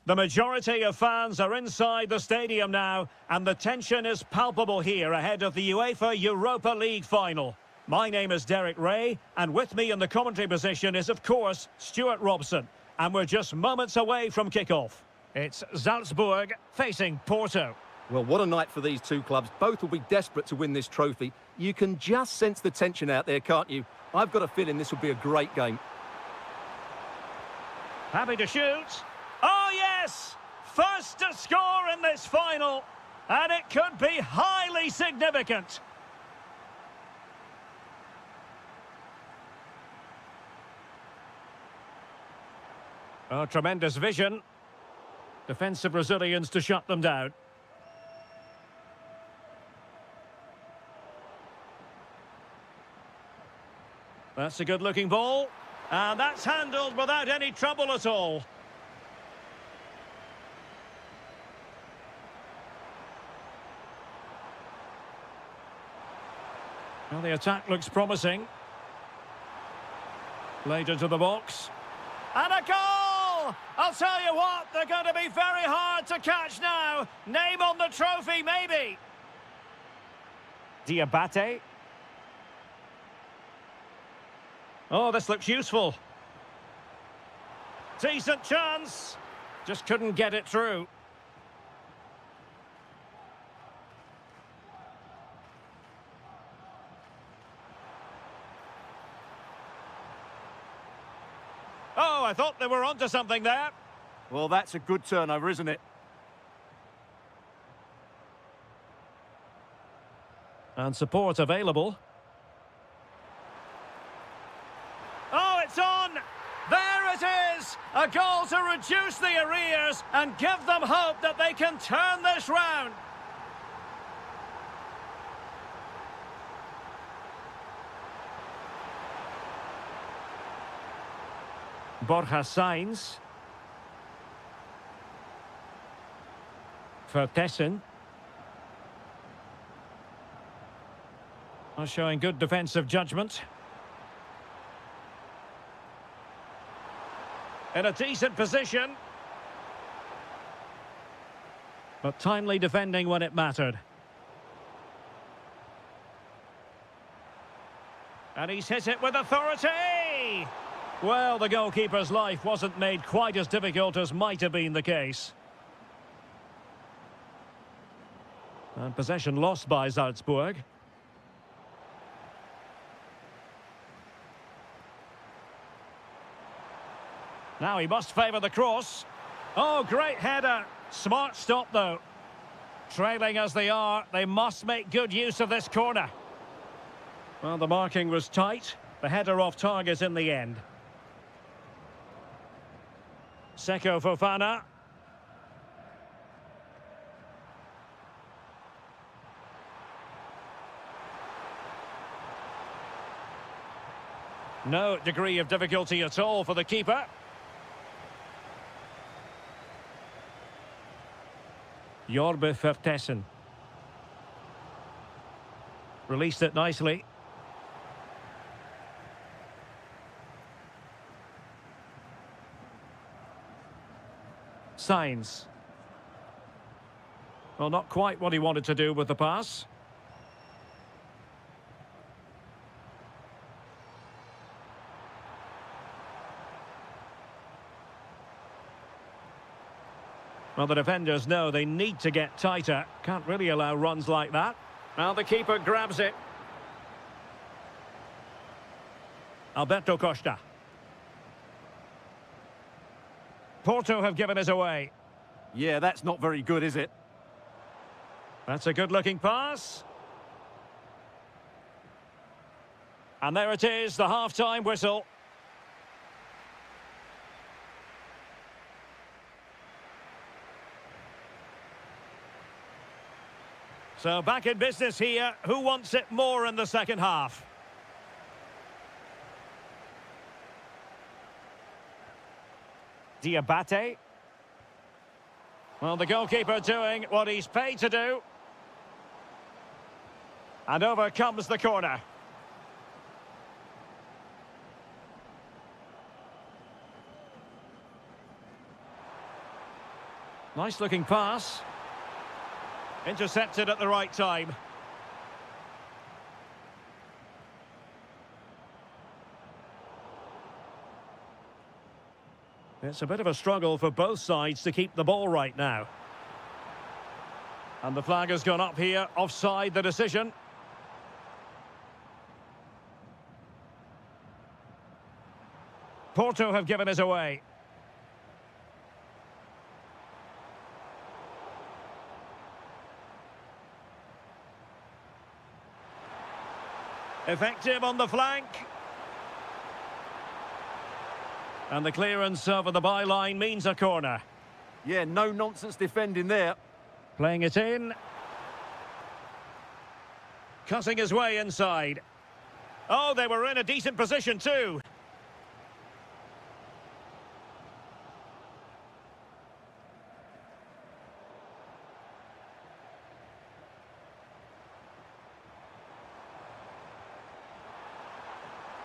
The majority of fans are inside the stadium now, and the tension is palpable here ahead of the UEFA Europa League final. My name is Derek Ray, and with me in the commentary position is, of course, Stuart Robson. And we're just moments away from kick-off. It's Salzburg facing Porto. Well, what a night for these two clubs. Both will be desperate to win this trophy. You can just sense the tension out there, can't you? I've got a feeling this will be a great game. Happy to shoot. Oh, yes! First to score in this final. And it could be highly significant. Oh, tremendous vision. Defensive Brazilians to shut them down. That's a good-looking ball. And that's handled without any trouble at all. Well, the attack looks promising. Laid into the box. And a goal! I'll tell you what, they're going to be very hard to catch now. Name on the trophy, maybe. Diabate. Oh, this looks useful. Decent chance. Just couldn't get it through. Oh, I thought they were onto something there. Well, that's a good turnover, isn't it? And support available. Oh, it's on! There it is! A goal to reduce the arrears and give them hope that they can turn this round. Borja Sainz. Vertessen. Showing good defensive judgment. In a decent position. But timely defending when it mattered. And he's hit it with authority! Well, the goalkeeper's life wasn't made quite as difficult as might have been the case. And possession lost by Salzburg. Now he must favour the cross. Oh, great header. Smart stop, though. Trailing as they are, they must make good use of this corner. Well, the marking was tight. The header off target in the end. Seko Fofana. No degree of difficulty at all for the keeper. Jorbe Vertessen. Released it nicely. Sainz. Well, not quite what he wanted to do with the pass. Well, the defenders know they need to get tighter. Can't really allow runs like that. Now the keeper grabs it. Alberto Costa. Porto have given it away. Yeah, that's not very good, is it? That's a good-looking pass. And there it is, the half-time whistle. So back in business here. Who wants it more in the second half? Diabate. Well, the goalkeeper doing what he's paid to do. And over comes the corner. Nice looking pass. Intercepted at the right time. It's a bit of a struggle for both sides to keep the ball right now. And the flag has gone up here, offside the decision. Porto have given us away. Effective on the flank. And the clearance over the byline means a corner. Yeah, no nonsense defending there. Playing it in. Cutting his way inside. Oh, they were in a decent position too.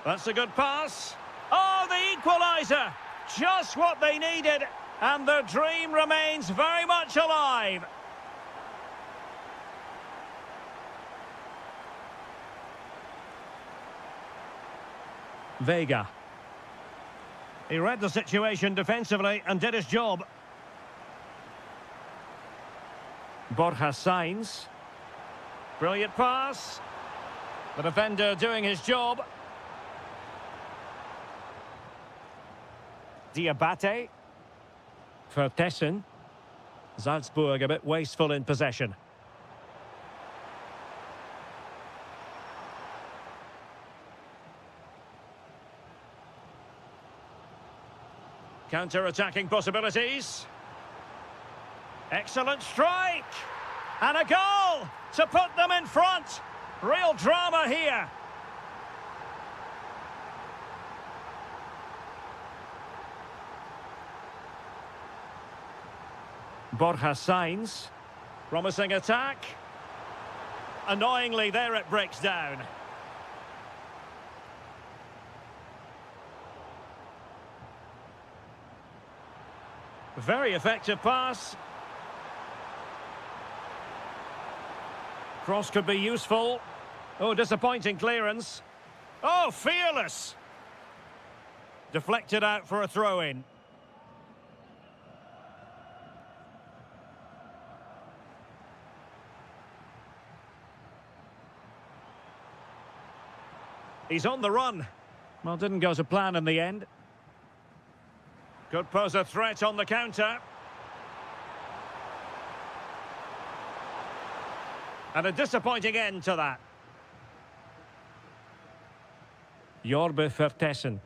That's a good pass. Oh, the equaliser! Just what they needed, and the dream remains very much alive. Vega. He read the situation defensively and did his job. Borja Sainz. Brilliant pass. The defender doing his job. Diabate. Vertessen. Salzburg a bit wasteful in possession. Counter-attacking possibilities. Excellent strike! And a goal to put them in front. Real drama here. Borja Sainz. Promising attack. Annoyingly, there it breaks down. Very effective pass. Cross could be useful. Oh, disappointing clearance. Oh, fearless. Deflected out for a throw-in. He's on the run. Well, didn't go to plan in the end. Could pose a threat on the counter. And a disappointing end to that. Jorbe Vertessen.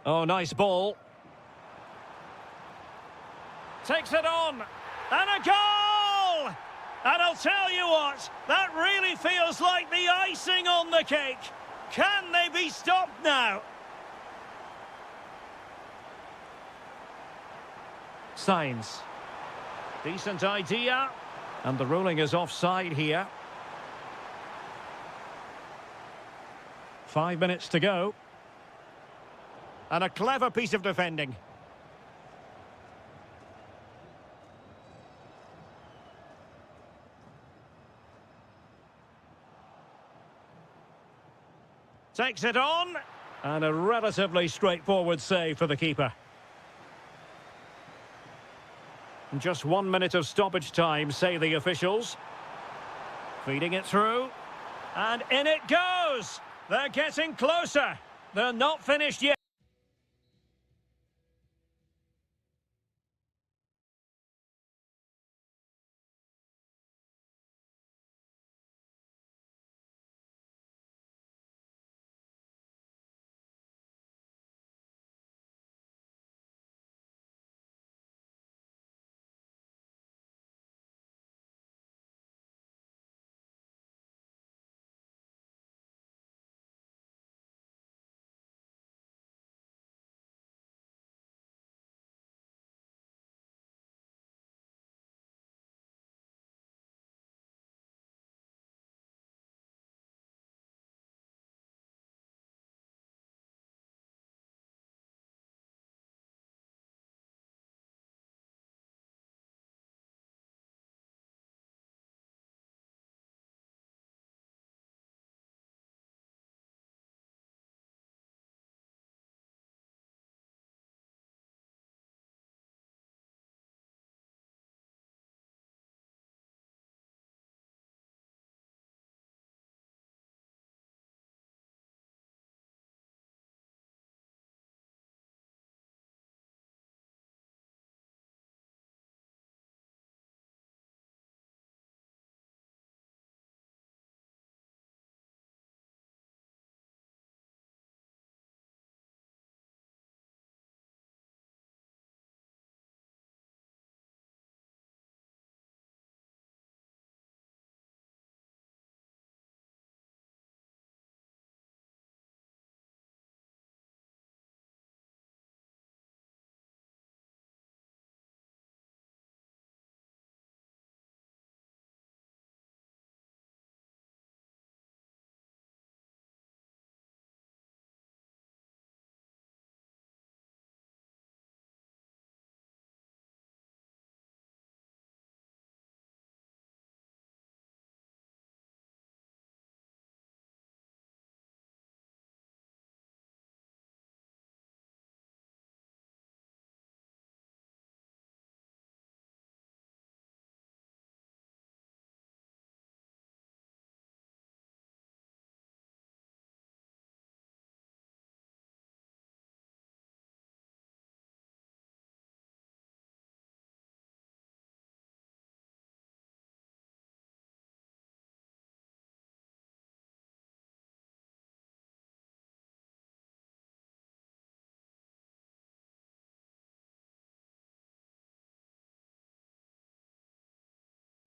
Oh, nice ball. Takes it on. And a goal! And I'll tell you what, that really feels like the icing on the cake. Can they be stopped now? Sainz. Decent idea. And the ruling is offside here. 5 minutes to go. And a clever piece of defending. Takes it on. And a relatively straightforward save for the keeper. Just 1 minute of stoppage time, say the officials. Feeding it through. And in it goes! They're getting closer. They're not finished yet.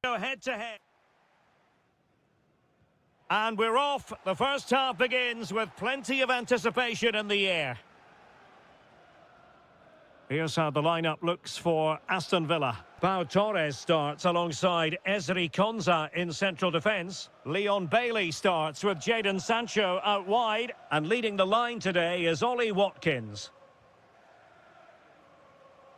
Go head to head. And we're off. The first half begins with plenty of anticipation in the air. Here's how the lineup looks for Aston Villa. Pau Torres starts alongside Ezri Konsa in central defence. Leon Bailey starts with Jadon Sancho out wide. And leading the line today is Ollie Watkins.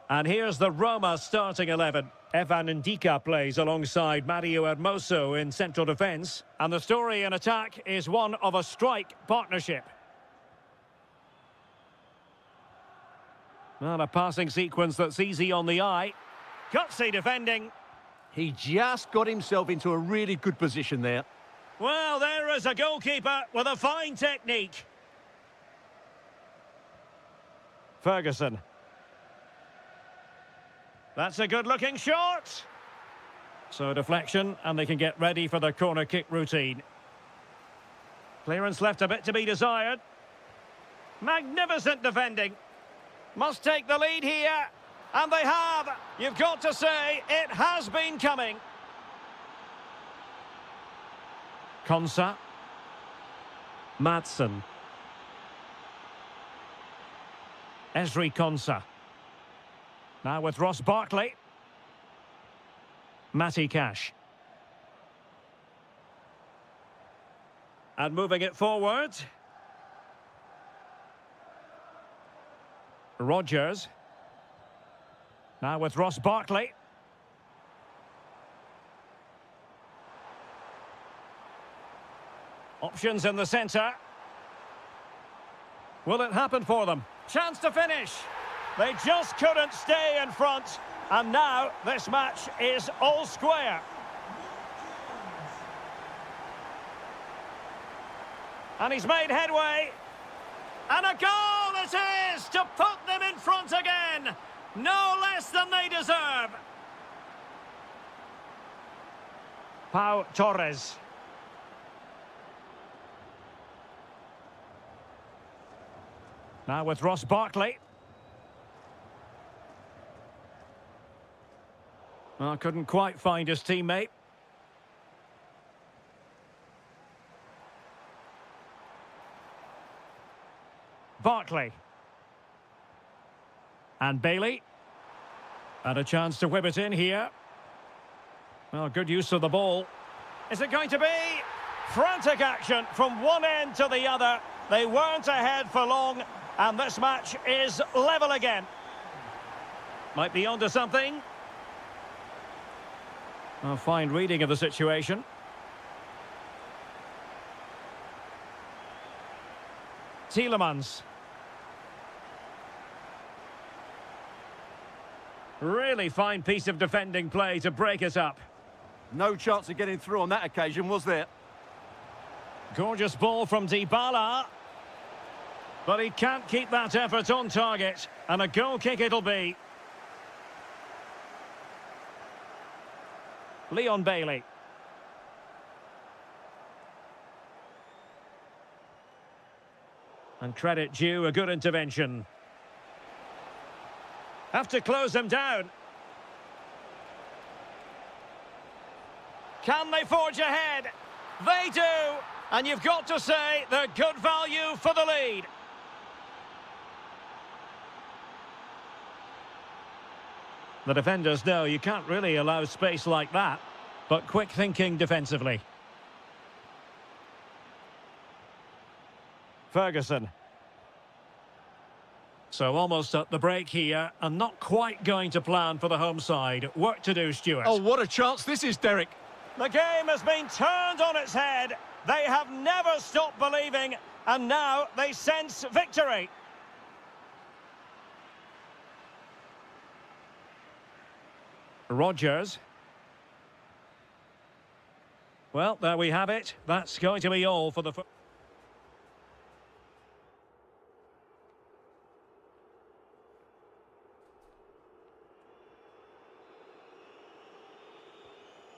And here's the Roma starting 11. Evan Ndika plays alongside Mario Hermoso in central defence. And the story in attack is one of a strike partnership. Not a passing sequence that's easy on the eye. Gutsy defending. He just got himself into a really good position there. Well, there is a goalkeeper with a fine technique. Ferguson. That's a good-looking shot. So deflection, and they can get ready for the corner kick routine. Clearance left a bit to be desired. Magnificent defending. Must take the lead here. And they have. You've got to say, it has been coming. Konsa. Madsen. Ezri Konsa. Now with Ross Barkley. Matty Cash. And moving it forward. Rodgers. Now with Ross Barkley. Options in the centre. Will it happen for them? Chance to finish. They just couldn't stay in front. And now this match is all square. And he's made headway. And a goal it is to put them in front again. No less than they deserve. Pau Torres. Now with Ross Barkley. Well, couldn't quite find his teammate. Barkley. And Bailey. And a chance to whip it in here. Well, good use of the ball. Is it going to be? Frantic action from one end to the other. They weren't ahead for long, and this match is level again. Might be onto something. A fine reading of the situation. Tielemans. Really fine piece of defending play to break it up. No chance of getting through on that occasion, was there? Gorgeous ball from Dybala. But he can't keep that effort on target. And a goal kick it'll be. Leon Bailey. And credit due, a good intervention. Have to close them down. Can they forge ahead? They do. And you've got to say they're good value for the lead. The defenders know you can't really allow space like that, but quick thinking defensively. Ferguson. So almost at the break here, and not quite going to plan for the home side. Work to do, Stuart. Oh, what a chance this is, Derek. The game has been turned on its head. They have never stopped believing, and now they sense victory. Rodgers. Well, there we have it. That's going to be all for the...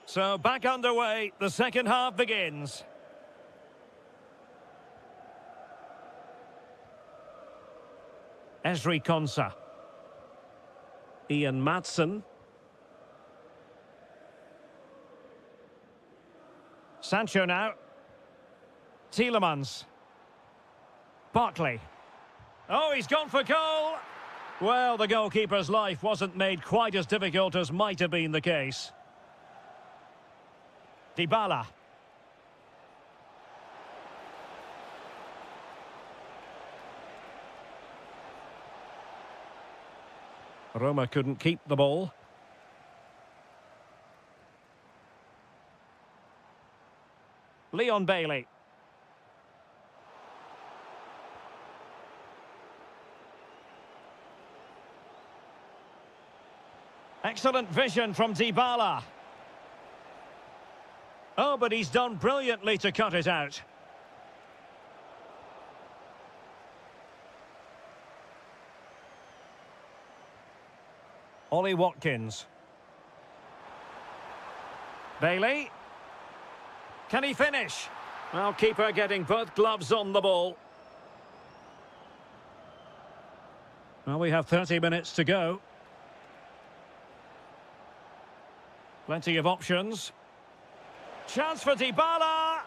So back underway, the second half begins. Ezri Konsa. Ian Madsen. Sancho now. Tielemans. Barkley. Oh, he's gone for goal. Well, the goalkeeper's life wasn't made quite as difficult as might have been the case. Dybala. Roma couldn't keep the ball. Leon Bailey. Excellent vision from Dybala. Oh, but he's done brilliantly to cut it out. Ollie Watkins. Bailey. Can he finish? Well, keeper getting both gloves on the ball. Well, we have 30 minutes to go. Plenty of options. Chance for Dybala.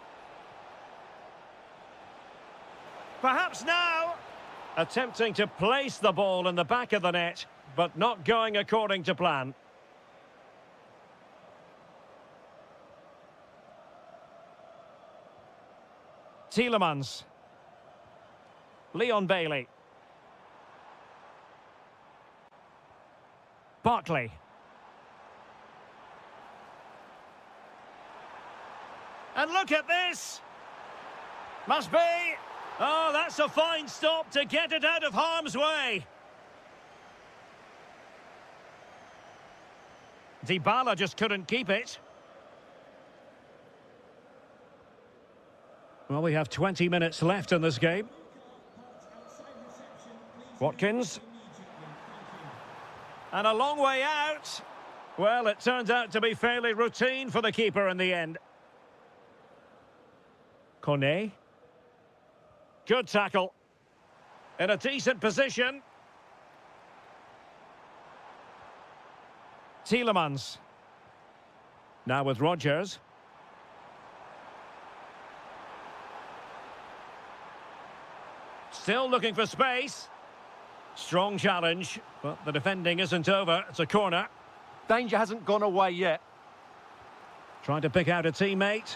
Perhaps now. Attempting to place the ball in the back of the net, but not going according to plan. Tielemans. Leon Bailey. Barkley. And look at this! Must be! Oh, that's a fine stop to get it out of harm's way. Dybala just couldn't keep it. Well, we have 20 minutes left in this game. Watkins. And a long way out. Well, it turned out to be fairly routine for the keeper in the end. Kone. Good tackle. In a decent position. Tielemans. Now with Rodgers. Still looking for space. Strong challenge, but the defending isn't over. It's a corner. Danger hasn't gone away yet. Trying to pick out a teammate.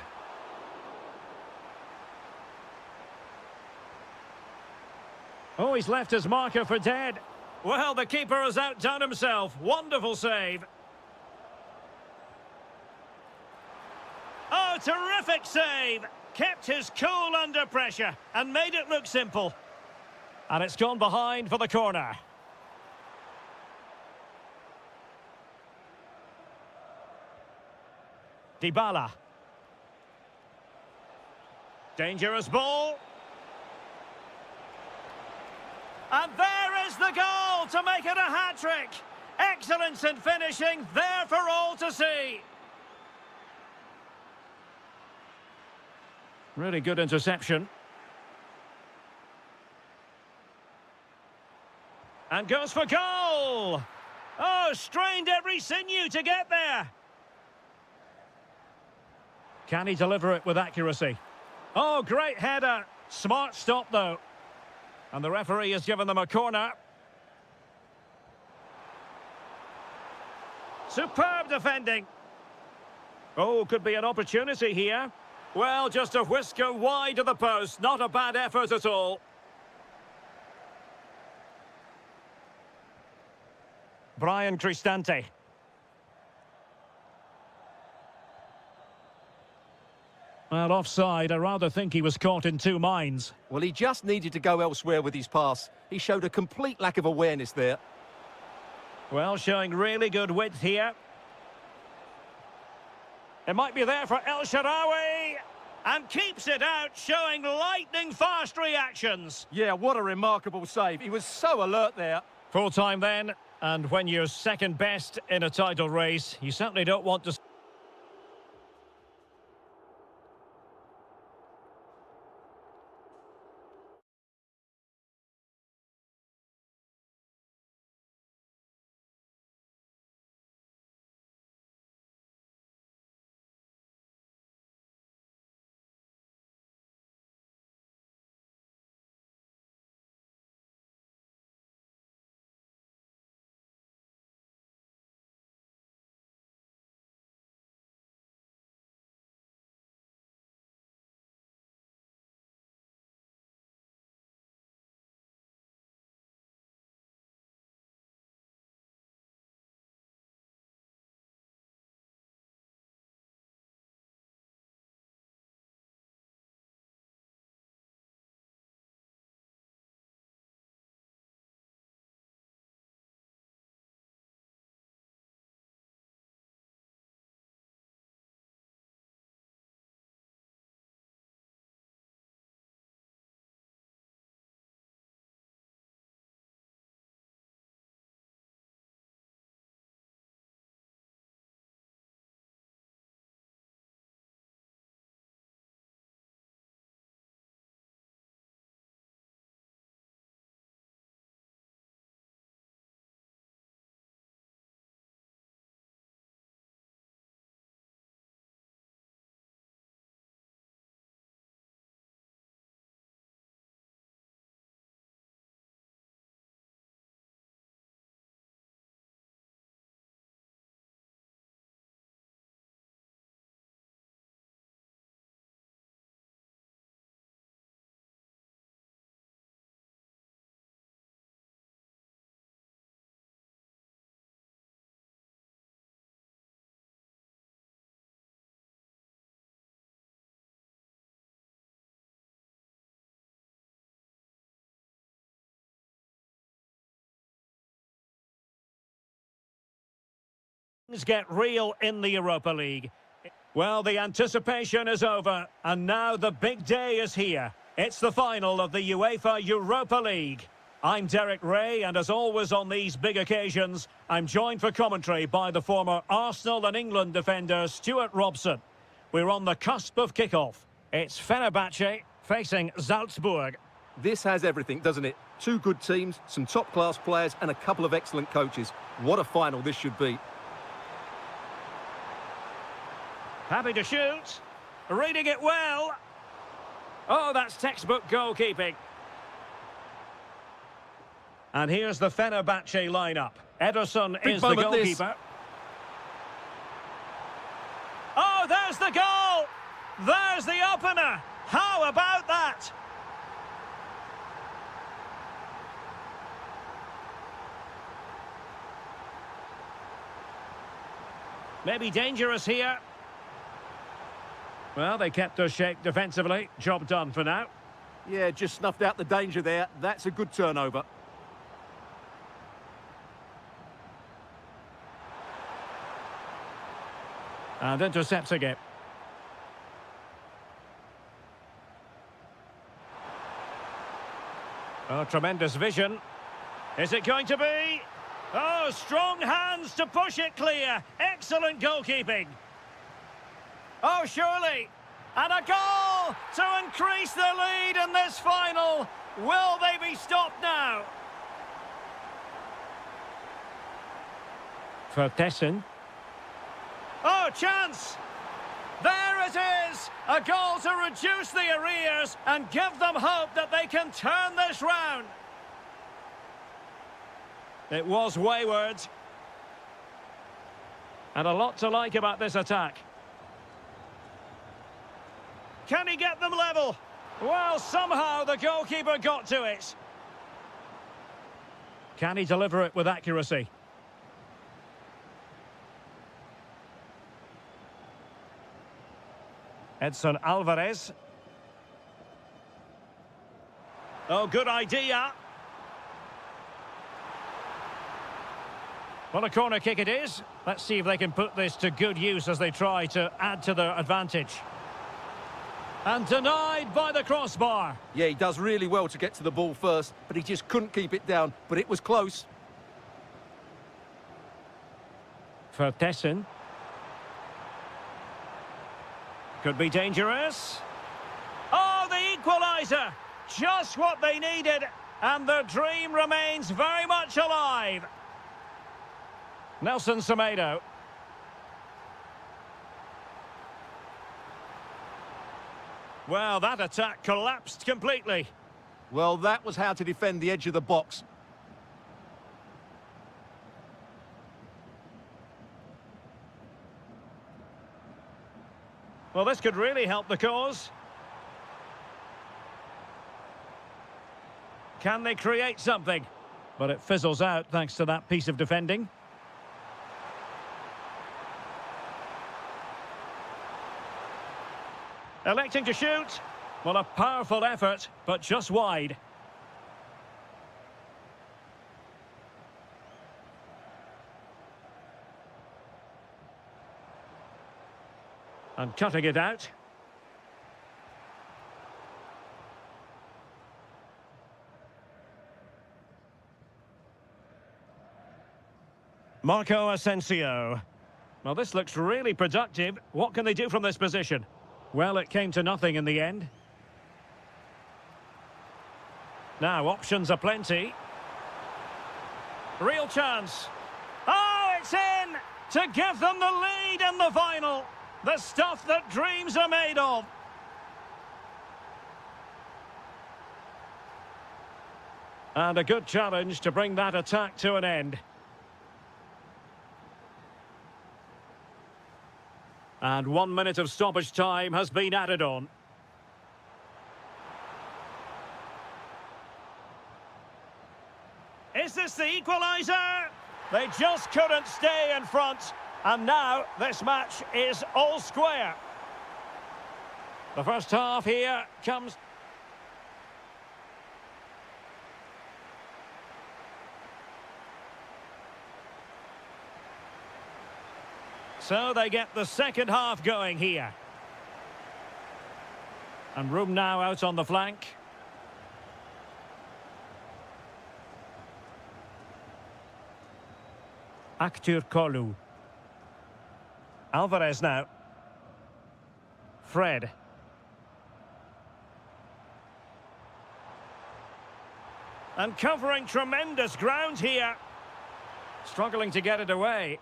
Oh, he's left his marker for dead. Well, the keeper has outdone himself. Wonderful save. Oh, terrific save. Kept his cool under pressure and made it look simple. And it's gone behind for the corner. Dybala. Dangerous ball. And there is the goal to make it a hat-trick. Excellence in finishing, there for all to see. Really good interception. And goes for goal! Oh, strained every sinew to get there. Can he deliver it with accuracy? Oh, great header. Smart stop, though. And the referee has given them a corner. Superb defending. Oh, could be an opportunity here. Well, just a whisker wide of the post. Not a bad effort at all. Brian Cristante. Well, offside. I rather think he was caught in two minds. Well, he just needed to go elsewhere with his pass. He showed a complete lack of awareness there. Well, showing really good width here. It might be there for El Shaarawy. And keeps it out, showing lightning-fast reactions. Yeah, what a remarkable save. He was so alert there. Full time then. And when you're second best in a title race, you certainly don't want to... Things get real in the Europa League. Well, the anticipation is over, and now the big day is here. It's the final of the UEFA Europa League. I'm Derek Ray, and as always on these big occasions, I'm joined for commentary by the former Arsenal and England defender Stuart Robson. We're on the cusp of kickoff. It's Fenerbahce facing Salzburg. This has everything, doesn't it? Two good teams, some top-class players, and a couple of excellent coaches. What a final this should be. Happy to shoot. Reading it well. Oh, that's textbook goalkeeping. And here's the Fenerbahce lineup. Ederson is the goalkeeper. Oh, there's the goal! There's the opener! How about that? Maybe dangerous here. Well, they kept their shape defensively. Job done for now. Yeah, just snuffed out the danger there. That's a good turnover. And intercepting it. Oh, tremendous vision. Is it going to be? Oh, strong hands to push it clear. Excellent goalkeeping. Oh, surely. And a goal to increase the lead in this final. Will they be stopped now? For Tessin. Oh, chance! There it is! A goal to reduce the arrears and give them hope that they can turn this round. It was wayward. And a lot to like about this attack. Can he get them level? Well, somehow the goalkeeper got to it. Can he deliver it with accuracy? Edson Alvarez. Oh, good idea. Well, a corner kick it is. Let's see if they can put this to good use as they try to add to their advantage. And denied by the crossbar. Yeah, he does really well to get to the ball first, but he just couldn't keep it down. But it was close. For Tessin. Could be dangerous. Oh, the equaliser! Just what they needed, and their dream remains very much alive. Nelson Semedo. Well, that attack collapsed completely. Well, that was how to defend the edge of the box. Well, this could really help the cause. Can they create something? But it fizzles out thanks to that piece of defending. Electing to shoot. Well, a powerful effort, but just wide. And cutting it out. Marco Asensio. Well, this looks really productive. What can they do from this position? Well, it came to nothing in the end. Now, options are plenty. Real chance. Oh, it's in! To give them the lead in the final. The stuff that dreams are made of. And a good challenge to bring that attack to an end. And 1 minute of stoppage time has been added on. Is this the equaliser? They just couldn't stay in front. And now this match is all square. The first half here comes... So they get the second half going here. And room now out on the flank. Kolu. Alvarez now. Fred. And covering tremendous ground here. Struggling to get it away.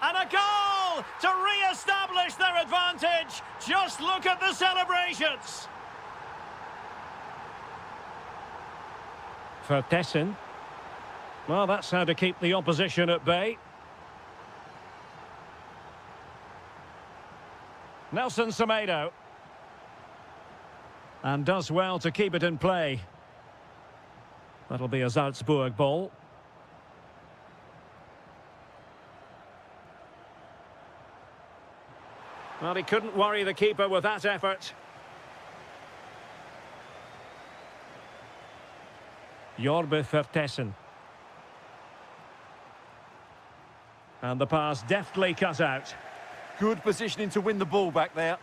And a goal to re-establish their advantage. Just look at the celebrations. Vertessen. Well, that's how to keep the opposition at bay. Nelson Semedo. And does well to keep it in play. That'll be a Salzburg ball. Well, he couldn't worry the keeper with that effort. Jorbe Vertessen. And the pass deftly cut out. Good positioning to win the ball back there.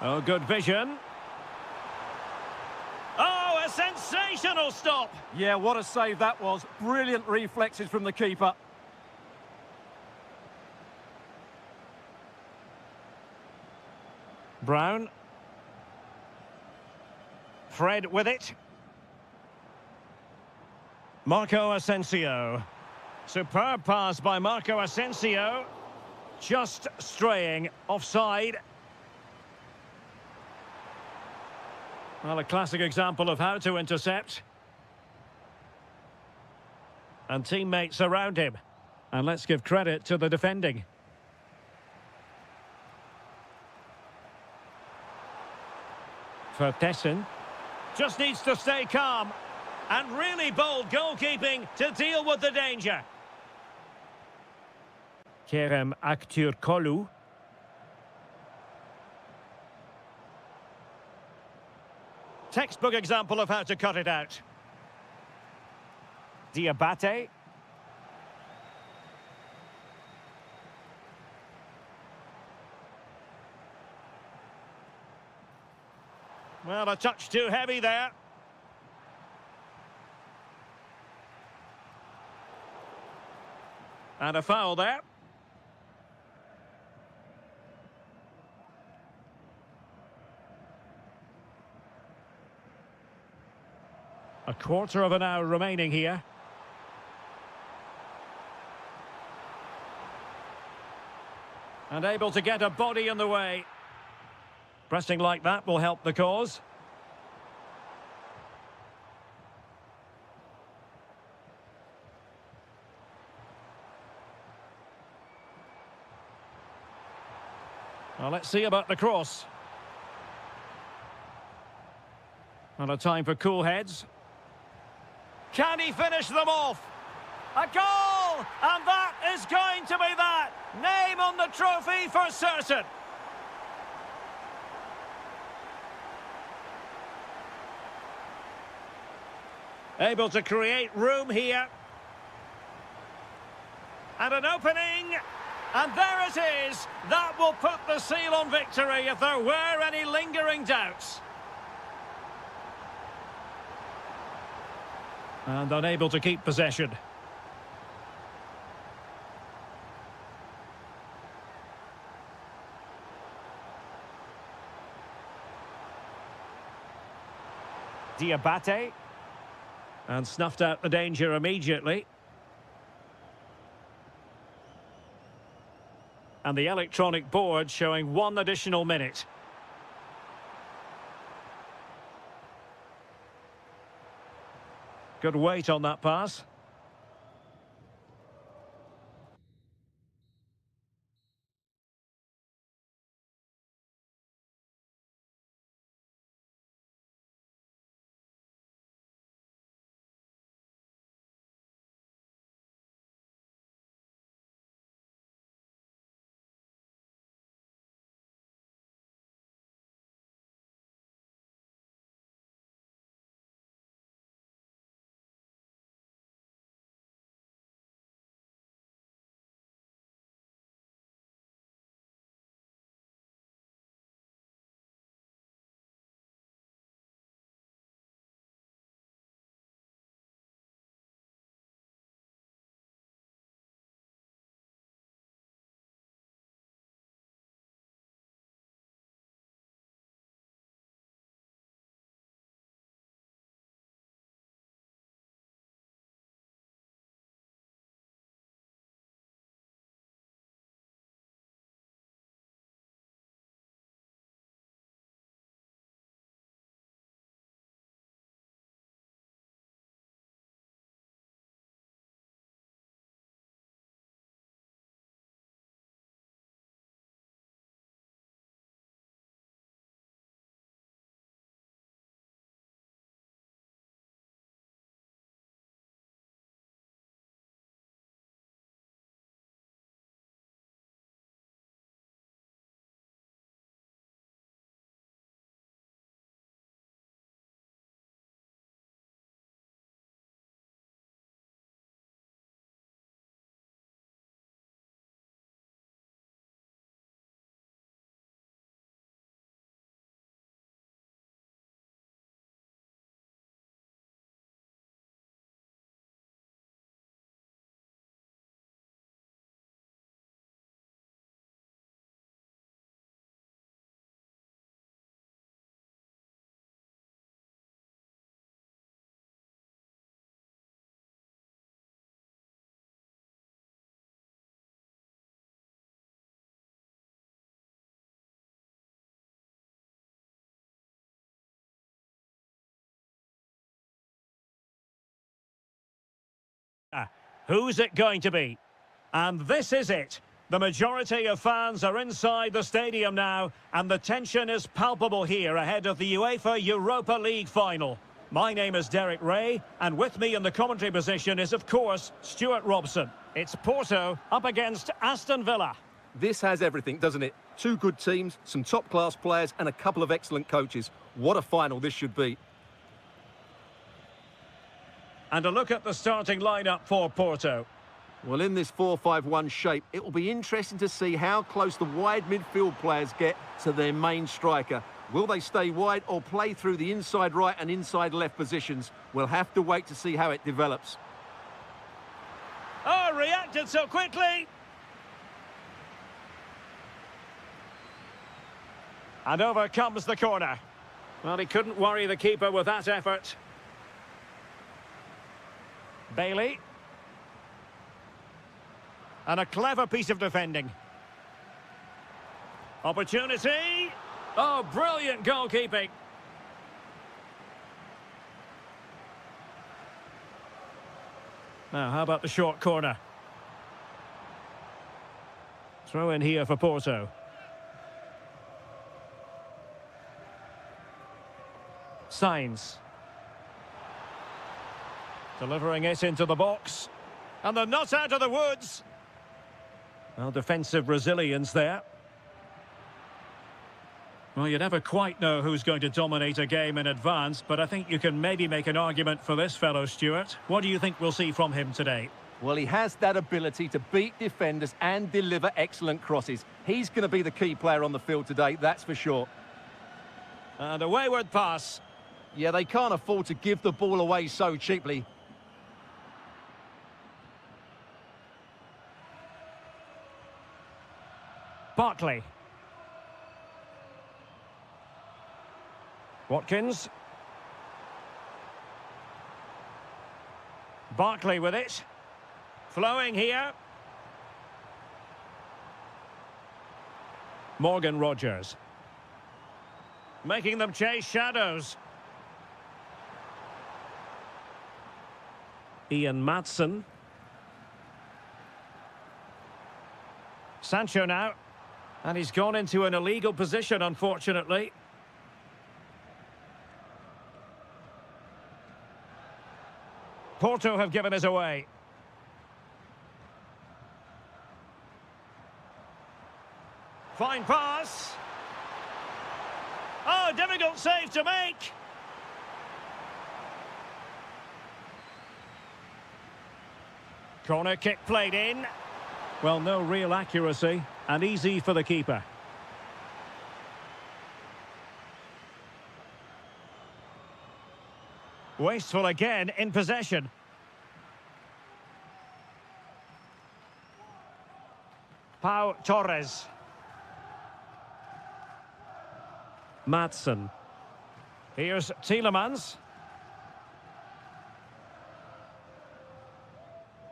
Oh, good vision. Oh, a sensational stop. Yeah, what a save that was. Brilliant reflexes from the keeper. Brown. Fred with it. Marco Asensio. Superb pass by Marco Asensio. Just straying offside. Well, a classic example of how to intercept. And teammates around him. And let's give credit to the defending. Vertessen. Just needs to stay calm. And really bold goalkeeping to deal with the danger. Kerem Kolu. Textbook example of how to cut it out. Diabate. Well, a touch too heavy there. And a foul there. A quarter of an hour remaining here. And able to get a body in the way. Pressing like that will help the cause. Well, let's see about the cross. And a time for cool heads. Can he finish them off? A goal! And that is going to be that. Name on the trophy for certain. Able to create room here. And an opening. And there it is. That will put the seal on victory if there were any lingering doubts. And unable to keep possession. Diabate. And snuffed out the danger immediately. And the electronic board showing 1 additional minute. Good weight on that pass. Who's it going to be? And this is it. The majority of fans are inside the stadium now, and the tension is palpable here ahead of the UEFA Europa League final. My name is Derek Ray, and with me in the commentary position is, of course, Stuart Robson. It's Porto up against Aston Villa. This has everything, doesn't it? Two good teams, some top-class players, and a couple of excellent coaches. What a final this should be. And a look at the starting lineup for Porto. Well, in this 4-5-1 shape, it will be interesting to see how close the wide midfield players get to their main striker. Will they stay wide or play through the inside right and inside left positions? We'll have to wait to see how it develops. Oh, reacted so quickly! And over comes the corner. Well, he couldn't worry the keeper with that effort. Bailey. And a clever piece of defending. Opportunity. Oh, brilliant goalkeeping. Now, how about the short corner? Throw in here for Porto. Sainz. Delivering it into the box. And they're not out of the woods. Well, defensive resilience there. Well, you never quite know who's going to dominate a game in advance, but I think you can maybe make an argument for this fellow, Stuart. What do you think we'll see from him today? Well, he has that ability to beat defenders and deliver excellent crosses. He's going to be the key player on the field today, that's for sure. And a wayward pass. Yeah, they can't afford to give the ball away so cheaply. Barkley. Watkins. Barkley with it. Flowing here. Morgan Rogers. Making them chase shadows. Ian Maatsen. Sancho now. And he's gone into an illegal position, unfortunately. Porto have given us away. Fine pass. Oh, difficult save to make. Corner kick played in. Well, no real accuracy, and easy for the keeper. Wasteful again in possession. Pau Torres. Maatsen. Here's Tielemans.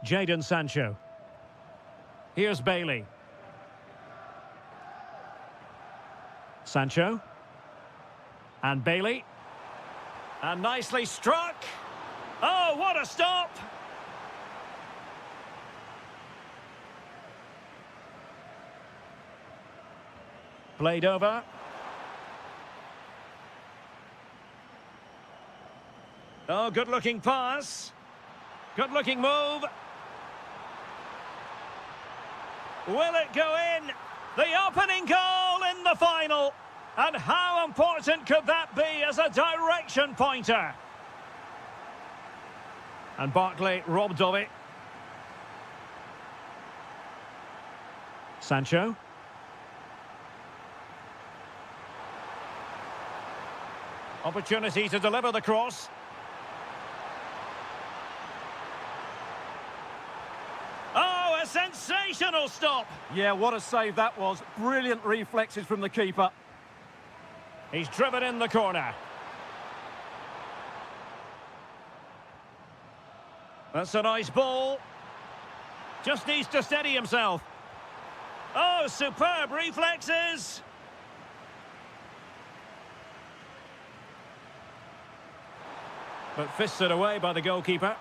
Jadon Sancho. Here's Bailey. Sancho. And Bailey. And nicely struck. Oh, what a stop! Played over. Oh, good-looking pass. Good-looking move. Will it go in? The opening goal in the final. And how important could that be as a direction pointer? And Barkley robbed of it. Sancho. Opportunity to deliver the cross. Oh, a sensational stop. Yeah, what a save that was. Brilliant reflexes from the keeper. He's driven in the corner. That's a nice ball. Just needs to steady himself. Oh, superb reflexes. But fisted away by the goalkeeper.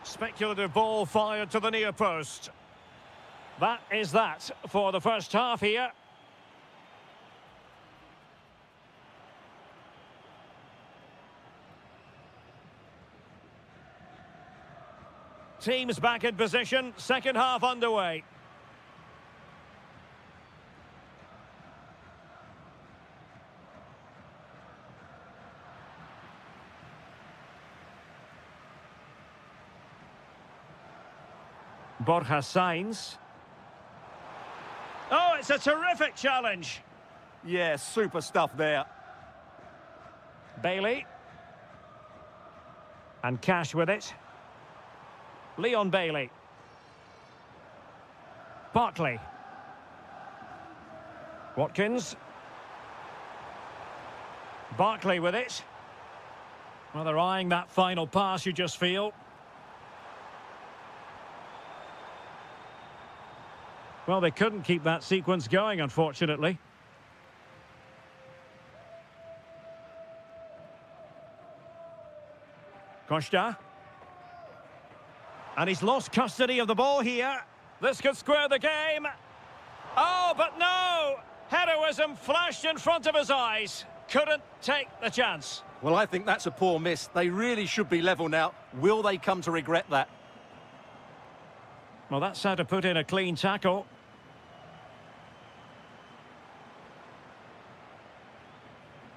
Speculative ball fired to the near post. That is that for the first half here. Teams back in position, second half underway. Borja Sainz. Oh, it's a terrific challenge. Yeah, super stuff there. Bailey. And Cash with it. Leon Bailey. Barkley. Watkins. Barkley with it. Well, they're eyeing that final pass, you just feel. Well, they couldn't keep that sequence going, unfortunately. Costa. And he's lost custody of the ball here. This could square the game. Oh, but no! Heroism flashed in front of his eyes. Couldn't take the chance. Well, I think that's a poor miss. They really should be level now. Will they come to regret that? Well, that's how to put in a clean tackle.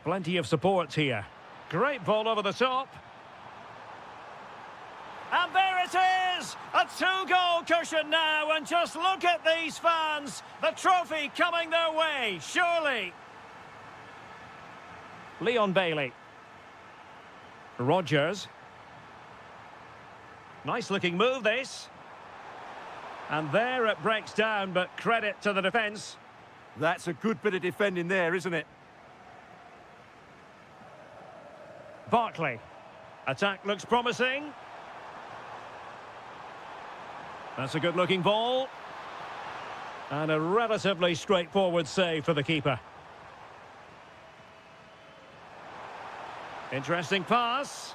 Plenty of support here. Great ball over the top. And there it is! A two-goal cushion now, and just look at these fans. The trophy coming their way, surely. Leon Bailey. Rodgers. Nice-looking move, this. And there it breaks down, but credit to the defence. That's a good bit of defending there, isn't it? Barkley. Attack looks promising. That's a good-looking ball. And a relatively straightforward save for the keeper. Interesting pass.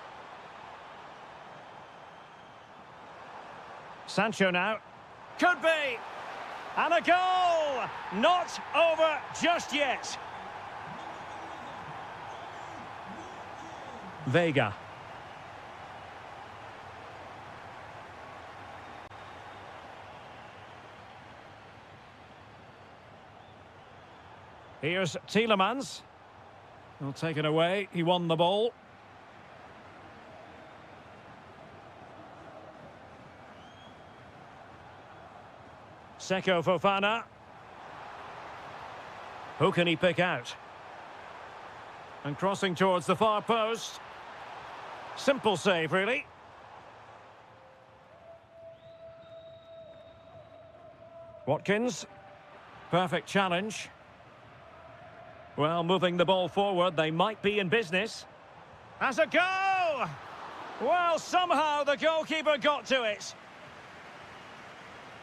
Sancho now. Could be. And a goal! Not over just yet. Vega. Here's Tielemans. He'll take it away. He won the ball. Seko Fofana. Who can he pick out? And crossing towards the far post. Simple save, really. Watkins. Perfect challenge. Well, moving the ball forward, they might be in business. As a goal! Well, somehow the goalkeeper got to it.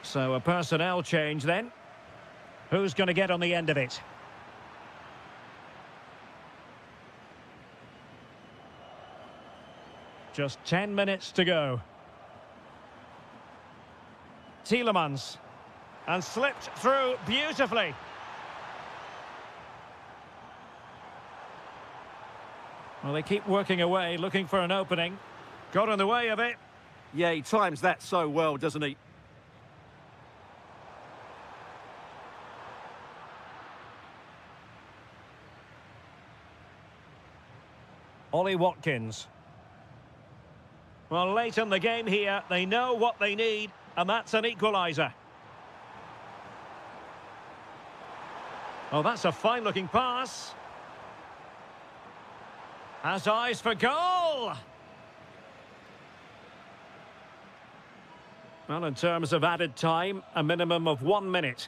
So a personnel change then. Who's going to get on the end of it? Just 10 minutes to go. Tielemans. And slipped through beautifully. Well, they keep working away, looking for an opening. Got in the way of it. Yeah, he times that so well, doesn't he? Ollie Watkins. Well, late in the game here, they know what they need, and that's an equaliser. Oh, that's a fine-looking pass. Has eyes for goal! Well, in terms of added time, a minimum of 1 minute.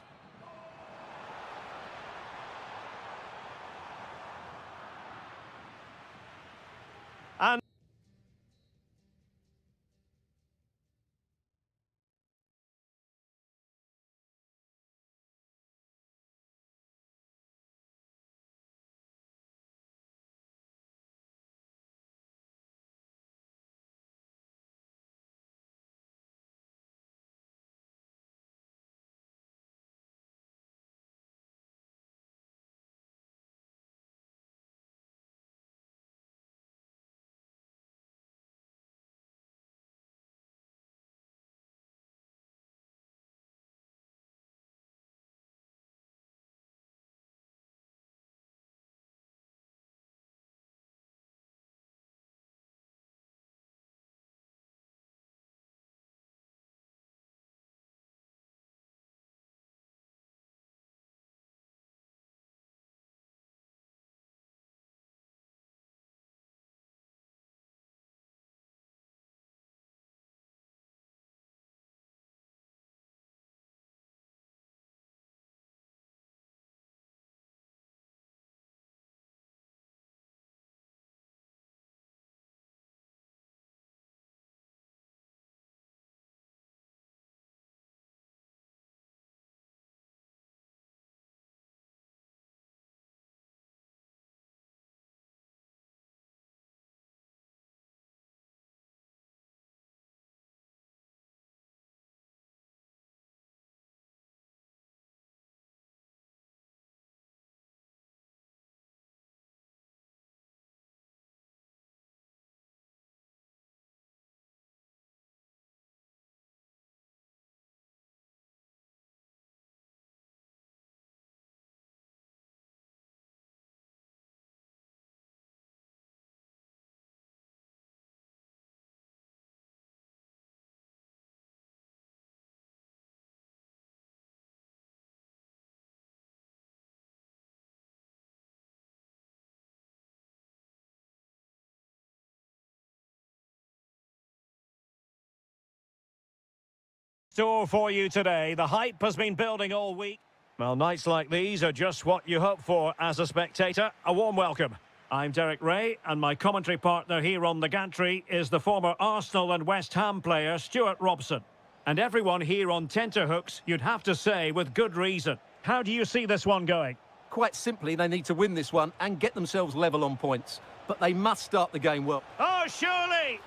Store for you today. The hype has been building all week. Well, nights like these are just what you hope for as a spectator. A warm welcome. I'm Derek Ray, and my commentary partner here on the gantry is the former Arsenal and West Ham player Stuart Robson. And everyone here on tenterhooks, you'd have to say, with good reason. How do you see this one going? Quite simply, they need to win this one and get themselves level on points. But they must start the game well. Oh, surely!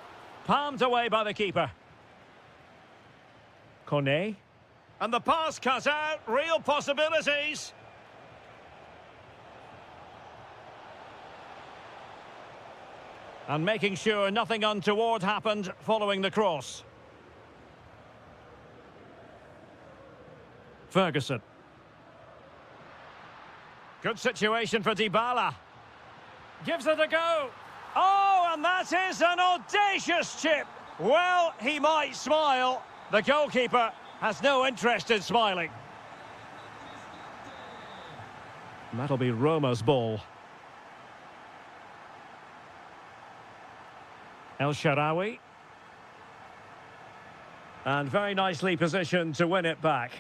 Palmed away by the keeper. Kone. And the pass cut out. Real possibilities. And making sure nothing untoward happened following the cross. Ferguson. Good situation for Dybala. Gives it a go. Oh, and that is an audacious chip. Well, he might smile. The goalkeeper has no interest in smiling. And that'll be Roma's ball. El Shaarawy. And very nicely positioned to win it back.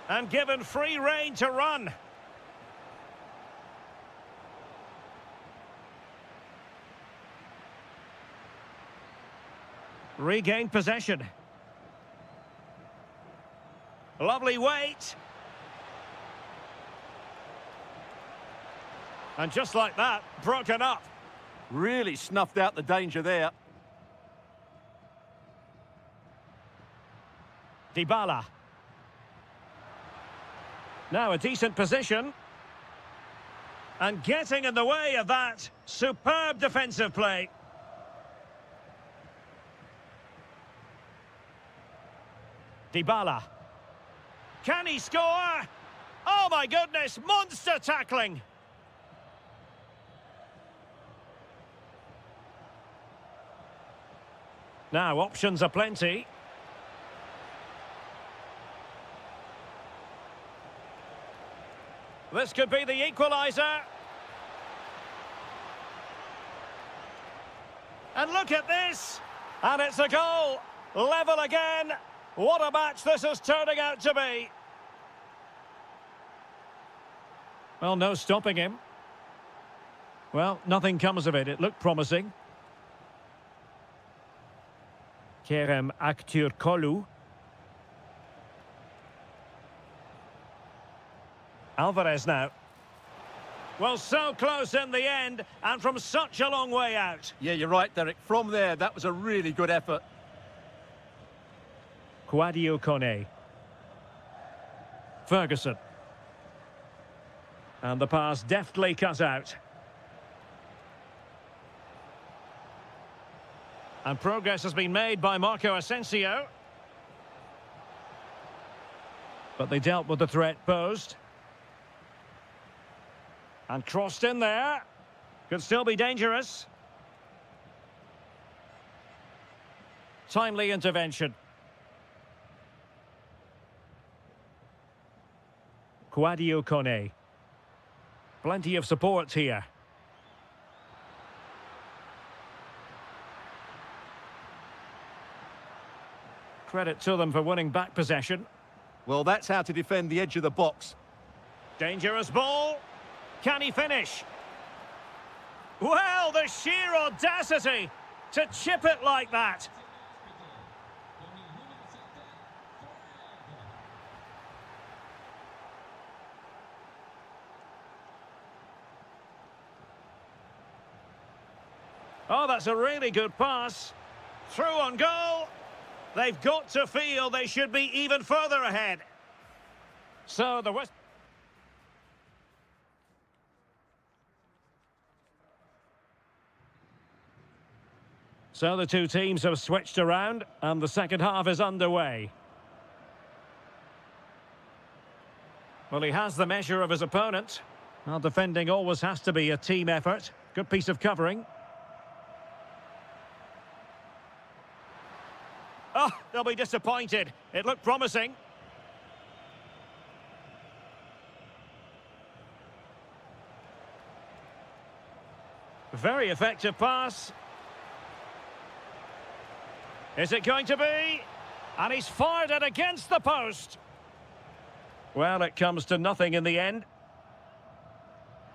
And given free rein to run. Regained possession. Lovely weight. And just like that, broken up. Really snuffed out the danger there. Dybala. Now a decent position. And getting in the way of that. Superb defensive play. Dybala. Can he score? Oh my goodness, monster tackling. Now options are plenty. This could be the equaliser. And look at this. And it's a goal. Level again. What a match this is turning out to be. Well, no stopping him. Well, nothing comes of it. It looked promising. Kerem Aktürkoğlu. Alvarez now. Well, so close in the end, and from such a long way out. Yeah, you're right, Derek. From there, that was a really good effort. Sadio Kone. Ferguson. And the pass deftly cut out. And progress has been made by Marco Asensio. But they dealt with the threat posed. And crossed in there. Could still be dangerous. Timely intervention. Sadio Kone. Plenty of support here. Credit to them for winning back possession. Well, that's how to defend the edge of the box. Dangerous ball. Can he finish? Well, the sheer audacity to chip it like that. Oh, that's a really good pass. Through on goal. They've got to feel they should be even further ahead. So the West... So the two teams have switched around, and the second half is underway. Well, he has the measure of his opponent. Well, defending always has to be a team effort. Good piece of covering. Oh, they'll be disappointed. It looked promising. Very effective pass. Is it going to be? And he's fired it against the post. Well, it comes to nothing in the end.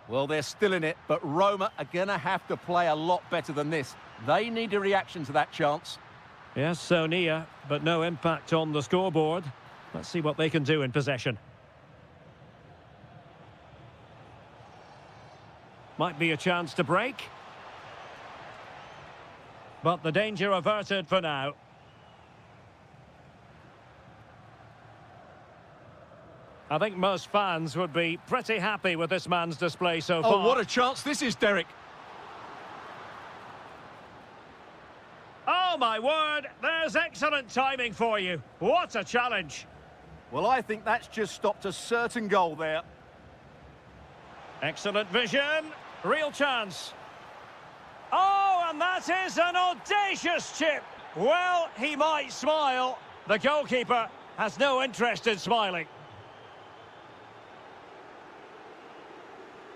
Well, they're still in it, but Roma are going to have to play a lot better than this. They need a reaction to that chance. Yes, so near, but no impact on the scoreboard. Let's see what they can do in possession. Might be a chance to break. But the danger averted for now. I think most fans would be pretty happy with this man's display so far. Oh, what a chance this is, Derek. Oh, my word, there's excellent timing for you. What a challenge. Well, I think that's just stopped a certain goal there. Excellent vision. Real chance. Oh, and that is an audacious chip. Well, he might smile. The goalkeeper has no interest in smiling.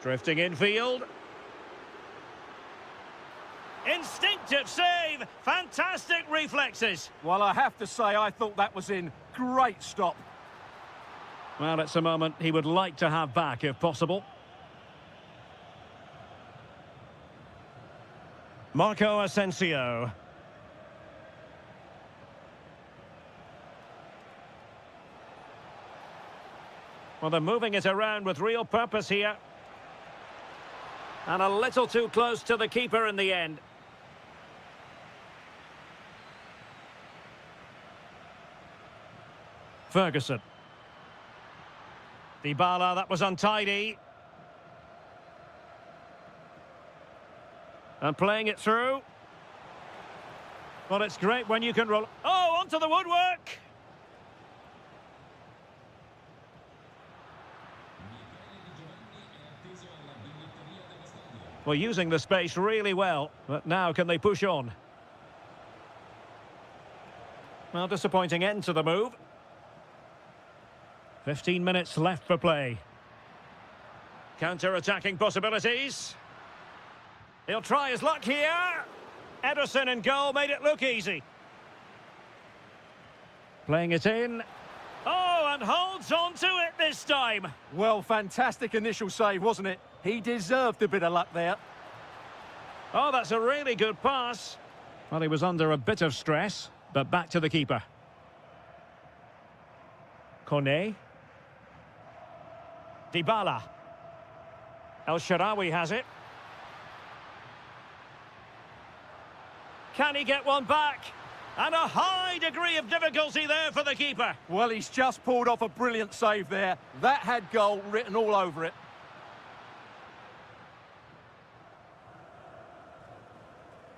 Drifting infield. Instinctive save. Fantastic reflexes. Well, I have to say, I thought that was in. Great stop. Well, it's a moment he would like to have back if possible. Marco Asensio. Well, they're moving it around with real purpose here. And a little too close to the keeper in the end. Ferguson. Dybala, that was untidy. And playing it through. Well, it's great when you can roll... Oh, onto the woodwork! Well, using the space really well, but now can they push on? Well, disappointing end to the move. 15 minutes left for play. Counter-attacking possibilities. He'll try his luck here. Ederson in goal made it look easy. Playing it in. Oh, and holds on to it this time. Well, fantastic initial save, wasn't it? He deserved a bit of luck there. Oh, that's a really good pass. Well, he was under a bit of stress, but back to the keeper. Kone. Dybala. El Shaarawy has it. Can he get one back? And a high degree of difficulty there for the keeper. Well, he's just pulled off a brilliant save there. That had goal written all over it.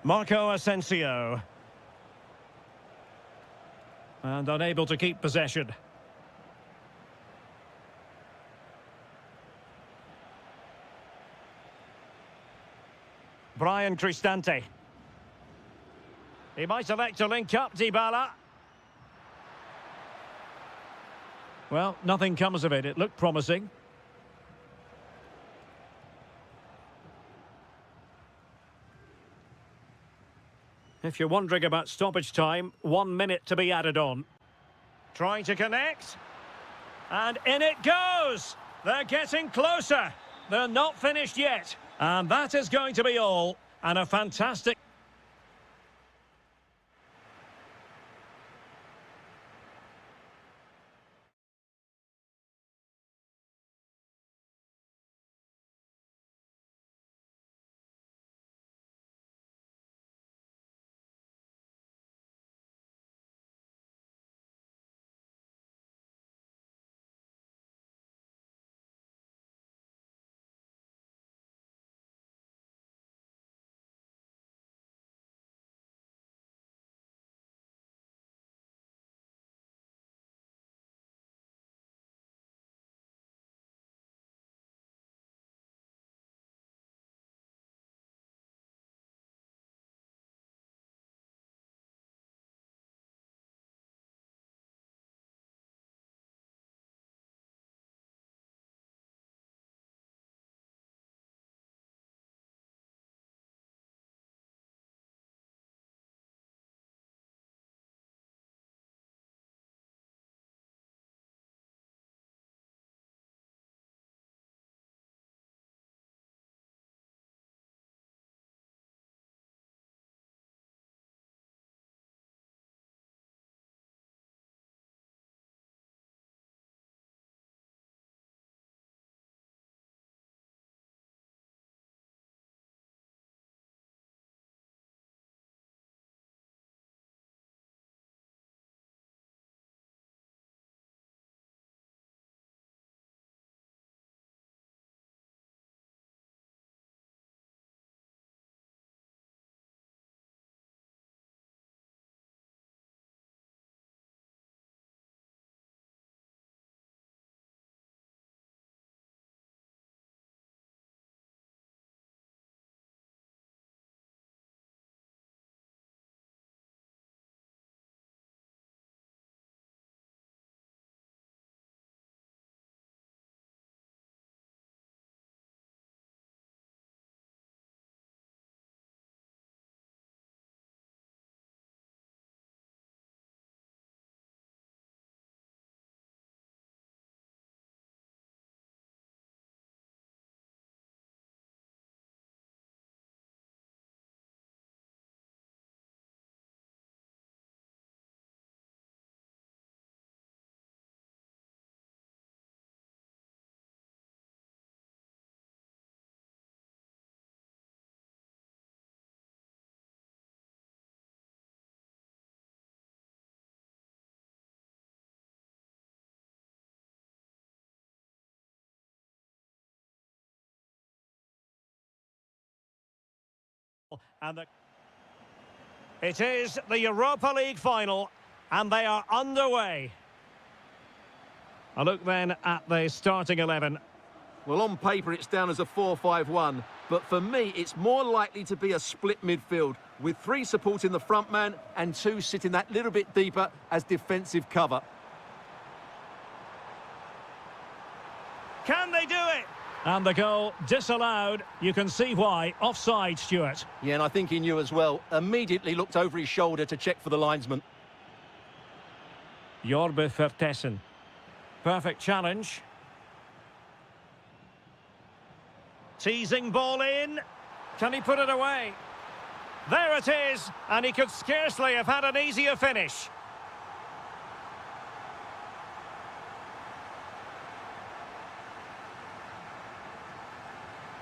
Marco Asensio. And unable to keep possession. Brian Cristante. He might elect to link up Dybala. Well, nothing comes of it. It looked promising. If you're wondering about stoppage time, 1 minute to be added on. Trying to connect. And in it goes! They're getting closer. They're not finished yet. And that is going to be all. And a fantastic... And it is the Europa League final, and they are underway. A look then at the starting 11. Well, on paper, it's down as a 4-5-1, but for me, it's more likely to be a split midfield, with 3 supporting the front man and 2 sitting that little bit deeper as defensive cover. Can they do it? And the goal disallowed. You can see why. Offside, Stuart. Yeah, and I think he knew as well. Immediately looked over his shoulder to check for the linesman. Jorbe Vertessen. Perfect challenge. Teasing ball in. Can he put it away? There it is, and he could scarcely have had an easier finish.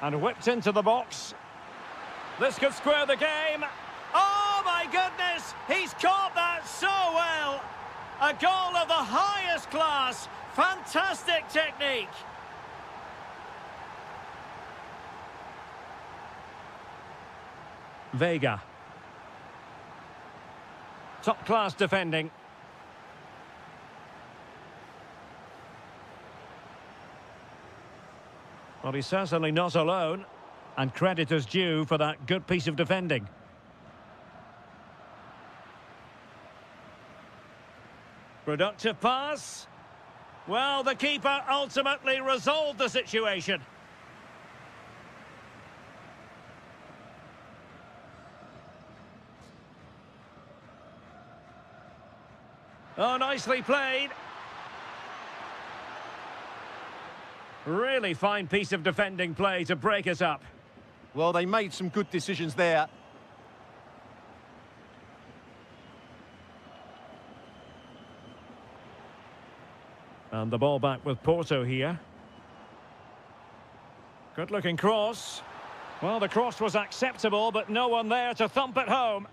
And whipped into the box. This could square the game. Oh, my goodness! He's caught that so well! A goal of the highest class. Fantastic technique. Vega. Top-class defending. Well, he's certainly not alone, and credit is due for that good piece of defending. Productive pass. Well, the keeper ultimately resolved the situation. Oh, nicely played. Really fine piece of defending play to break us up. Well, they made some good decisions there. And the ball back with Porto here. Good-looking cross. Well, the cross was acceptable, but no one there to thump it home.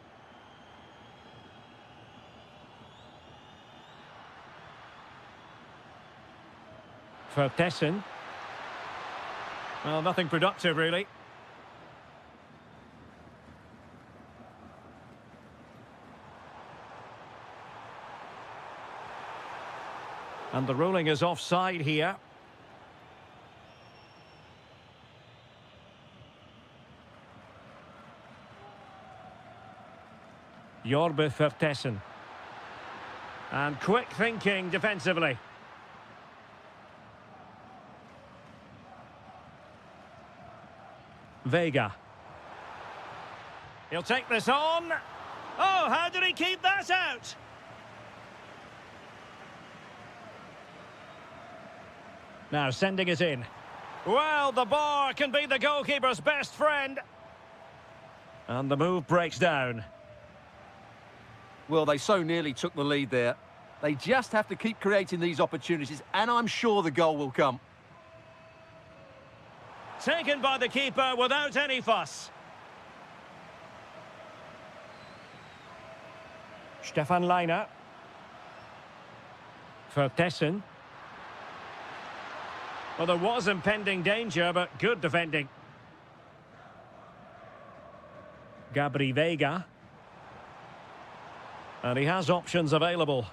Vertessen. Well, nothing productive, really. And the ruling is offside here. Jorbe Vertessen. And quick thinking defensively. Vega. He'll take this on. Oh, how did he keep that out? Now sending it in. Well, the bar can be the goalkeeper's best friend. And the move breaks down. Well, they so nearly took the lead there. They just have to keep creating these opportunities, and I'm sure the goal will come. Taken by the keeper without any fuss. Stefan Leiner. Vertessen. Well, there was impending danger, but good defending. Gabri Vega. And he has options available.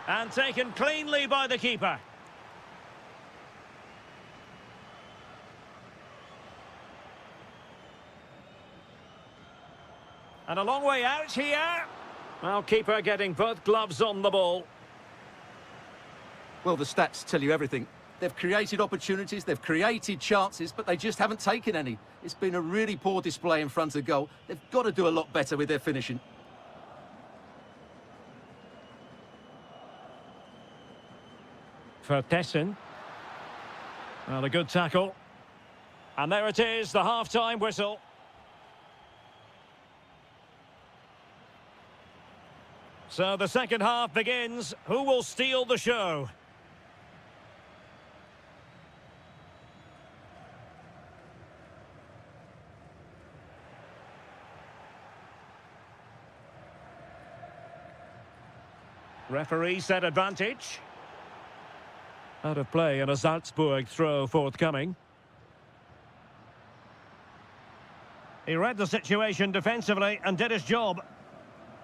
And taken cleanly by the keeper. And a long way out here. Well, keeper getting both gloves on the ball. Well, the stats tell you everything. They've created opportunities, they've created chances, but they just haven't taken any. It's been a really poor display in front of goal. They've got to do a lot better with their finishing. Vertessen. Well, a good tackle. And there it is, the half-time whistle. So the second half begins. Who will steal the show? Referee set advantage. Out of play and a Salzburg throw forthcoming. He read the situation defensively and did his job.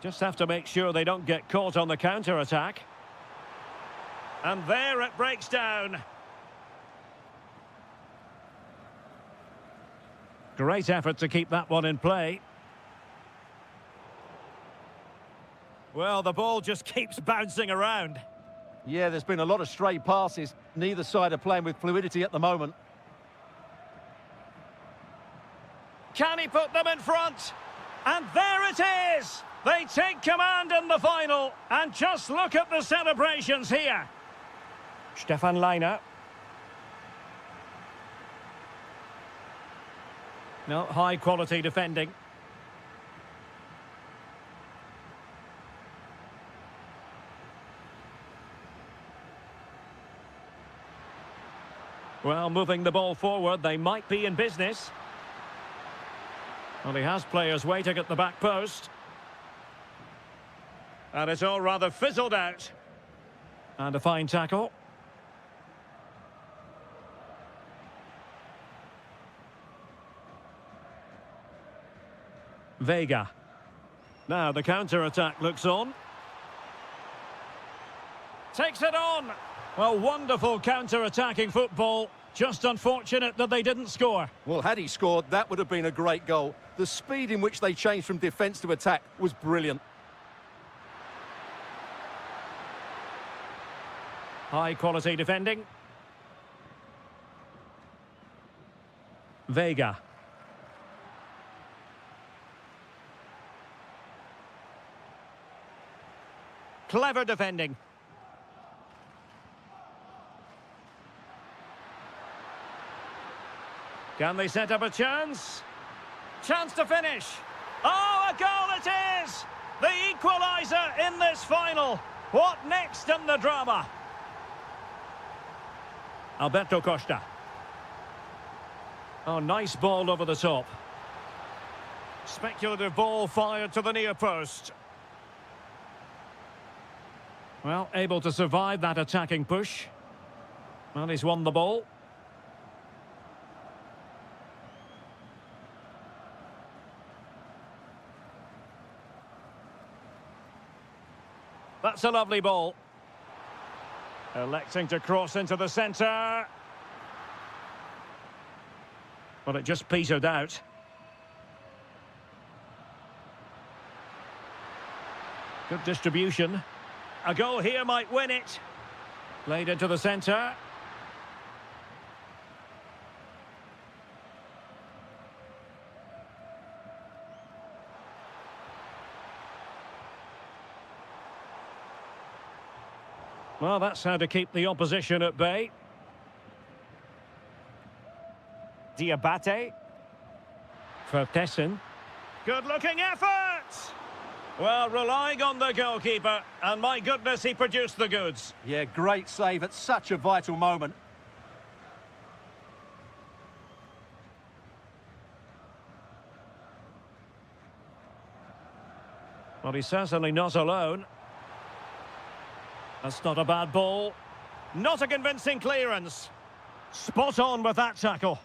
Just have to make sure they don't get caught on the counter-attack. And there it breaks down. Great effort to keep that one in play. Well, the ball just keeps bouncing around. Yeah, there's been a lot of stray passes. Neither side are playing with fluidity at the moment. Can he put them in front? And there it is! They take command in the final. And just look at the celebrations here. Stefan Leiner. No, high-quality defending. Well, moving the ball forward, they might be in business. Well, he has players waiting at the back post. And it's all rather fizzled out. And a fine tackle. Vega. Now the counter-attack looks on. Takes it on. Well, wonderful counter-attacking football. Just unfortunate that they didn't score. Well, had he scored, that would have been a great goal. The speed in which they changed from defence to attack was brilliant. High-quality defending. Vega. Clever defending. Can they set up a chance? Chance to finish. Oh, a goal it is! The equaliser in this final. What next in the drama? Alberto Costa. Oh, nice ball over the top. Speculative ball fired to the near post. Well, able to survive that attacking push. Well, he's won the ball. That's a lovely ball. Electing to cross into the centre. Well, it just petered out. Good distribution. A goal here might win it. Played into the centre. Well, that's how to keep the opposition at bay. Diabate. Vertessen. Good-looking effort! Well, relying on the goalkeeper, and my goodness, he produced the goods. Yeah, great save at such a vital moment. Well, he's certainly not alone. That's not a bad ball. Not a convincing clearance. Spot on with that tackle.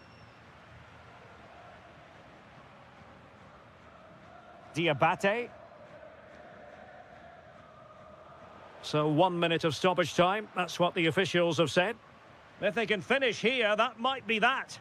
Diabate. So 1 minute of stoppage time. That's what the officials have said. If they can finish here, that might be that.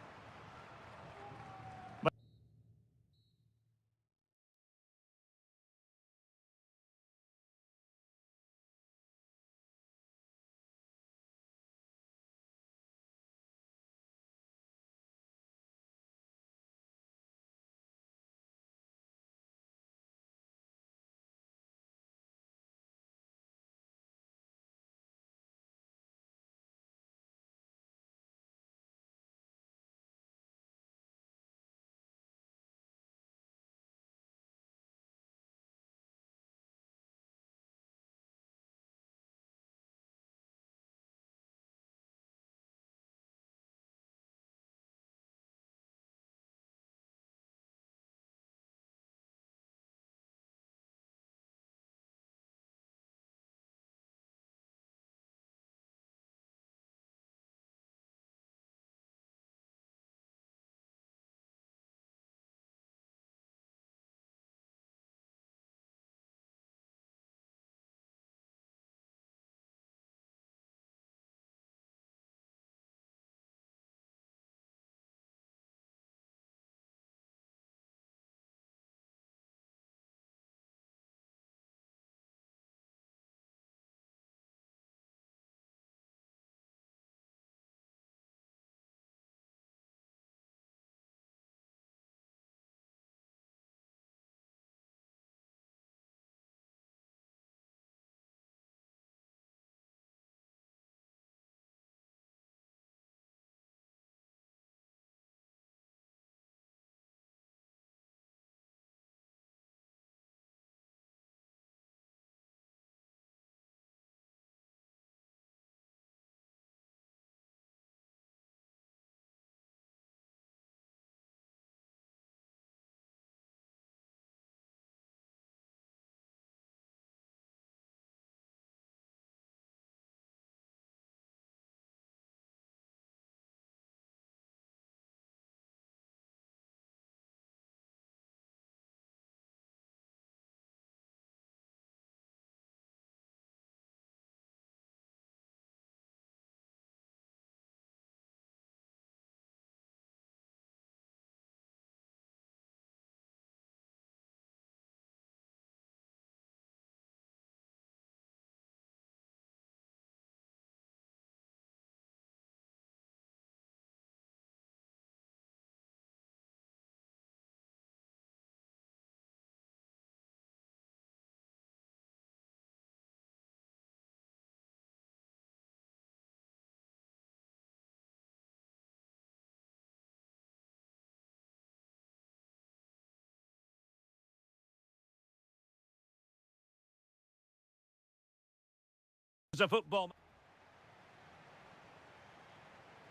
a football.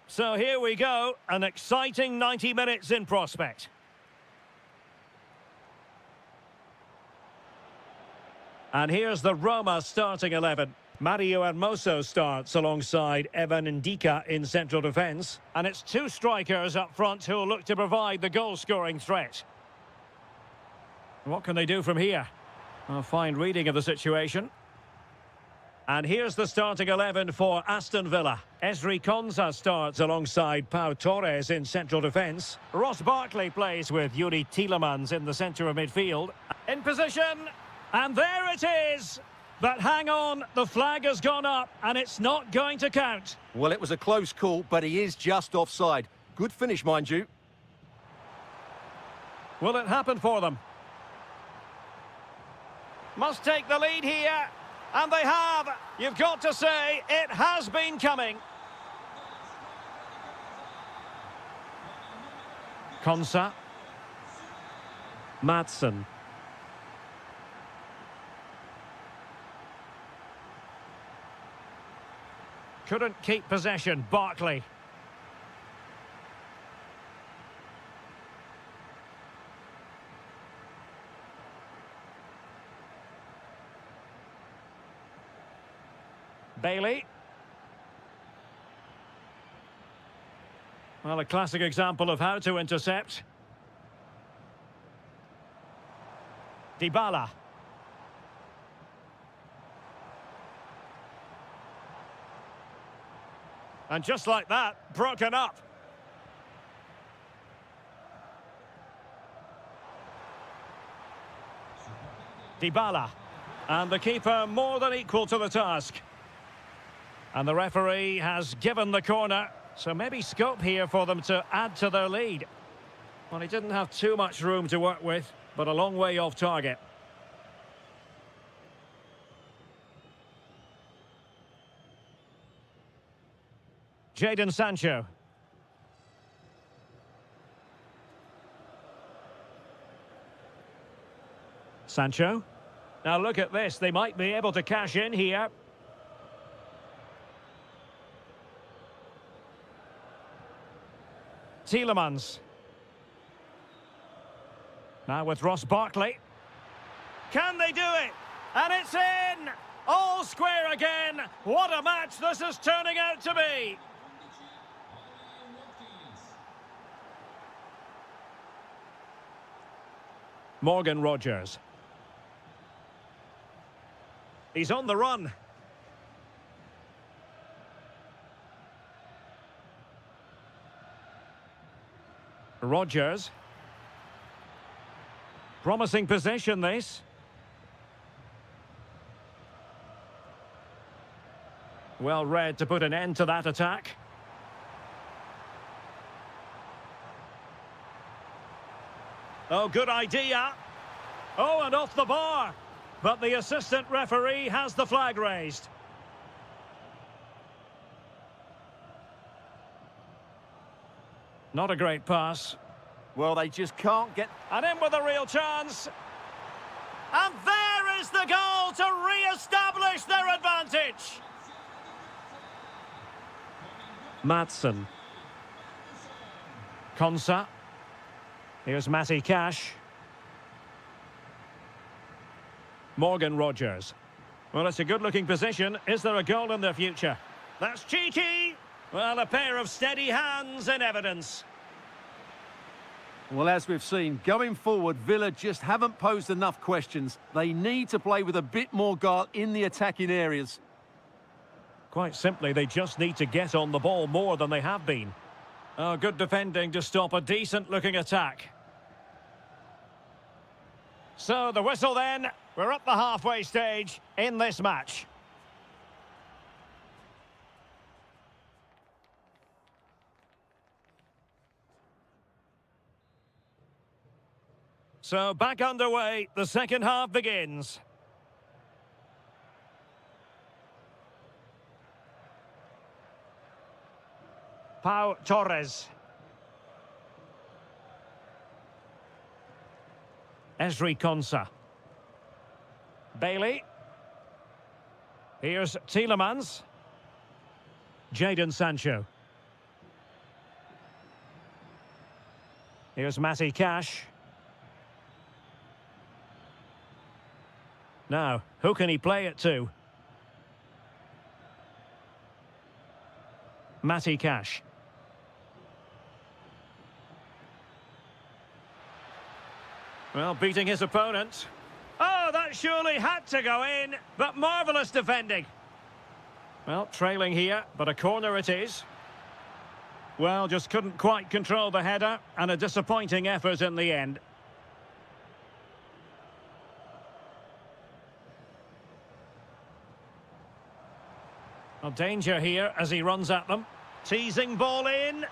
So here we go, an exciting 90 minutes in prospect. And here's the Roma starting 11. Mario Hermoso starts alongside Evan Ndika in central defence. And it's two strikers up front who'll look to provide the goal-scoring threat. What can they do from here? A fine reading of the situation. And here's the starting 11 for Aston Villa. Ezri Konsa starts alongside Pau Torres in central defence. Ross Barkley plays with Yuri Tielemans in the centre of midfield. In position, and there it is! But hang on, the flag has gone up, and it's not going to count. Well, it was a close call, but he is just offside. Good finish, mind you. Will it happen for them? Must take the lead here. And they have. You've got to say, it has been coming. Konsa. Madsen. Couldn't keep possession, Barkley. Bailey. Well, a classic example of how to intercept. Dybala. And just like that, broken up. Dybala. And the keeper more than equal to the task. And the referee has given the corner, so maybe scope here for them to add to their lead. Well, he didn't have too much room to work with, but a long way off target. Jadon Sancho. Sancho. Now look at this, they might be able to cash in here. Tielemans. Now with Ross Barkley. Can they do it? And it's in! All square again! What a match this is turning out to be! Morgan Rogers. He's on the run. Rogers. Promising possession, this. Well read to put an end to that attack. Oh, good idea. Oh, and off the bar. But the assistant referee has the flag raised. Not a great pass. Well, they just can't get... And in with a real chance. And there is the goal to re-establish their advantage. Madsen. Konsa. Here's Matty Cash. Morgan Rogers. Well, it's a good-looking position. Is there a goal in their future? That's cheeky. Well, a pair of steady hands in evidence. Well, as we've seen, going forward, Villa just haven't posed enough questions. They need to play with a bit more guile in the attacking areas. Quite simply, they just need to get on the ball more than they have been. Oh, good defending to stop a decent-looking attack. So, the whistle then. We're at the halfway stage in this match. So, back underway, the second half begins. Pau Torres. Ezri Konsa. Bailey. Here's Tielemans. Jadon Sancho. Here's Matty Cash. Now, who can he play it to? Matty Cash. Well, beating his opponent. Oh, that surely had to go in, but marvellous defending. Well, trailing here, but a corner it is. Well, just couldn't quite control the header, and a disappointing effort in the end. Well, danger here as he runs at them. Teasing ball in.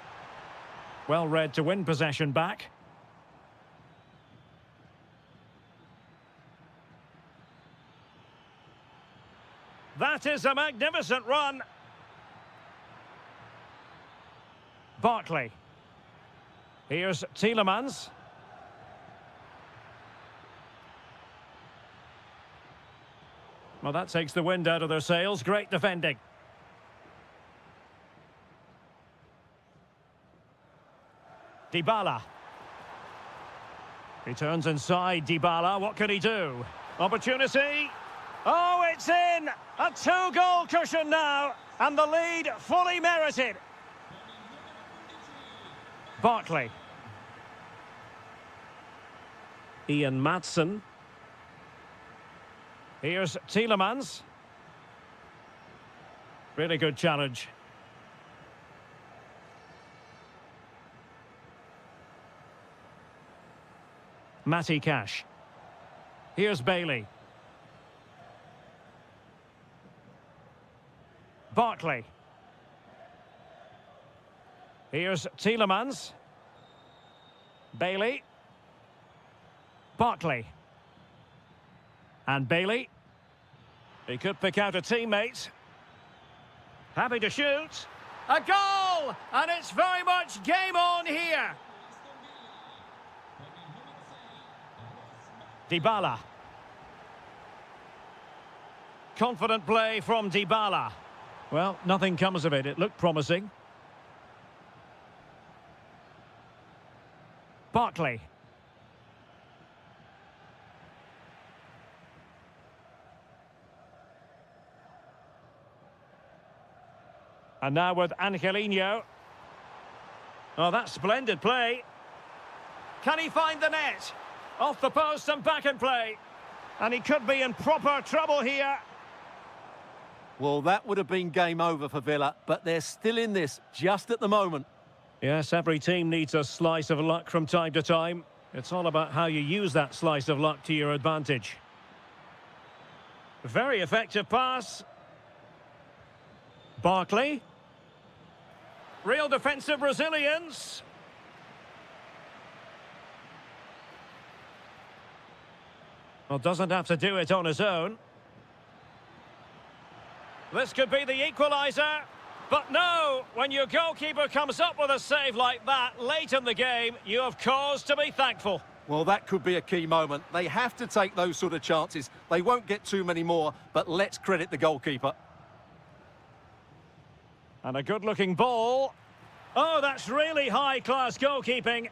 Well read to win possession back. That is a magnificent run. Barkley. Here's Tielemans. Well, that takes the wind out of their sails. Great defending. Dybala. He turns inside, Dybala. What can he do? Opportunity. Oh, it's in! A two-goal cushion now, and the lead fully merited. Barkley. Ian Maatsen. Here's Tielemans. Really good challenge. Matty Cash. Here's Bailey. Barkley. Here's Tielemans. Bailey. Barkley. And Bailey. He could pick out a teammate. Happy to shoot. A goal! And it's very much game on here. Dybala. Confident play from Dybala. Well, nothing comes of it. It looked promising. Barkley. And now with Angelino. Oh, that's splendid play. Can he find the net? Off the post and back in play. And he could be in proper trouble here. Well, that would have been game over for Villa, but they're still in this just at the moment. Yes, every team needs a slice of luck from time to time. It's all about how you use that slice of luck to your advantage. Very effective pass. Barkley. Real defensive resilience. Well, doesn't have to do it on his own. This could be the equaliser. But no, when your goalkeeper comes up with a save like that late in the game, you have cause to be thankful. Well, that could be a key moment. They have to take those sort of chances. They won't get too many more, but let's credit the goalkeeper. And a good-looking ball. Oh, that's really high-class goalkeeping.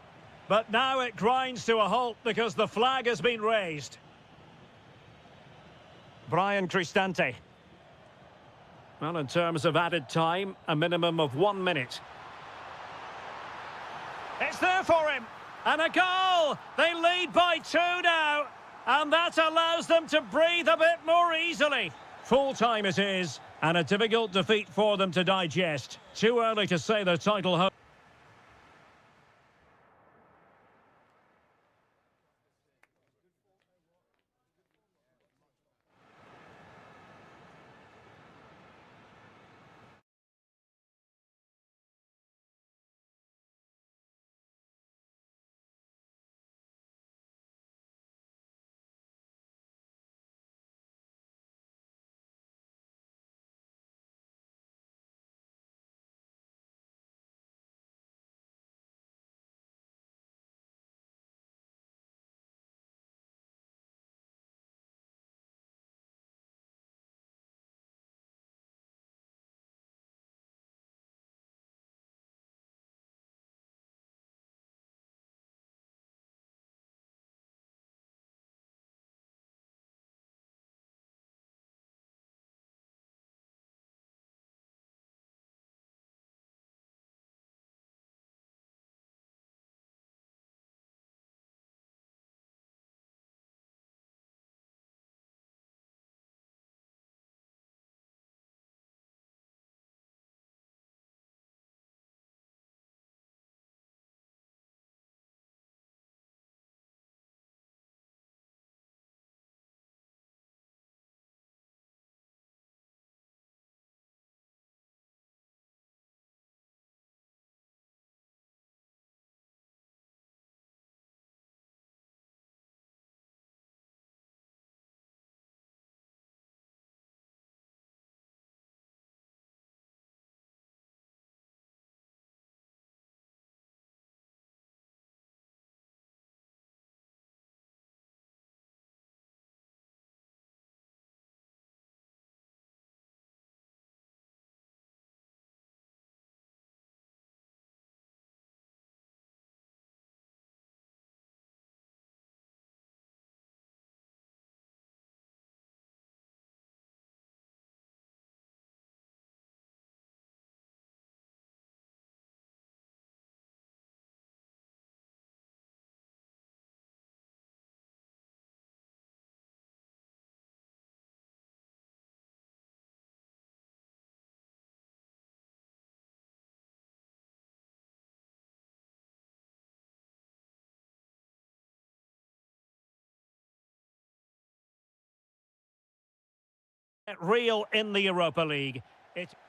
But now it grinds to a halt because the flag has been raised. Brian Cristante. Well, in terms of added time, a minimum of 1 minute. It's there for him. And a goal! They lead by 2 now. And that allows them to breathe a bit more easily. Full time it is, and a difficult defeat for them to digest. Too early to say the title home. Real in the Europa League.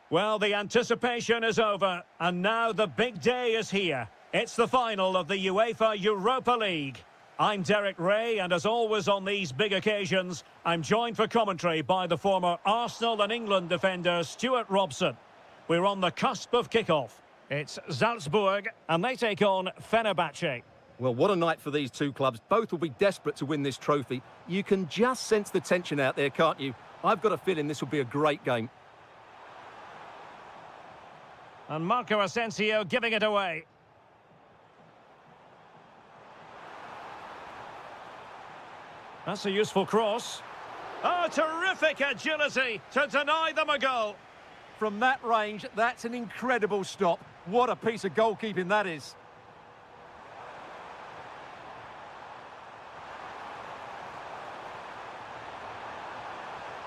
Well, the anticipation is over, and now the big day is here. It's the final of the UEFA Europa League. I'm Derek Ray, and as always on these big occasions, I'm joined for commentary by the former Arsenal and England defender Stuart Robson. We're on the cusp of kickoff. It's Salzburg, and they take on Fenerbahce. Well, what a night for these two clubs. Both will be desperate to win this trophy. You can just sense the tension out there, can't you? I've got a feeling this will be a great game. And Marco Asensio giving it away. That's a useful cross. Oh, terrific agility to deny them a goal. From that range, that's an incredible stop. What a piece of goalkeeping that is.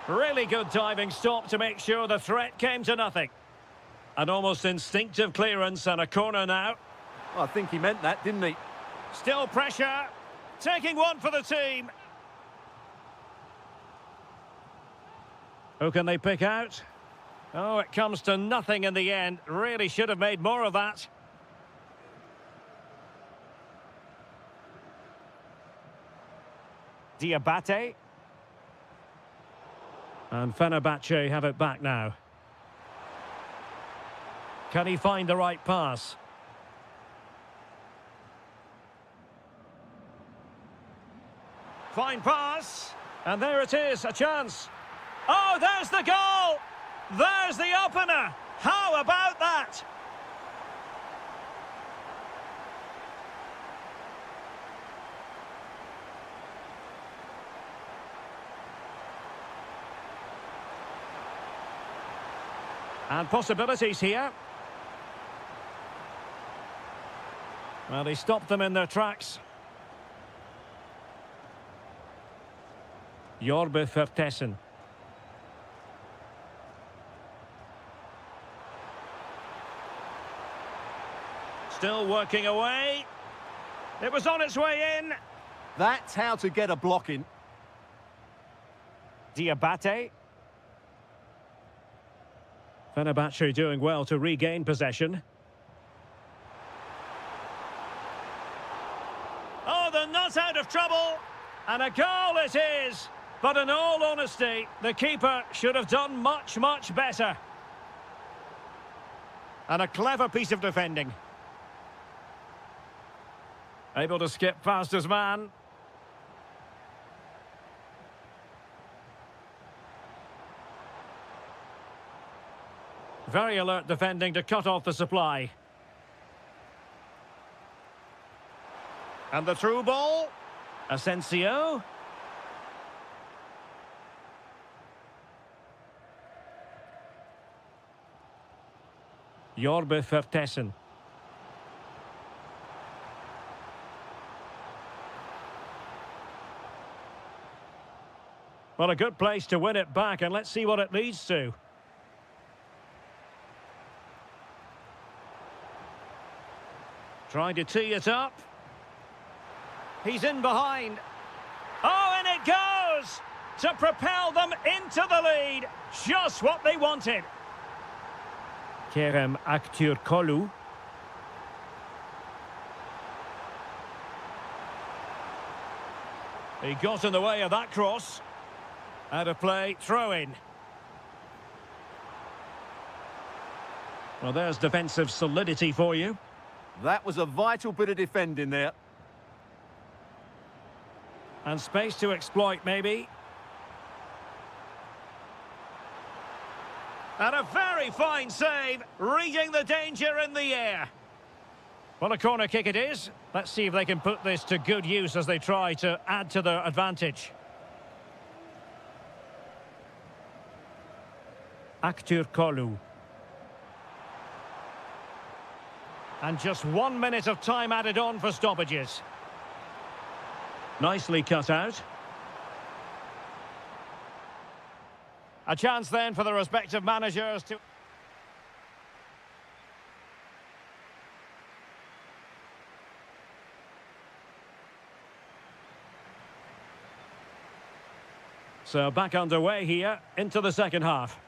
Really good diving stop to make sure the threat came to nothing. An almost instinctive clearance and a corner now. I think he meant that, didn't he? Still pressure. Taking one for the team. Who can they pick out? Oh, it comes to nothing in the end. Really should have made more of that. Diabate. And Fenerbahce have it back now. Can he find the right pass? Fine pass. And there it is, a chance. Oh, there's the goal! There's the opener! How about that? And possibilities here. Well, he stopped them in their tracks. Jorbe Vertessen. Still working away. It was on its way in. That's how to get a block in. Diabate. Fenerbahce doing well to regain possession. Oh, they're not out of trouble. And a goal it is. But in all honesty, the keeper should have done much, much better. And a clever piece of defending. Able to skip past his man. Very alert defending to cut off the supply. And the through ball. Asensio. Jorbe Vertessen. Well, a good place to win it back, and let's see what it leads to. Trying to tee it up. He's in behind. Oh, and it goes! To propel them into the lead. Just what they wanted. Kerem Aktürkoğlu. He got in the way of that cross. Out of play, throw in. Well, there's defensive solidity for you. That was a vital bit of defending there. And space to exploit, maybe. And a very fine save, reading the danger in the air. Well, a corner kick it is. Let's see if they can put this to good use as they try to add to their advantage. Aktürkoğlu. And just 1 minute of time added on for stoppages. Nicely cut out. A chance then for the respective managers to... So back underway here into the second half.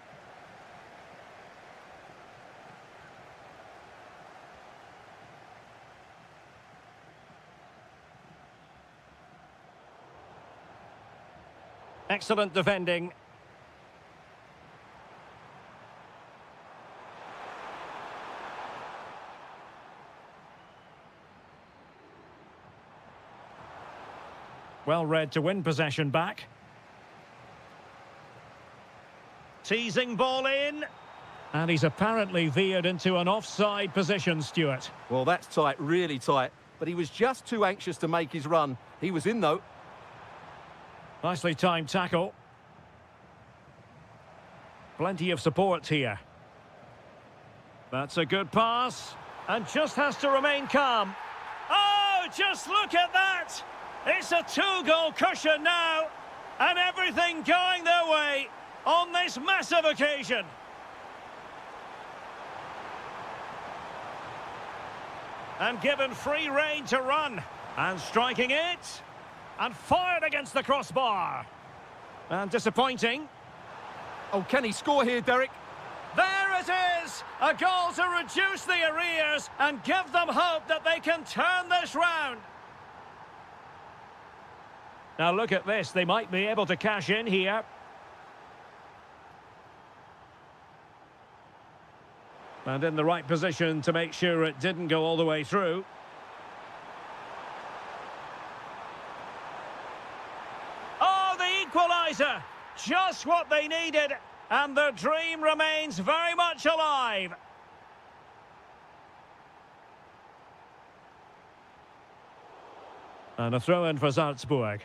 Excellent defending. Well read to win possession back. Teasing ball in. And he's apparently veered into an offside position, Stuart. Well, that's tight, really tight. But he was just too anxious to make his run. He was in, though. Nicely timed tackle. Plenty of support here. That's a good pass. And just has to remain calm. Oh, just look at that! It's a two-goal cushion now. And everything going their way on this massive occasion. And given free rein to run. And striking it. And fired against the crossbar. And disappointing. Oh, can he score here, Derek? There it is! A goal to reduce the arrears and give them hope that they can turn this round. Now look at this, they might be able to cash in here. And in the right position to make sure it didn't go all the way through. Oh, the equaliser! Just what they needed, and the dream remains very much alive. And a throw-in for Salzburg.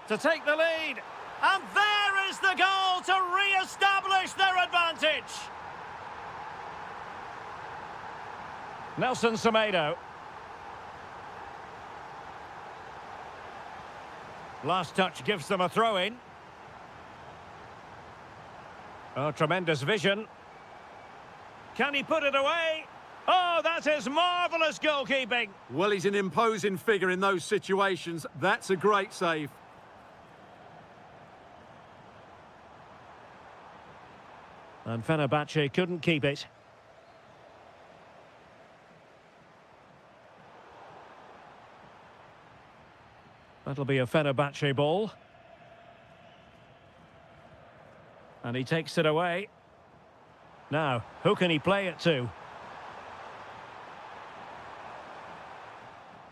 To take the lead, and there is the goal to re-establish their advantage. Nelson Semedo. Last touch gives them a throw-in. Oh, tremendous vision. Can he put it away? Oh, that is marvellous goalkeeping. Well, he's an imposing figure in those situations. That's a great save. And Fenerbahce couldn't keep it. That'll be a Fenerbahce ball. And he takes it away. Now, who can he play it to?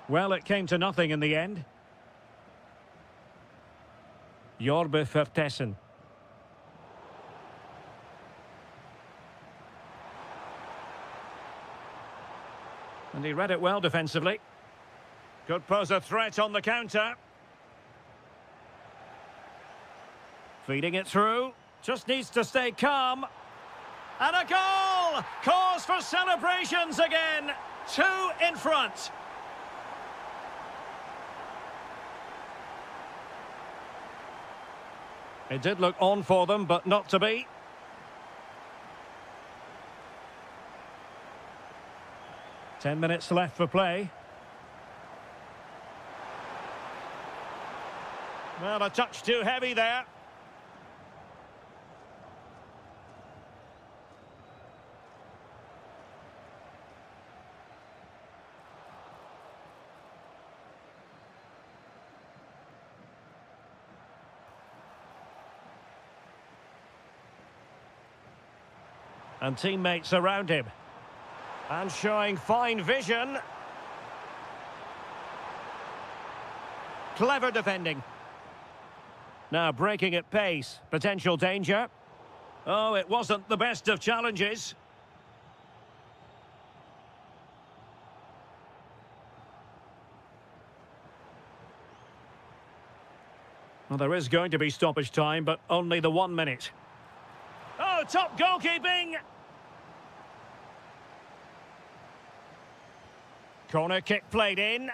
Well, it came to nothing in the end. Jorbe Vertessen. And he read it well defensively. Could pose a threat on the counter. Feeding it through. Just needs to stay calm. And a goal! Cause for celebrations again. 2 in front. It did look on for them, but not to be. Ten minutes left for play. Well, a touch too heavy there. And teammates around him. And showing fine vision. Clever defending. Now breaking at pace. Potential danger. Oh, it wasn't the best of challenges. Well, there is going to be stoppage time, but only the 1 minute. Oh, top goalkeeping! Corner kick played in.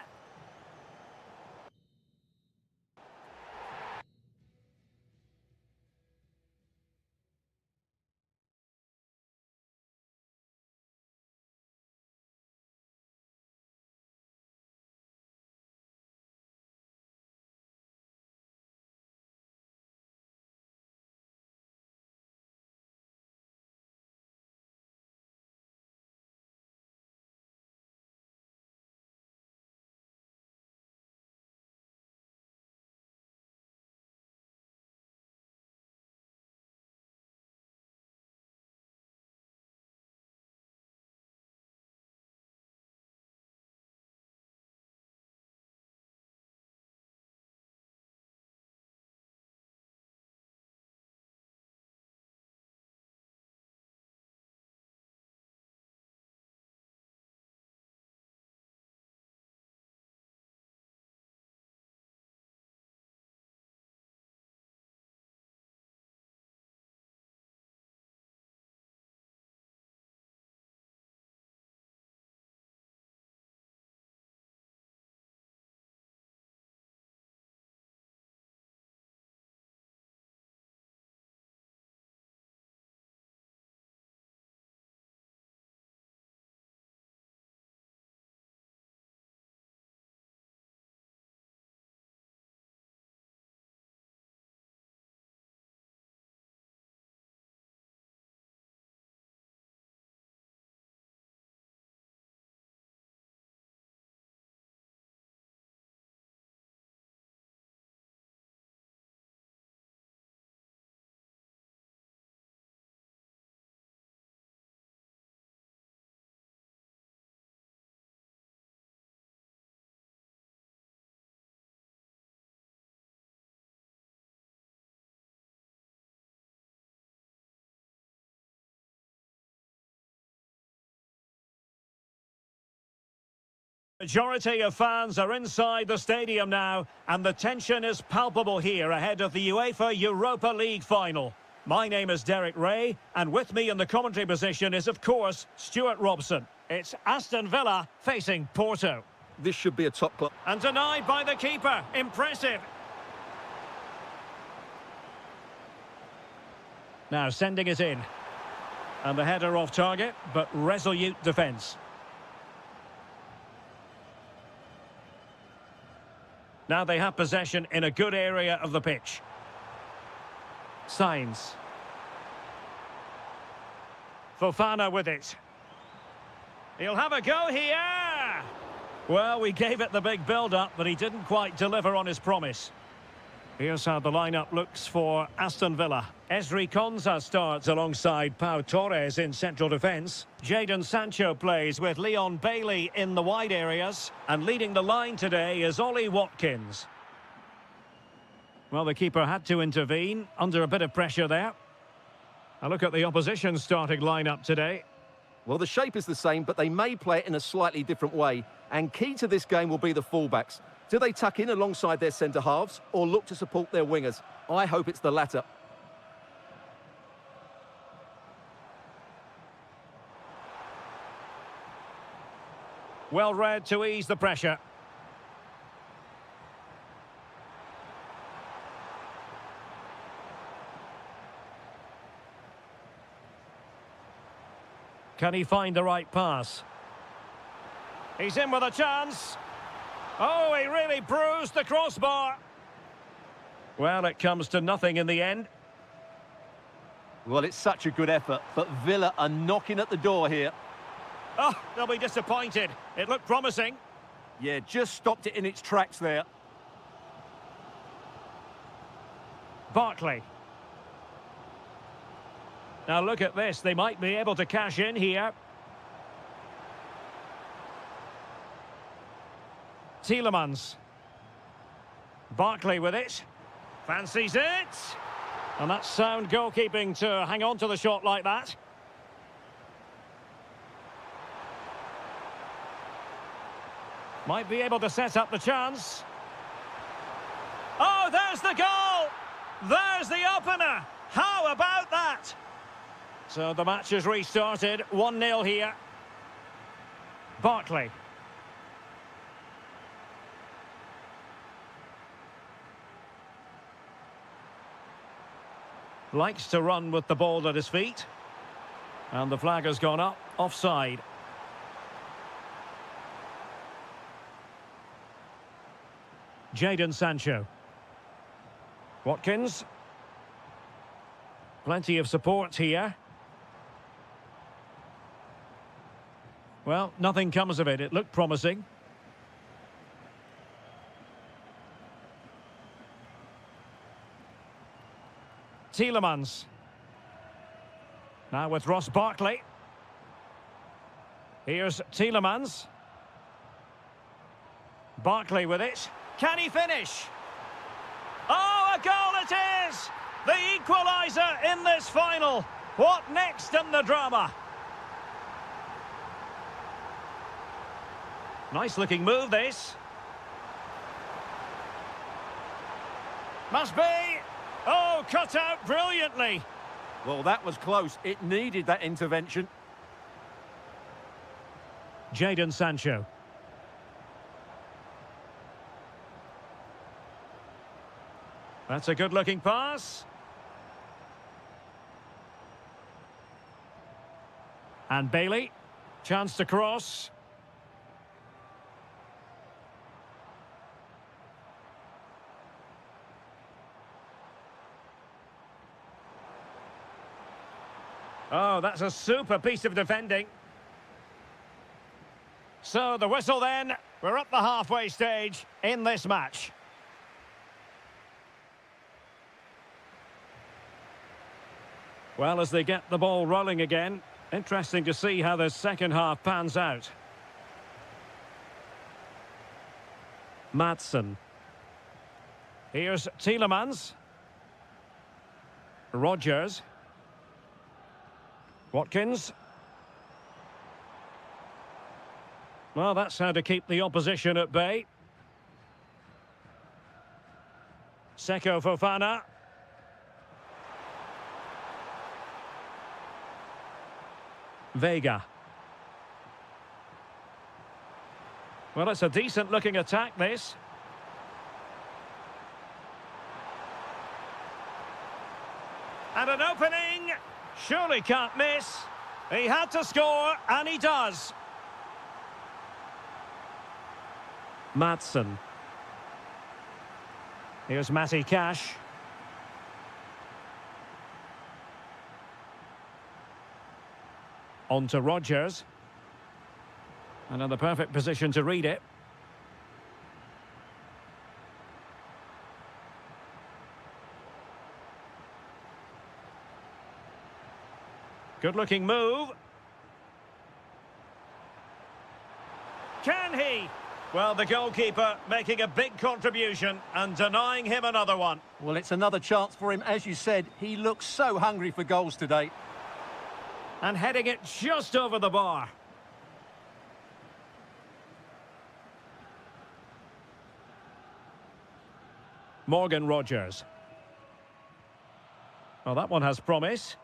Majority of fans are inside the stadium now, and the tension is palpable here ahead of the UEFA Europa League final. My name is Derek Ray, and with me in the commentary position is, of course, Stuart Robson. It's Aston Villa facing Porto. This should be a top club. And denied by the keeper. Impressive. Now sending it in. And the header off target, but resolute defence. Now they have possession in a good area of the pitch. Signs. Fofana with it. He'll have a go here! Well, we gave it the big build-up, but he didn't quite deliver on his promise. Here's how the lineup looks for Aston Villa. Ezri Konsa starts alongside Pau Torres in central defence. Jadon Sancho plays with Leon Bailey in the wide areas. And leading the line today is Ollie Watkins. Well, the keeper had to intervene, under a bit of pressure there. A look at the opposition starting lineup today. Well, the shape is the same, but they may play it in a slightly different way. And key to this game will be the fullbacks. Do they tuck in alongside their centre-halves or look to support their wingers? I hope it's the latter. Well read to ease the pressure. Can he find the right pass? He's in with a chance. Oh, he really bruised the crossbar. Well, it comes to nothing in the end. Well, it's such a good effort, but Villa are knocking at the door here. Oh, they'll be disappointed. It looked promising. Yeah, just stopped it in its tracks there. Barkley. Now look at this. They might be able to cash in here. Tielemans. Barkley with it. Fancies it. And that's sound goalkeeping to hang on to the shot like that. Might be able to set up the chance. Oh, there's the goal! There's the opener! How about that? So the match has restarted. 1-0 here. Barkley. Likes to run with the ball at his feet. And the flag has gone up. Offside. Jadon Sancho. Watkins. Plenty of support here. Well, nothing comes of it. It looked promising. Tielemans. Now with Ross Barkley. Here's Tielemans. Barkley with it. Can he finish? Oh, a goal it is! The equaliser in this final. What next in the drama? Nice looking move, this. Must be. Oh, cut out brilliantly. Well, that was close. It needed that intervention. Jadon Sancho. That's a good-looking pass. And Bailey. Chance to cross. Oh, that's a super piece of defending. So the whistle then. We're at the halfway stage in this match. Well, as they get the ball rolling again, interesting to see how the second half pans out. Maatsen. Here's Tielemans. Rodgers. Watkins. Well, that's how to keep the opposition at bay. Seko Fofana. Vega. Well, it's a decent-looking attack, this. And an opening. Surely can't miss. He had to score, and he does. Madsen. Here's Matty Cash. On to Rodgers. And in the perfect position to read it. Good-looking move. Can he? Well, the goalkeeper making a big contribution and denying him another one. Well, it's another chance for him. As you said, he looks so hungry for goals today. And heading it just over the bar. Morgan Rodgers. Well, that one has promise.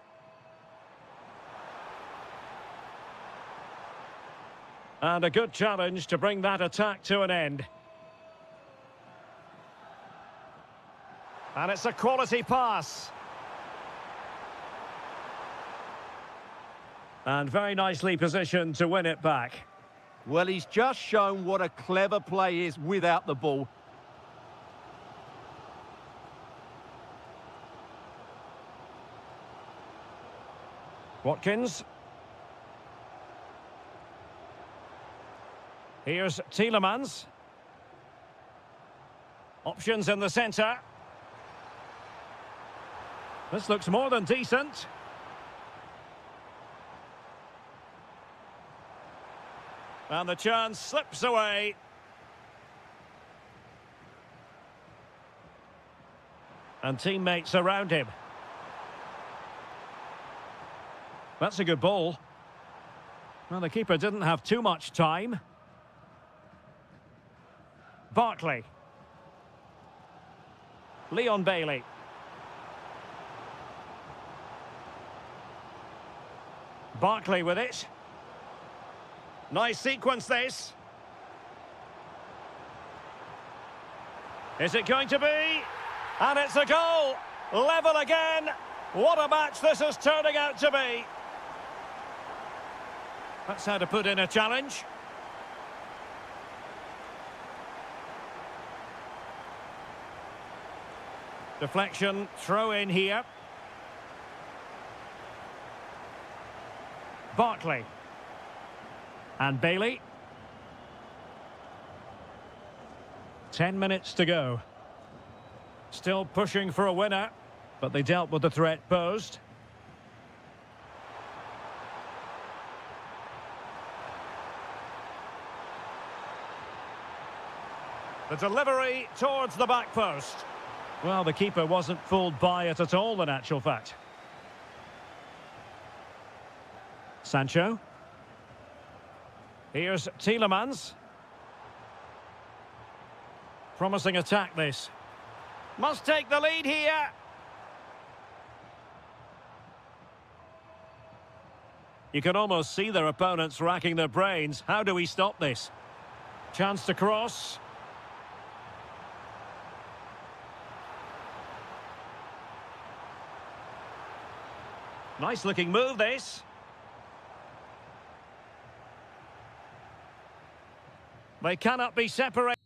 And a good challenge to bring that attack to an end. And it's a quality pass. And very nicely positioned to win it back. Well, he's just shown what a clever play is without the ball. Watkins. Here's Tielemans. Options in the centre. This looks more than decent. And the chance slips away. And teammates around him. That's a good ball. Well, the keeper didn't have too much time. Barkley. Leon Bailey. Barkley with it. Nice sequence, this. Is it going to be? And it's a goal. Level again. What a match this is turning out to be. That's how to put in a challenge. Deflection, throw in here. Barkley. And Bailey. 10 minutes to go. Still pushing for a winner, but they dealt with the threat posed. The delivery towards the back post. Well, the keeper wasn't fooled by it at all, in actual fact. Sancho. Here's Tielemans. Promising attack, this. Must take the lead here. You can almost see their opponents racking their brains. How do we stop this? Chance to cross. Nice looking move, this. They cannot be separated.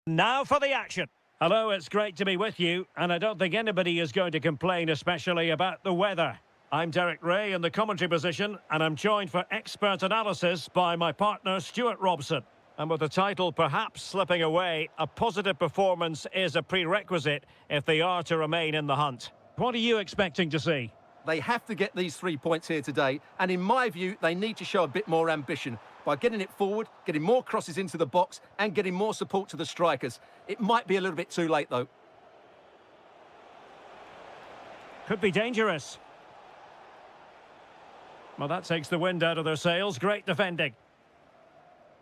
Now for the action. Hello, it's great to be with you, and I don't think anybody is going to complain, especially about the weather. I'm Derek Ray in the commentary position, and I'm joined for expert analysis by my partner, Stuart Robson. And with the title perhaps slipping away, a positive performance is a prerequisite if they are to remain in the hunt. What are you expecting to see? They have to get these 3 points here today, and in my view, they need to show a bit more ambition by getting it forward, getting more crosses into the box, and getting more support to the strikers. It might be a little bit too late, though. Could be dangerous. Well, that takes the wind out of their sails. Great defending.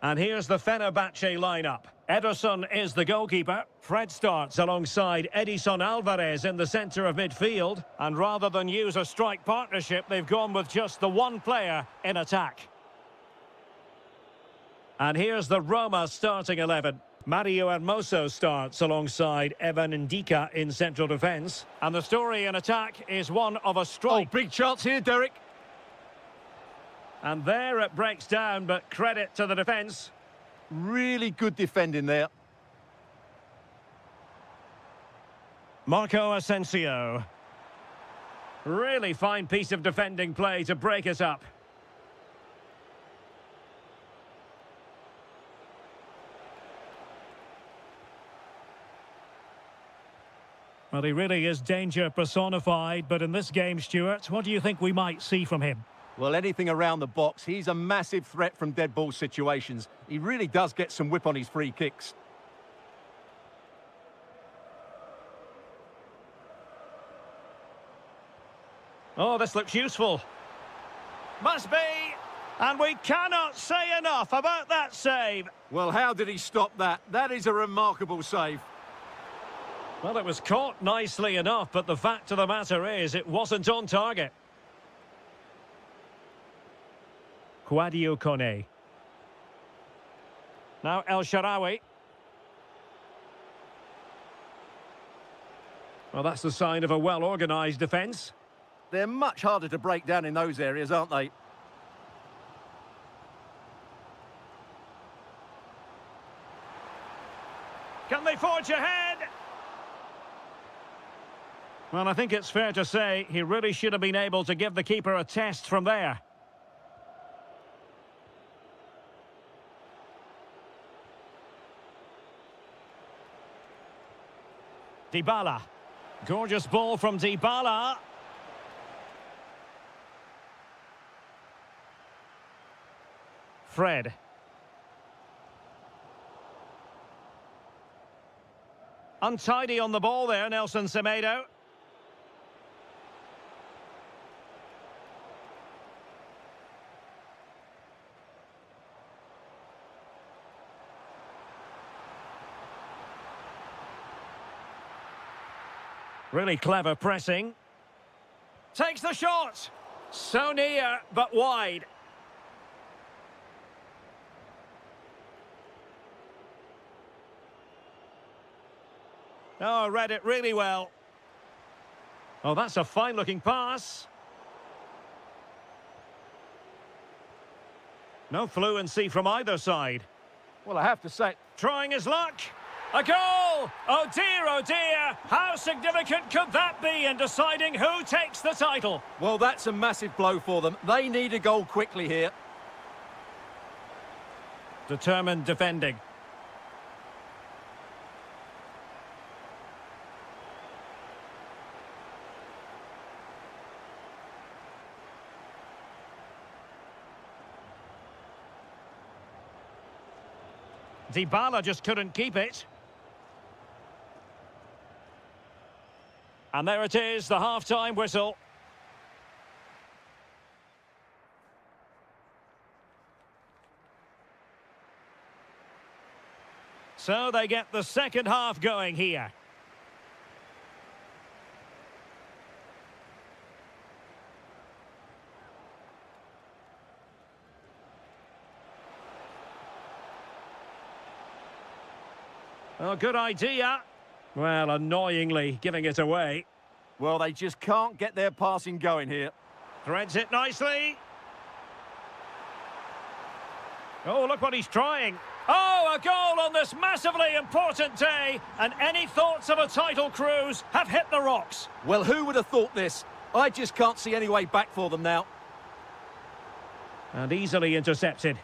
And here's the Fenerbahce lineup. Ederson is the goalkeeper. Fred starts alongside Edison Alvarez in the centre of midfield. And rather than use a strike partnership, they've gone with just the one player in attack. And here's the Roma starting 11. Mario Hermoso starts alongside Evan Ndika in central defence. And the story in attack is one of a strike. Oh, big chance here, Derek. And there it breaks down, but credit to the defence. Really good defending there. Marco Asensio. Really fine piece of defending play to break it up. Well, he really is danger personified, but in this game, Stuart, what do you think we might see from him? Well, anything around the box. He's a massive threat from dead ball situations. He really does get some whip on his free kicks. Oh, this looks useful. Must be. And we cannot say enough about that save. Well, how did he stop that? That is a remarkable save. Well, it was caught nicely enough, but the fact of the matter is it wasn't on target. Kouadio Kone. Now El Shaarawy. Well, that's the sign of a well-organised defence. They're much harder to break down in those areas, aren't they? Can they forge ahead? Well, I think it's fair to say he really should have been able to give the keeper a test from there. Dybala. Gorgeous ball from Dybala. Fred. Untidy on the ball there, Nelson Semedo. Really clever pressing. Takes the shot. So near, but wide. Oh, read it really well. Oh, that's a fine-looking pass. No fluency from either side. Well, I have to say... Trying his luck. A goal! Oh dear, how significant could that be in deciding who takes the title? Well, that's a massive blow for them. They need a goal quickly here. Determined defending. Dybala just couldn't keep it. And there it is, the half-time whistle. So they get the second half going here. Oh, good idea. Well, annoyingly giving it away. Well, they just can't get their passing going here. Threads it nicely. Oh, look what he's trying. Oh, a goal on this massively important day, and any thoughts of a title cruise have hit the rocks. Well, who would have thought this? I just can't see any way back for them now. And easily intercepted.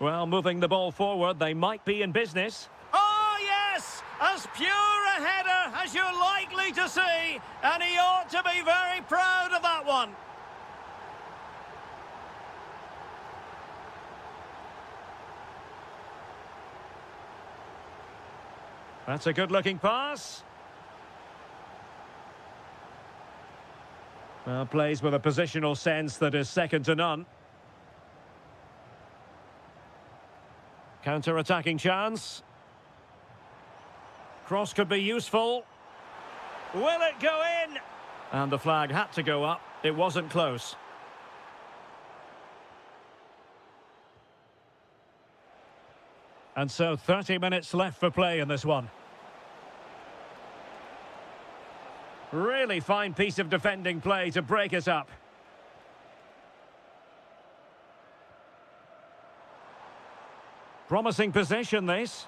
Well, moving the ball forward, they might be in business. Oh, yes! As pure a header as you're likely to see, and he ought to be very proud of that one. That's a good-looking pass. Well, plays with a positional sense that is second to none. Counter-attacking chance. Cross could be useful. Will it go in? And the flag had to go up. It wasn't close. And so 30 minutes left for play in this one. Really fine piece of defending play to break it up. Promising position, this.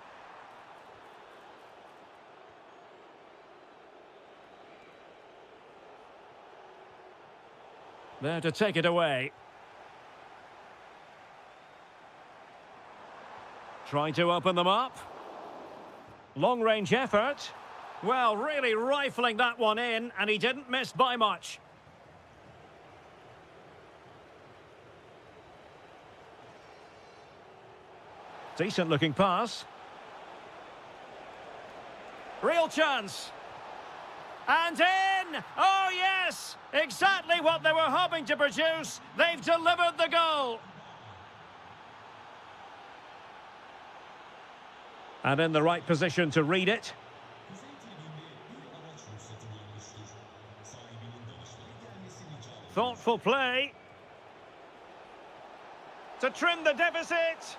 There to take it away. Trying to open them up. Long-range effort. Well, really rifling that one in, and he didn't miss by much. Decent-looking pass. Real chance. And in! Oh, yes! Exactly what they were hoping to produce. They've delivered the goal. And in the right position to read it. Thoughtful play. To trim the deficit.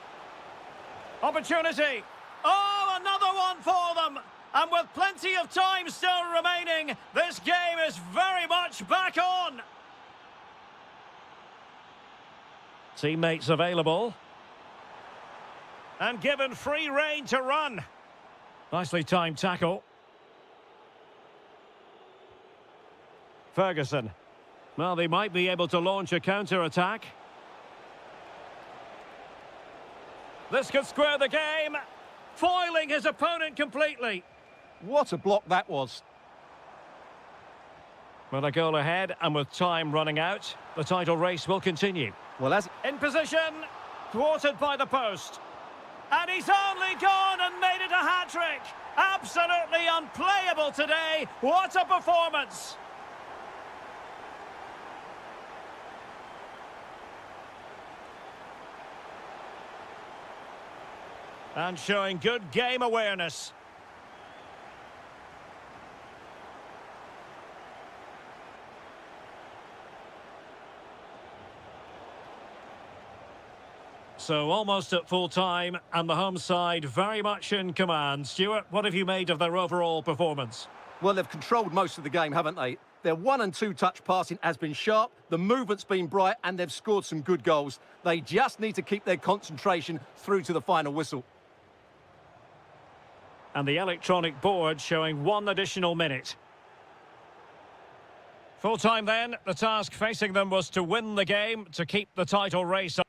Opportunity. Oh, another one for them. And with plenty of time still remaining, this game is very much back on. Teammates available. And given free rein to run. Nicely timed tackle. Ferguson. Well, they might be able to launch a counter-attack. This could square the game. Foiling his opponent completely. What a block that was. Well, a goal ahead, and with time running out, the title race will continue. Well, as In position, thwarted by the post. And he's only gone and made it a hat-trick. Absolutely unplayable today. What a performance. And showing good game awareness. So almost at full time, and the home side very much in command. Stuart, what have you made of their overall performance? well, they've controlled most of the game, haven't they? Their 1- and 2-touch passing has been sharp, the movement's been bright, and they've scored some good goals. They just need to keep their concentration through to the final whistle. And the electronic board showing 1 additional minute. Full time then, the task facing them was to win the game, to keep the title race up.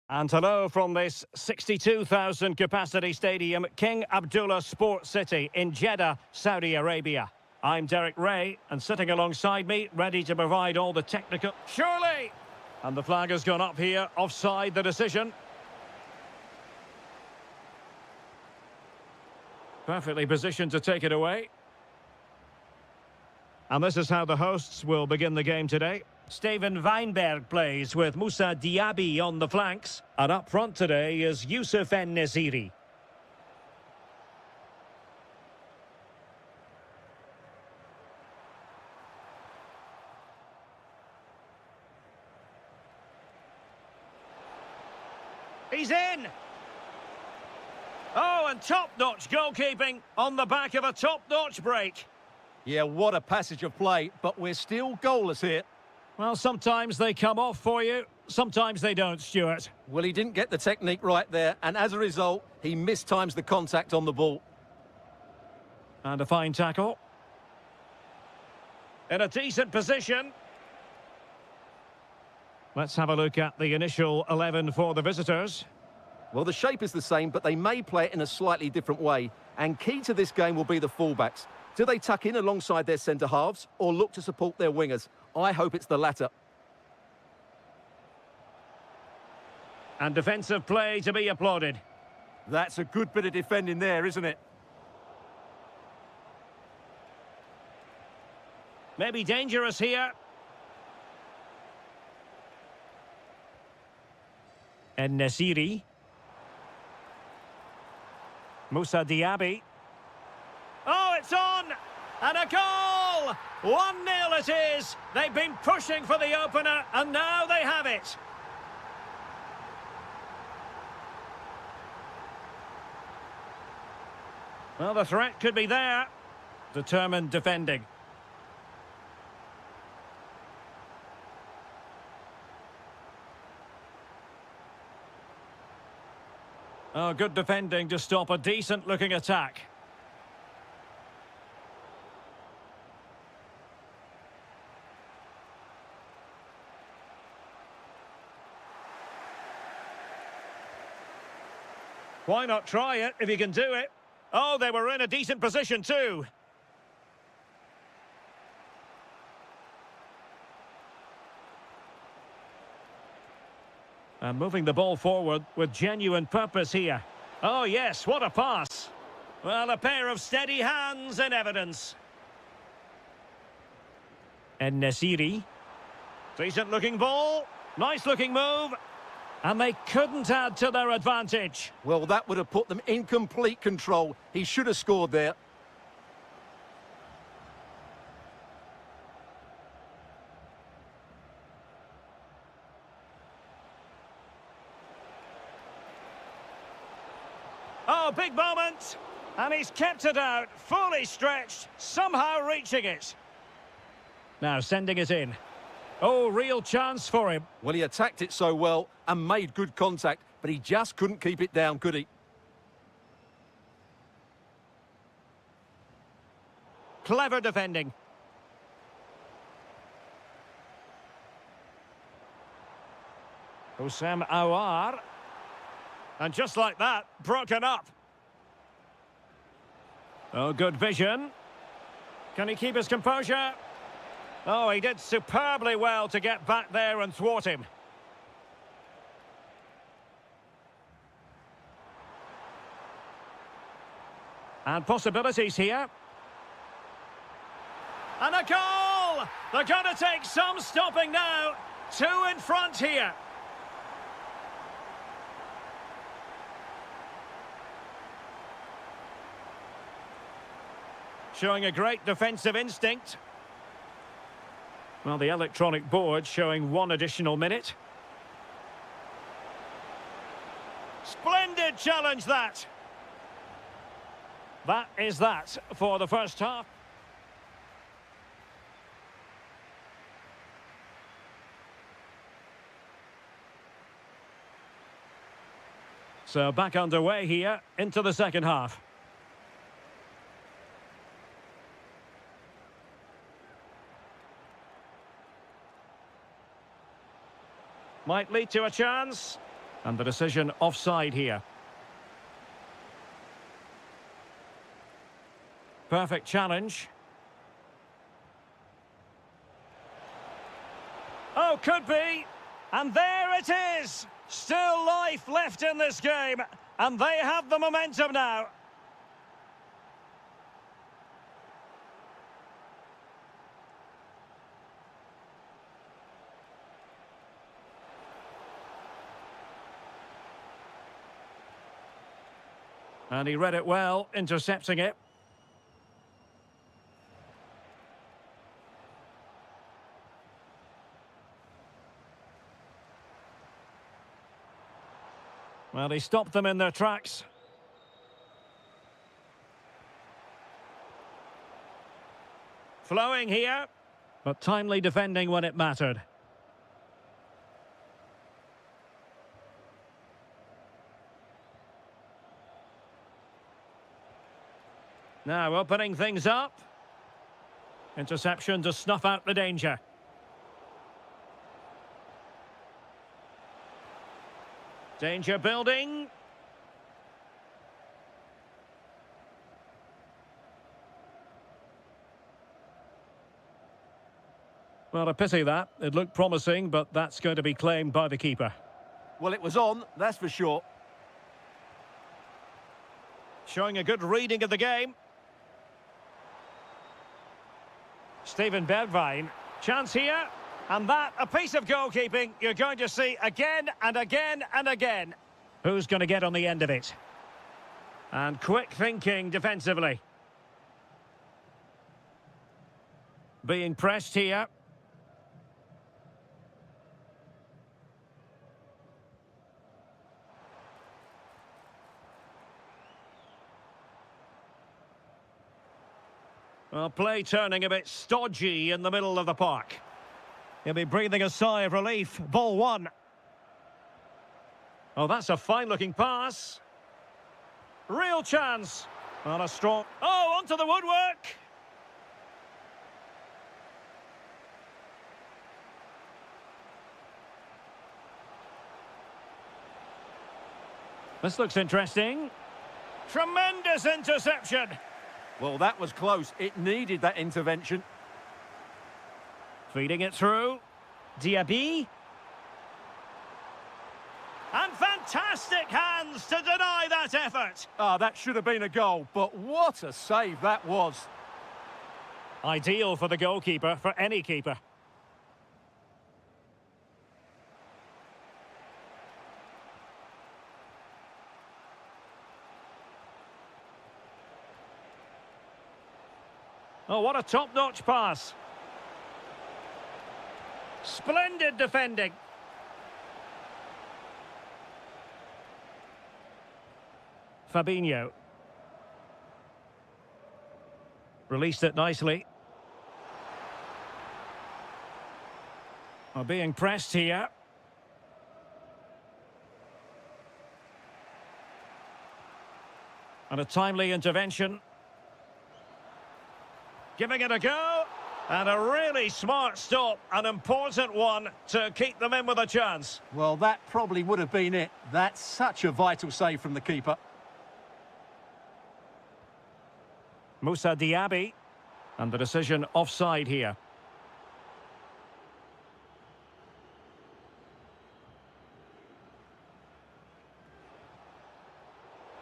And hello from this 62,000 capacity stadium, King Abdullah Sports City in Jeddah, Saudi Arabia. I'm Derek Ray, and sitting alongside me, ready to provide all the technical... Surely! And the flag has gone up here, offside the decision. Perfectly positioned to take it away. And this is how the hosts will begin the game today. Steven Weinberg plays with Moussa Diaby on the flanks. And up front today is Youssef En-Nesyri. He's in! Oh, and top-notch goalkeeping on the back of a top-notch break. Yeah, what a passage of play, but we're still goalless here. Well, sometimes they come off for you, sometimes they don't, Stuart. Well, he didn't get the technique right there, and as a result, he mistimes the contact on the ball. And a fine tackle. In a decent position. Let's have a look at the initial 11 for the visitors. Well, the shape is the same, but they may play it in a slightly different way. And key to this game will be the fullbacks. Do they tuck in alongside their centre-halves or look to support their wingers? I hope it's the latter. And defensive play to be applauded. That's a good bit of defending there, isn't it? Maybe dangerous here. En-Nesyri. Moussa Diaby. Oh, it's on! And a goal! 1-0 it is! They've been pushing for the opener, and now they have it! Well, the threat could be there. Determined defending. Oh, good defending to stop a decent-looking attack. Why not try it if you can do it? Oh, they were in a decent position too. And moving the ball forward with genuine purpose here. Oh yes, what a pass. Well, a pair of steady hands in evidence. En-Nesyri. Decent looking ball. Nice looking move. And they couldn't add to their advantage. Well, that would have put them in complete control. He should have scored there. Oh, big moment. And he's kept it out, fully stretched, somehow reaching it. Now sending it in. Oh, real chance for him. Well, he attacked it so well and made good contact, but he just couldn't keep it down, could he? Clever defending. Houssam Aouar. And just like that, broken up. Oh, good vision. Can he keep his composure? Oh, he did superbly well to get back there and thwart him. And possibilities here. And a goal! They're going to take some stopping now. 2 in front here. Showing a great defensive instinct. Well, the electronic board showing 1 additional minute. Splendid challenge, that. That is that for the first half. So back underway here into the second half. Might lead to a chance. And the decision offside here. Perfect challenge. Oh, could be. And there it is. Still life left in this game. And they have the momentum now. And he read it well, intercepting it. Well, he stopped them in their tracks. Flowing here, but timely defending when it mattered. Now opening things up. Interception to snuff out the danger. Danger building. Well, a pity that. It looked promising, but that's going to be claimed by the keeper. Well, it was on, that's for sure. Showing a good reading of the game. Steven Bergwijn. Chance here. And that, a piece of goalkeeping you're going to see again and again and again. Who's going to get on the end of it? And quick thinking defensively. Being pressed here. Well, play turning a bit stodgy in the middle of the park. He'll be breathing a sigh of relief. Ball one. Oh, that's a fine-looking pass. Real chance. On a strong... Oh, onto the woodwork. This looks interesting. Tremendous interception. Well, that was close. It needed that intervention. Feeding it through. Diaby. And fantastic hands to deny that effort. Ah, that should have been a goal, but what a save that was. Ideal for the goalkeeper, for any keeper. Oh, what a top-notch pass. Splendid defending. Fabinho. Released it nicely. Well, being pressed here. And a timely intervention. Giving it a go. And a really smart stop, an important one to keep them in with a chance. Well, that probably would have been it. That's such a vital save from the keeper. Moussa Diaby. And the decision offside here.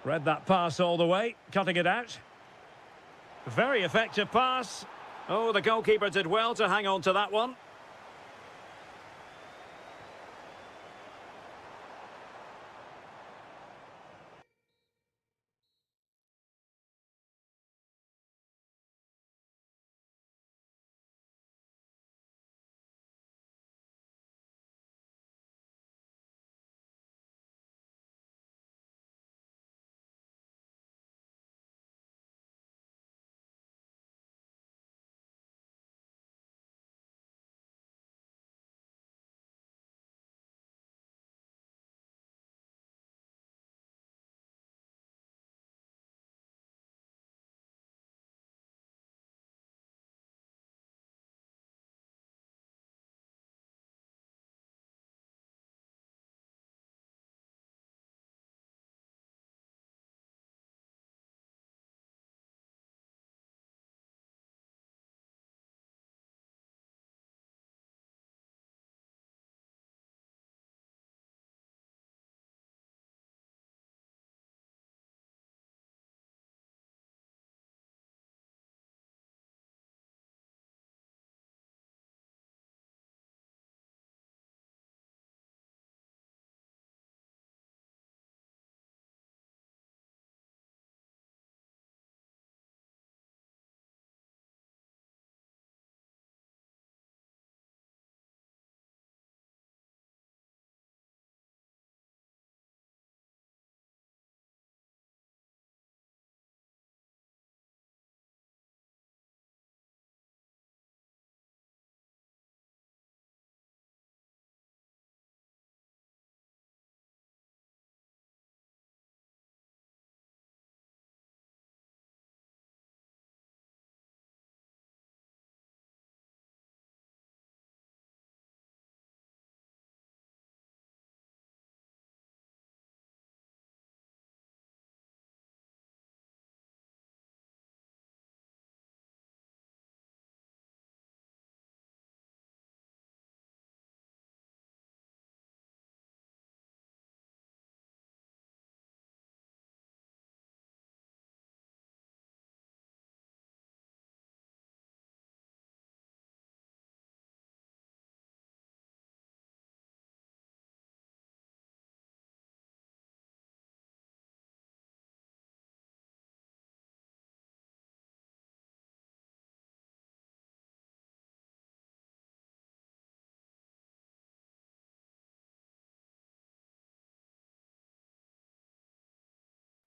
Read that pass all the way, cutting it out. Very effective pass. Oh, the goalkeeper did well to hang on to that one.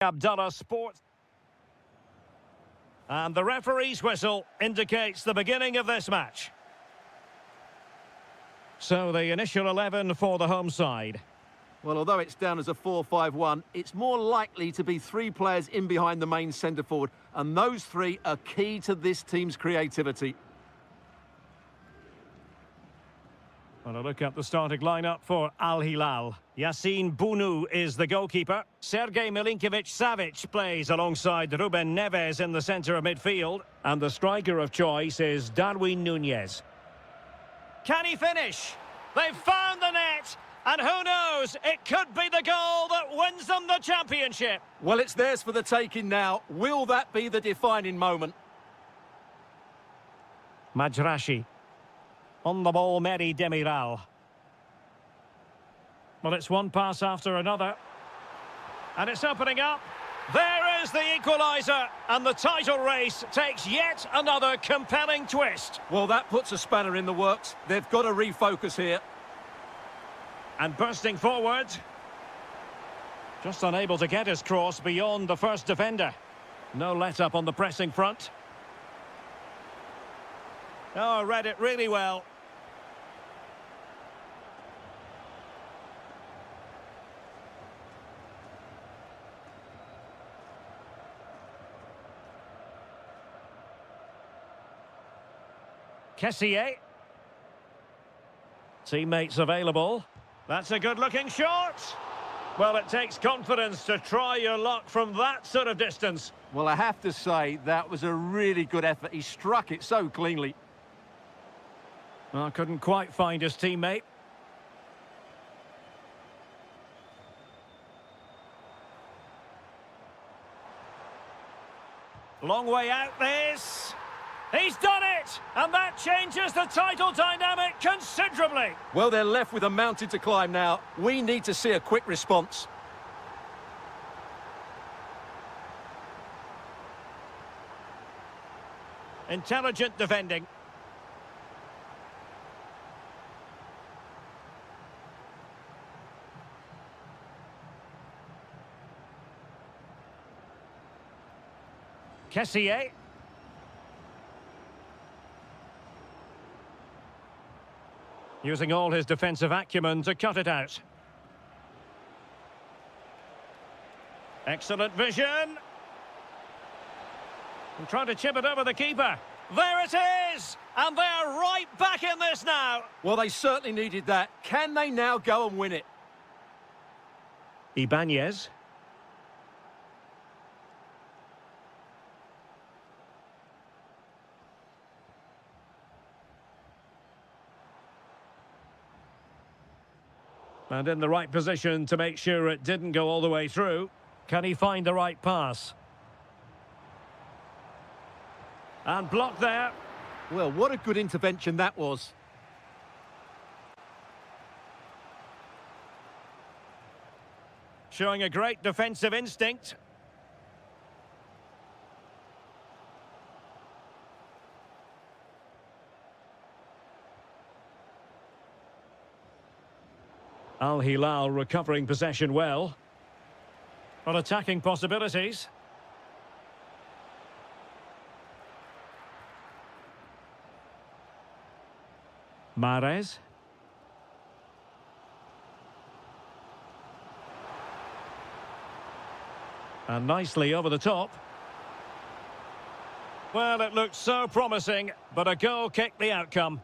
Abdullah Sports. And the referee's whistle indicates the beginning of this match. So the initial 11 for the home side. Well, although it's down as a 4-5-1, it's more likely to be three players in behind the main centre forward, and those three are key to this team's creativity. Well, a look at the starting lineup for Al Hilal. Yassine Bounou is the goalkeeper. Sergei Milinkovic-Savic plays alongside Ruben Neves in the centre of midfield. And the striker of choice is Darwin Núñez. Can he finish? They've found the net. And who knows, it could be the goal that wins them the championship. Well, it's theirs for the taking now. Will that be the defining moment? Majrashi. On the ball, Mehdi Demiral. Well, it's one pass after another. And it's opening up. There is the equaliser. And the title race takes yet another compelling twist. Well, that puts a spanner in the works. They've got to refocus here. And bursting forward. Just unable to get his cross beyond the first defender. No let-up on the pressing front. Oh, read it really well. Kessié. Teammates available. That's a good-looking shot. Well, it takes confidence to try your luck from that sort of distance. Well, I have to say, that was a really good effort. He struck it so cleanly. Well, couldn't quite find his teammate. Long way out this. He's done it! And that changes the title dynamic considerably. Well, they're left with a mountain to climb now. We need to see a quick response. Intelligent defending. Kessié. Using all his defensive acumen to cut it out. Excellent vision. And trying to chip it over the keeper. There it is! And they're right back in this now. Well, they certainly needed that. Can they now go and win it? Ibanez. And in the right position to make sure it didn't go all the way through. Can he find the right pass? And blocked there. Well, what a good intervention that was. Showing a great defensive instinct. Al Hilal recovering possession well. Well, attacking possibilities. Mahrez. And nicely over the top. Well, it looked so promising, but a goal kicked the outcome.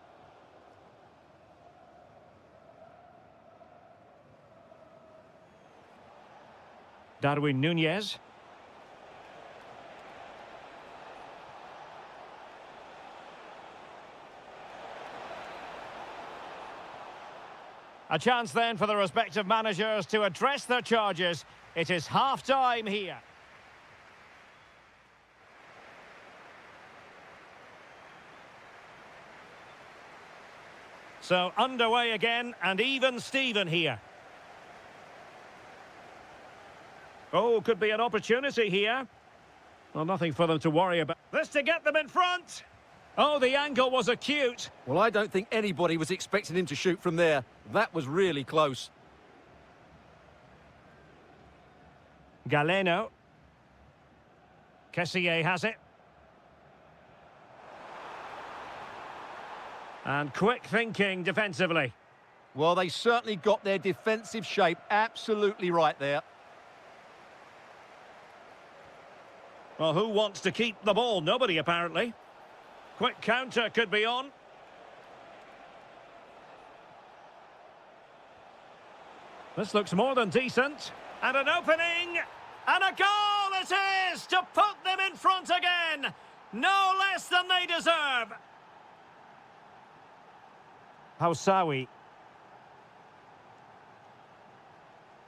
Darwin Núñez. A chance then for the respective managers to address their charges. It is half-time here. So underway again, and even Steven here. Oh, could be an opportunity here. Well, nothing for them to worry about. This to get them in front. Oh, the angle was acute. Well, I don't think anybody was expecting him to shoot from there. That was really close. Galeno. Kessié has it. And quick thinking defensively. Well, they certainly got their defensive shape absolutely right there. Well, who wants to keep the ball? Nobody, apparently. Quick counter could be on. This looks more than decent. And an opening! And a goal it is to put them in front again! No less than they deserve! Hausawi.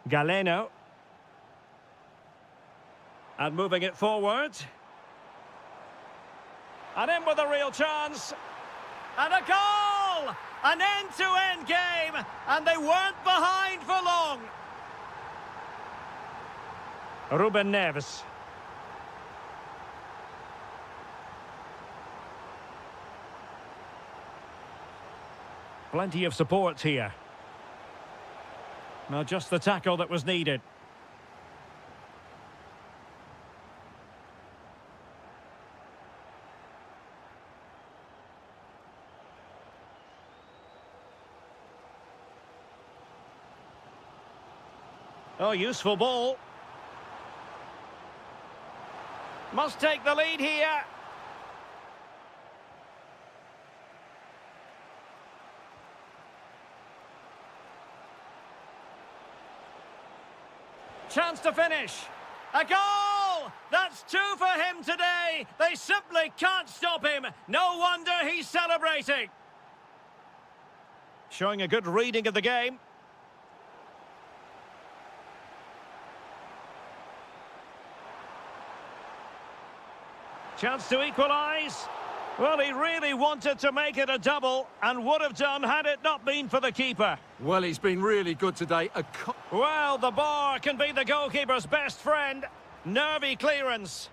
Galeno. And moving it forward. And in with a real chance. And a goal! An end-to-end game, and they weren't behind for long. Ruben Neves. Plenty of support here. Now just the tackle that was needed. Oh, useful ball. Must take the lead here. Chance to finish. A goal! That's two for him today. They simply can't stop him. No wonder he's celebrating. Showing a good reading of the game. Chance to equalise. Well, he really wanted to make it a double and would have done had it not been for the keeper. Well, he's been really good today. Well, the bar can be the goalkeeper's best friend. Nervy clearance.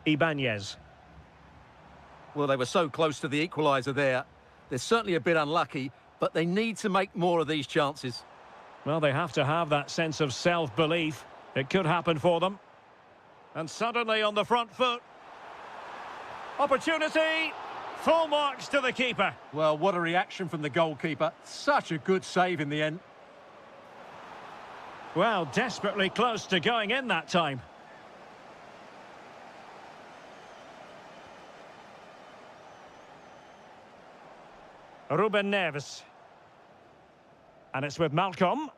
Ibanez. Well, they were so close to the equaliser there. They're certainly a bit unlucky, but they need to make more of these chances. Well, they have to have that sense of self-belief. It could happen for them. And suddenly on the front foot. Opportunity. Full marks to the keeper. Well, what a reaction from the goalkeeper. Such a good save in the end. Well, desperately close to going in that time. Ruben Neves. And it's with Malcolm.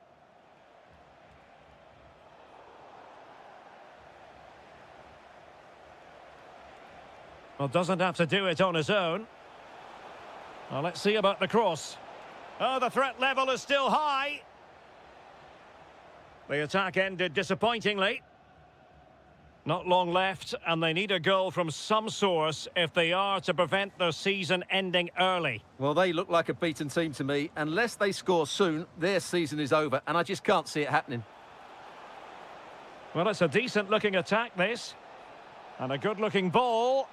Well, doesn't have to do it on his own. Well, let's see about the cross. Oh, the threat level is still high. The attack ended disappointingly. Not long left, and they need a goal from some source if they are to prevent their season ending early. Well, they look like a beaten team to me. Unless they score soon, their season is over, and I just can't see it happening. Well, it's a decent-looking attack, this. And a good-looking ball.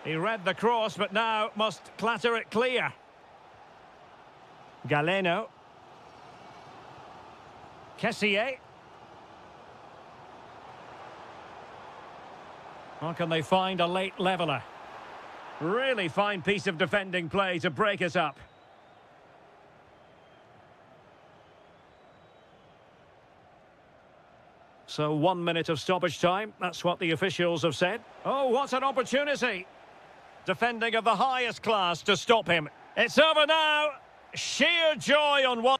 He read the cross, but now must clatter it clear. Galeno. Kessié. Or can they find a late leveller? Really fine piece of defending play to break it up. So 1 minute of stoppage time. That's what the officials have said. Oh, what an opportunity. Defending of the highest class to stop him. It's over now. Sheer joy on one.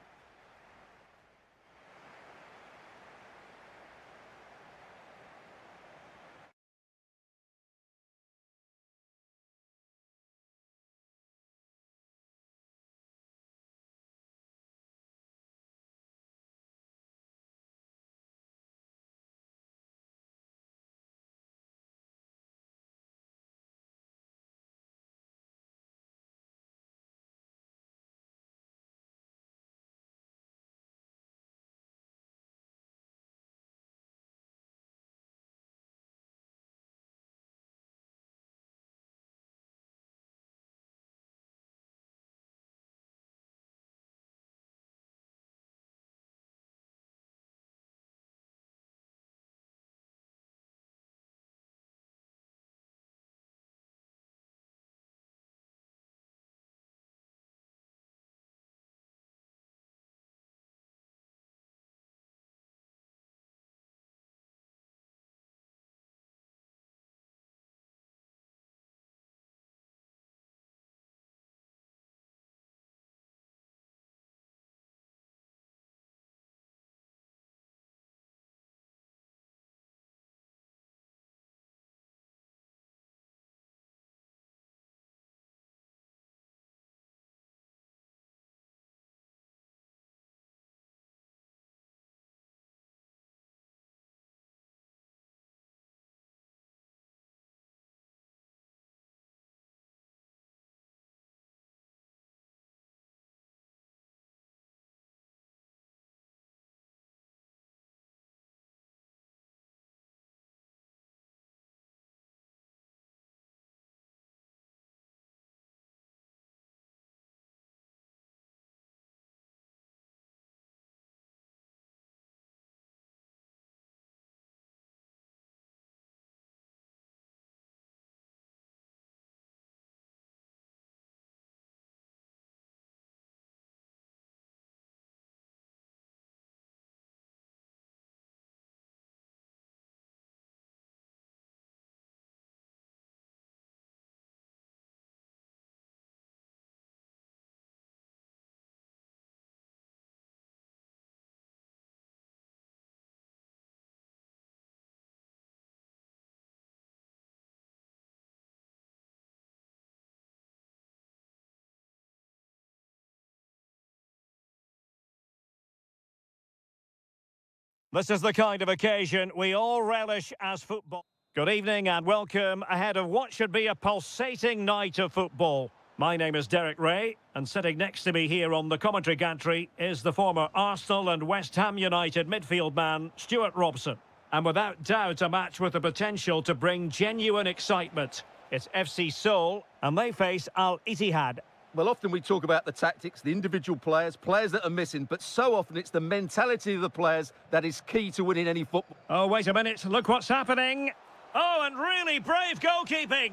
This is the kind of occasion we all relish as football. Good evening and welcome ahead of what should be a pulsating night of football. My name is Derek Ray, and sitting next to me here on the commentary gantry is the former Arsenal and West Ham United midfield man, Stuart Robson. And without doubt, a match with the potential to bring genuine excitement. It's FC Seoul, and they face Al Ittihad. Well, often we talk about the tactics, the individual players that are missing, but so often it's the mentality of the players that is key to winning any football. Oh, wait a minute. Look what's happening. Oh, and really brave goalkeeping.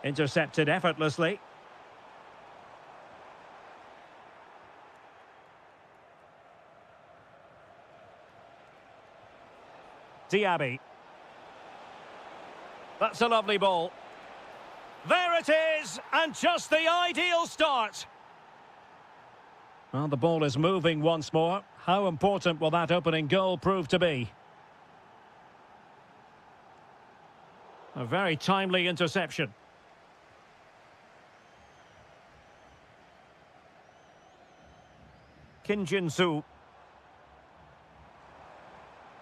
Intercepted effortlessly. Diaby. That's a lovely ball. There it is, and just the ideal start. Well, the ball is moving once more. How important will that opening goal prove to be? A very timely interception. Kim Jin-soo.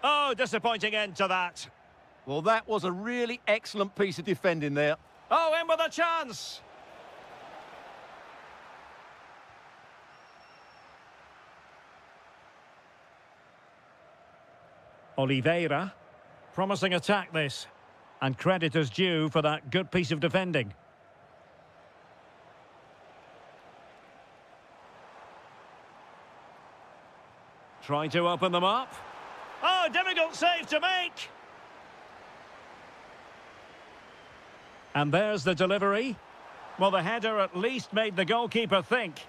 Oh, disappointing end to that. Well, that was a really excellent piece of defending there. Oh, in with a chance. Oliveira. Promising attack this. And credit is due for that good piece of defending. Trying to open them up. Oh, difficult save to make. And there's the delivery. Well, the header at least made the goalkeeper think.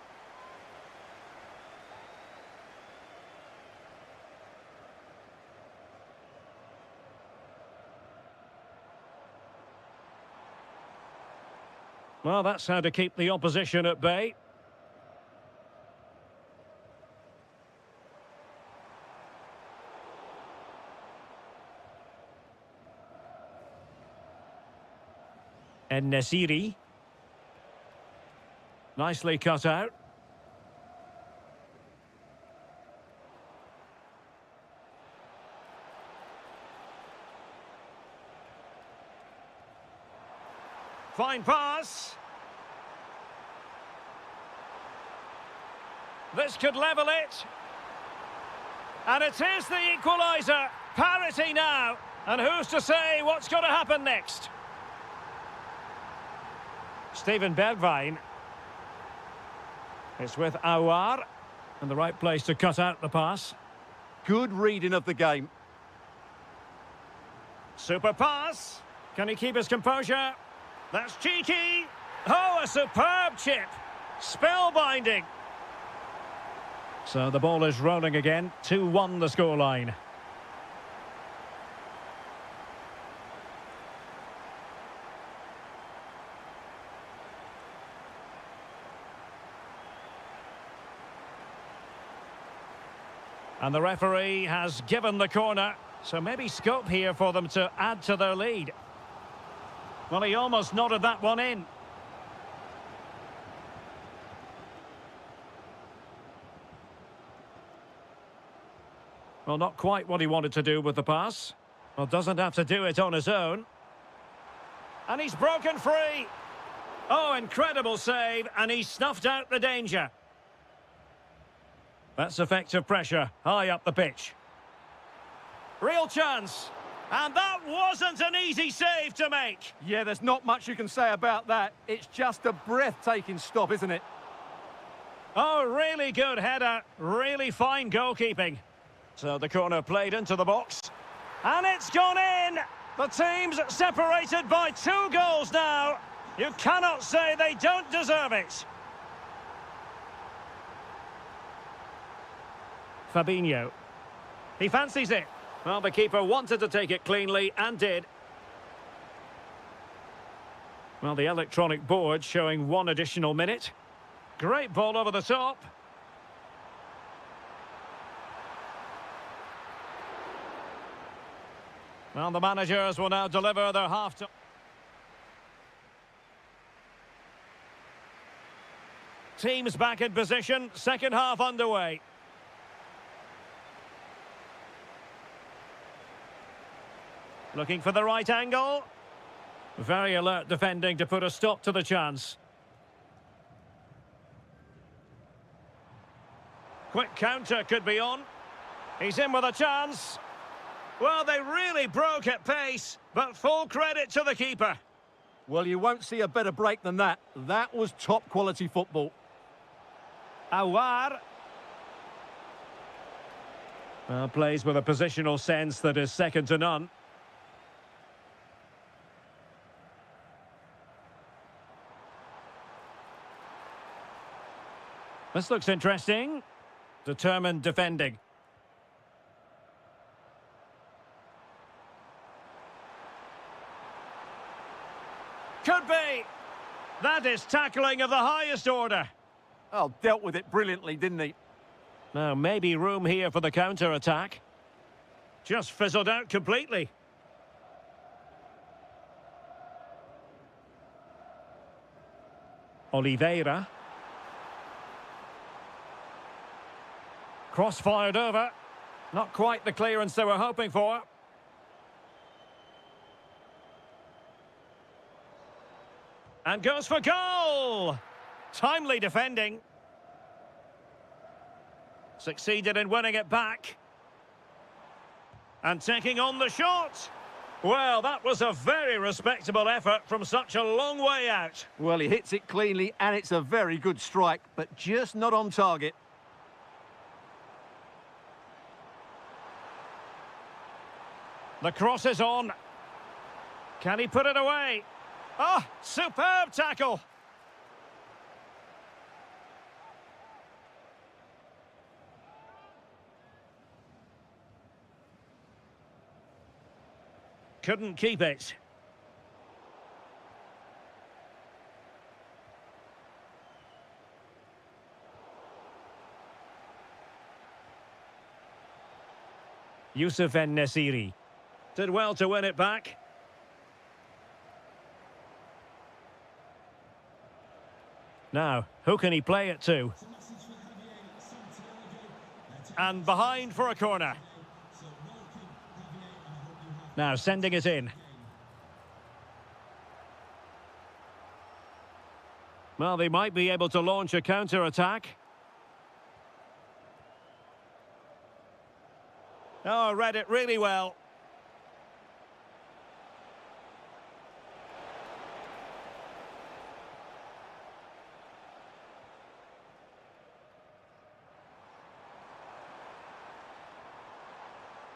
Well, that's how to keep the opposition at bay. And Nesiri. Nicely cut out. Fine pass. This could level it. And it is the equaliser. Parity now. And who's to say what's going to happen next? Steven Bergwijn. It's with Aouar. In the right place to cut out the pass. Good reading of the game. Super pass. Can he keep his composure? That's cheeky. Oh, a superb chip. Spellbinding. So the ball is rolling again. 2-1 the scoreline. And the referee has given the corner. So maybe scope here for them to add to their lead. Well, he almost nodded that one in. Well, not quite what he wanted to do with the pass. Well, doesn't have to do it on his own. And he's broken free. Oh, incredible save, and he snuffed out the danger. That's effective pressure, high up the pitch. Real chance. And that wasn't an easy save to make. Yeah, there's not much you can say about that. It's just a breathtaking stop, isn't it? Oh, really good header. Really fine goalkeeping. So the corner played into the box. And it's gone in. The team's separated by 2 goals now. You cannot say they don't deserve it. Fabinho. He fancies it. Well, the keeper wanted to take it cleanly and did. Well, the electronic board showing 1 additional minute. Great ball over the top. Well, the managers will now deliver their half-time. Teams back in position, second half underway. Looking for the right angle. Very alert defending to put a stop to the chance. Quick counter could be on. He's in with a chance. Well, they really broke at pace, but full credit to the keeper. Well, you won't see a better break than that. That was top quality football. Awar. Well, plays with a positional sense that is second to none. This looks interesting. Determined defending. Could be. That is tackling of the highest order. Oh, dealt with it brilliantly, didn't he? Now, maybe room here for the counter-attack. Just fizzled out completely. Oliveira. Cross fired over. Not quite the clearance they were hoping for. And goes for goal! Timely defending. Succeeded in winning it back. And taking on the shot. Well, that was a very respectable effort from such a long way out. Well, he hits it cleanly, and it's a very good strike, but just not on target. The cross is on. Can he put it away? Oh, superb tackle. Couldn't keep it. Yusuf En-Nesyri did well to win it back. Now, who can he play it to? And behind for a corner. Now sending it in. Well, they might be able to launch a counter-attack. Oh, read it really well.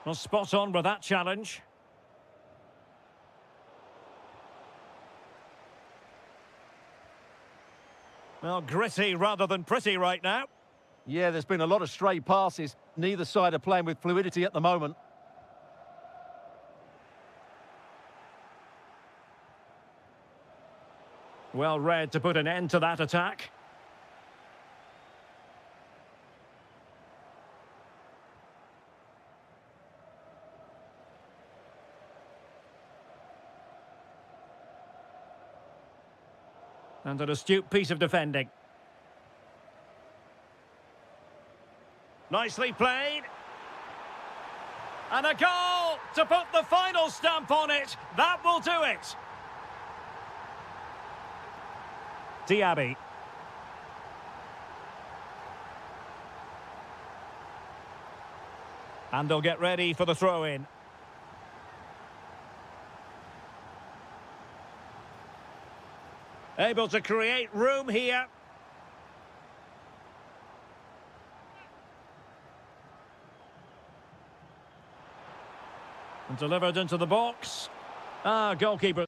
Well, spot on with that challenge. Well, gritty rather than pretty right now. Yeah, there's been a lot of stray passes. Neither side are playing with fluidity at the moment. Well read to put an end to that attack. And an astute piece of defending. Nicely played. And a goal to put the final stamp on it. That will do it. Diaby. And they'll get ready for the throw-in. Able to create room here. And delivered into the box. Goalkeeper.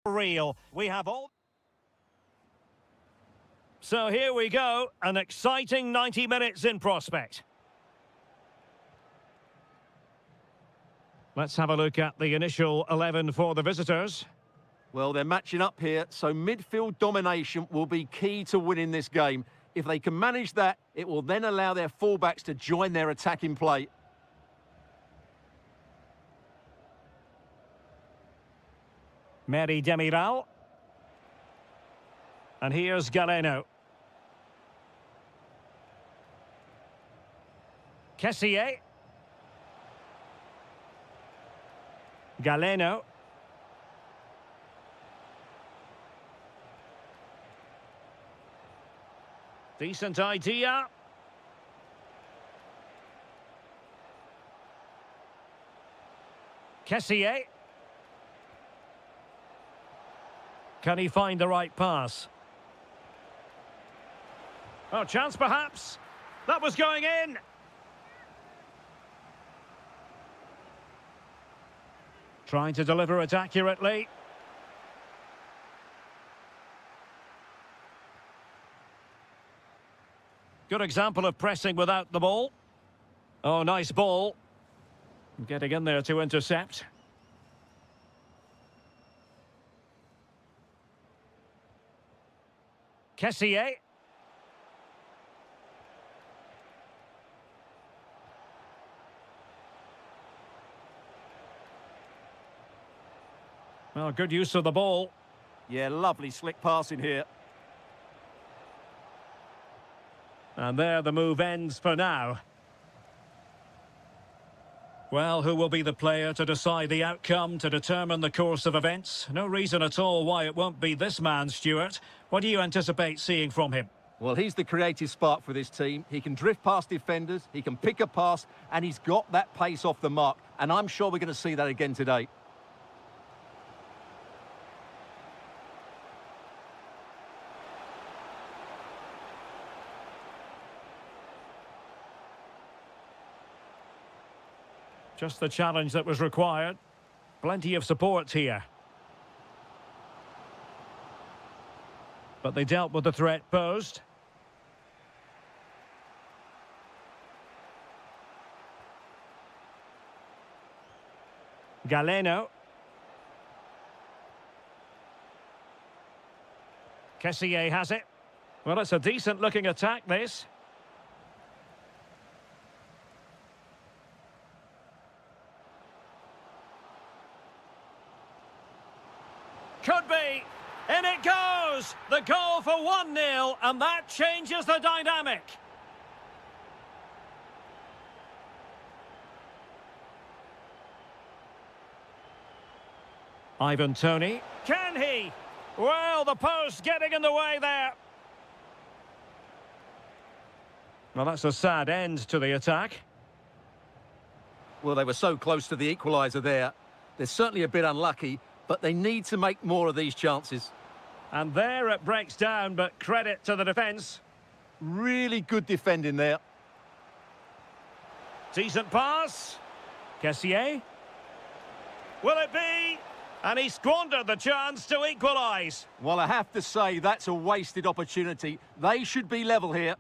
real. We have all... So here we go, an exciting 90 minutes in prospect. Let's have a look at the initial 11 for the visitors. Well, they're matching up here, so midfield domination will be key to winning this game. If they can manage that, it will then allow their fullbacks to join their attacking play. Mary Demiral. And here's Galeno. Kessier. Galeno. Decent idea. Kessier. Can he find the right pass? Oh, chance perhaps. That was going in. Trying to deliver it accurately. Good example of pressing without the ball. Oh, nice ball. Getting in there to intercept. Kessier. Well, good use of the ball. Yeah, lovely slick passing here. And there the move ends for now. Well, who will be the player to decide the outcome, to determine the course of events? No reason at all why it won't be this man, Stuart. What do you anticipate seeing from him? Well, he's the creative spark for this team. He can drift past defenders, he can pick a pass, and he's got that pace off the mark. And I'm sure we're going to see that again today. Just the challenge that was required. Plenty of support here. But they dealt with the threat posed. Galeno. Kessier has it. Well, it's a decent-looking attack, this. Could be. In it goes! The goal for 1-0, and that changes the dynamic. Ivan Toney. Can he? Well, the post getting in the way there. Well, that's a sad end to the attack. Well, they were so close to the equaliser there. They're certainly a bit unlucky, but they need to make more of these chances. And there it breaks down, but credit to the defence. Really good defending there. Decent pass. Kessier. Will it be? And he squandered the chance to equalise. Well, I have to say, that's a wasted opportunity. They should be level here.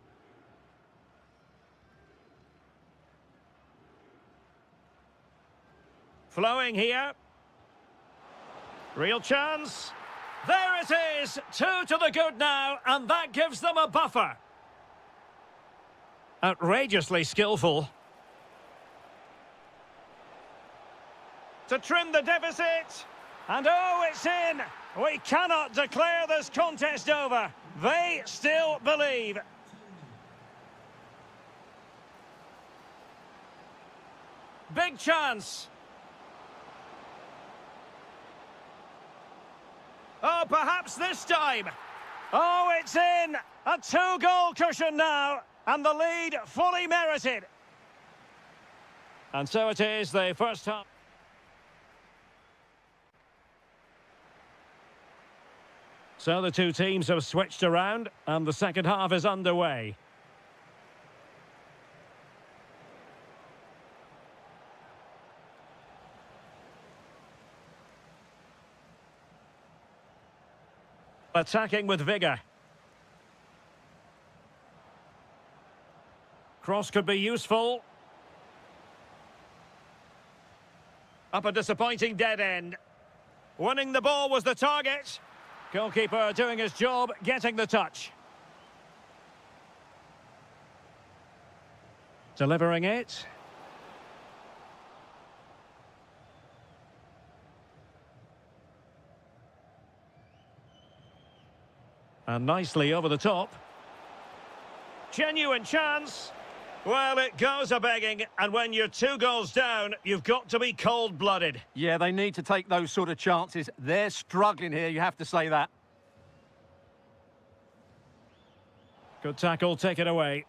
Flowing here. Real chance. There it is. 2 to the good now, and that gives them a buffer. Outrageously skillful. To trim the deficit. And oh, it's in. We cannot declare this contest over. They still believe. Big chance. Oh, perhaps this time. Oh, it's in. A 2-goal cushion now. And the lead fully merited. And so it is, the first half. So the two teams have switched around, and the second half is underway. Attacking with vigour. Cross could be useful. Up a disappointing dead end. Winning the ball was the target. Goalkeeper doing his job, getting the touch. Delivering it. And nicely over the top. Genuine chance. Well, it goes a-begging, and when you're 2 goals down, you've got to be cold-blooded. Yeah, they need to take those sort of chances. They're struggling here, you have to say that. Good tackle, take it away.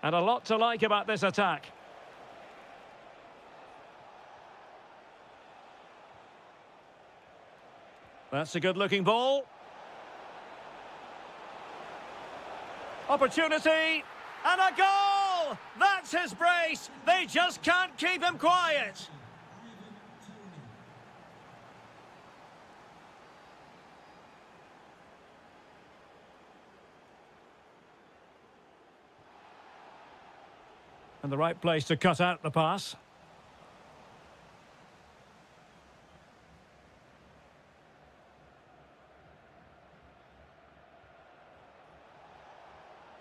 And a lot to like about this attack. That's a good-looking ball. Opportunity, and a goal! That's his brace! They just can't keep him quiet! And the right place to cut out the pass.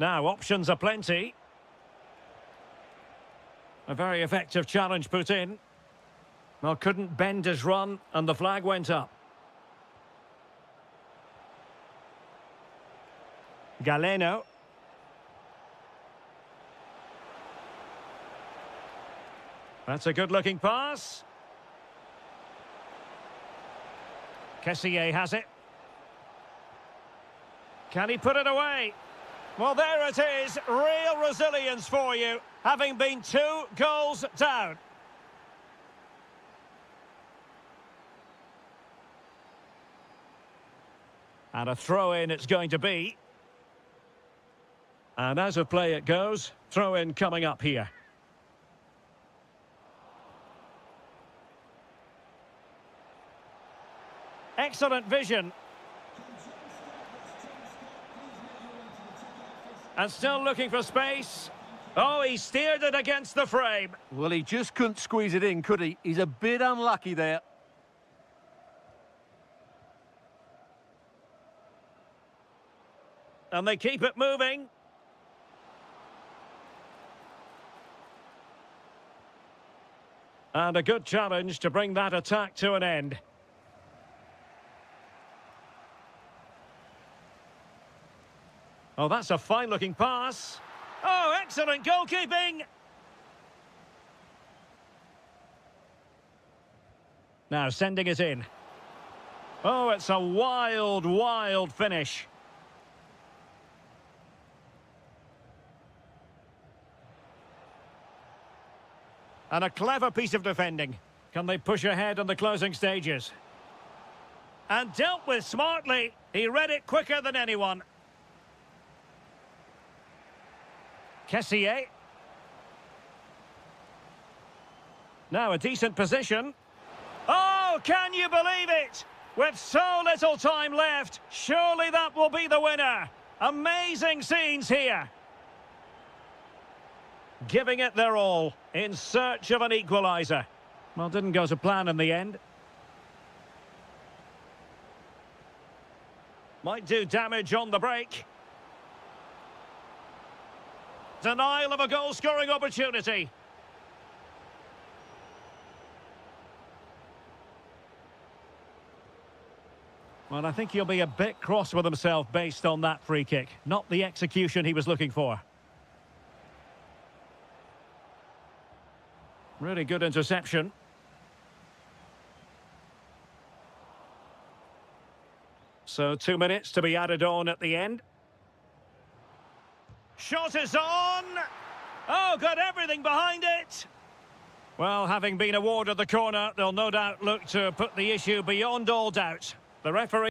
Now, options are plenty. A very effective challenge put in. Well, couldn't bend his run, and the flag went up. Galeno. That's a good-looking pass. Kessié has it. Can he put it away? Well, there it is, real resilience for you, having been 2 goals down. And a throw-in it's going to be. And as of play it goes, throw-in coming up here. Excellent vision. And still looking for space. Oh, he steered it against the frame. Well, he just couldn't squeeze it in, could he? He's a bit unlucky there. And they keep it moving. And a good challenge to bring that attack to an end. Oh, that's a fine-looking pass. Oh, excellent goalkeeping! Now sending it in. Oh, it's a wild, wild finish. And a clever piece of defending. Can they push ahead in the closing stages? And dealt with smartly. He read it quicker than anyone. Kessié. Now a decent position. Oh, can you believe it? With so little time left, surely that will be the winner. Amazing scenes here. Giving it their all, in search of an equaliser. Well, didn't go to plan in the end. Might do damage on the break. Denial of a goal-scoring opportunity. Well, I think he'll be a bit cross with himself based on that free kick. Not the execution he was looking for. Really good interception. So 2 minutes to be added on at the end. Shot is on! Oh, got everything behind it! Well, having been awarded the corner, they'll no doubt look to put the issue beyond all doubt. The referee...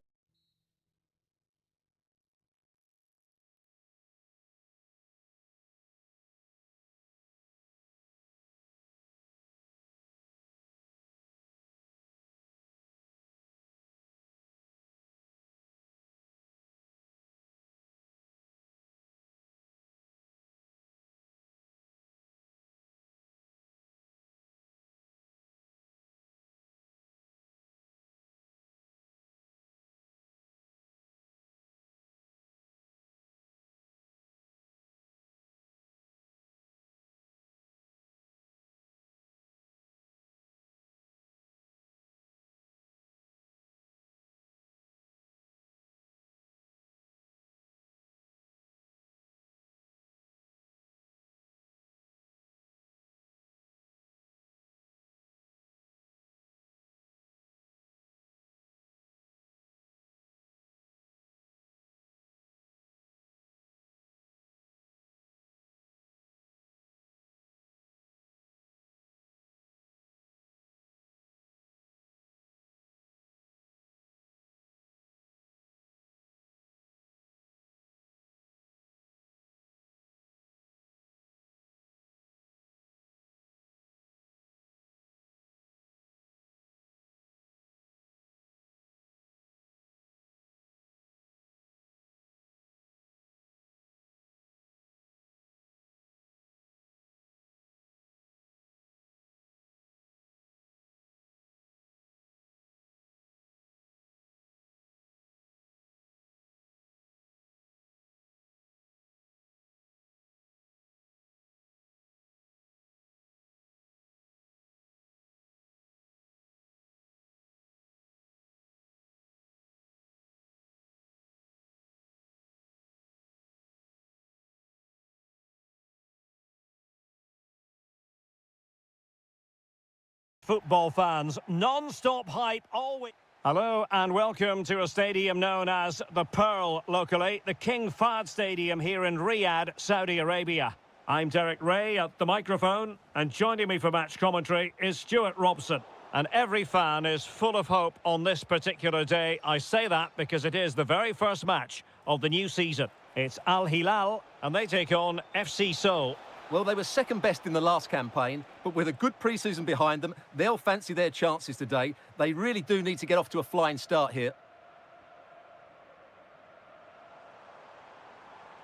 Football fans, non-stop hype always... Hello and welcome to a stadium known as the Pearl locally, the King Fahd Stadium here in Riyadh, Saudi Arabia. I'm Derek Ray at the microphone, and joining me for match commentary is Stuart Robson. And every fan is full of hope on this particular day. I say that because it is the very first match of the new season. It's Al Hilal, and they take on FC Seoul. Well, they were second best in the last campaign, but with a good pre-season behind them, they'll fancy their chances today. They really do need to get off to a flying start here.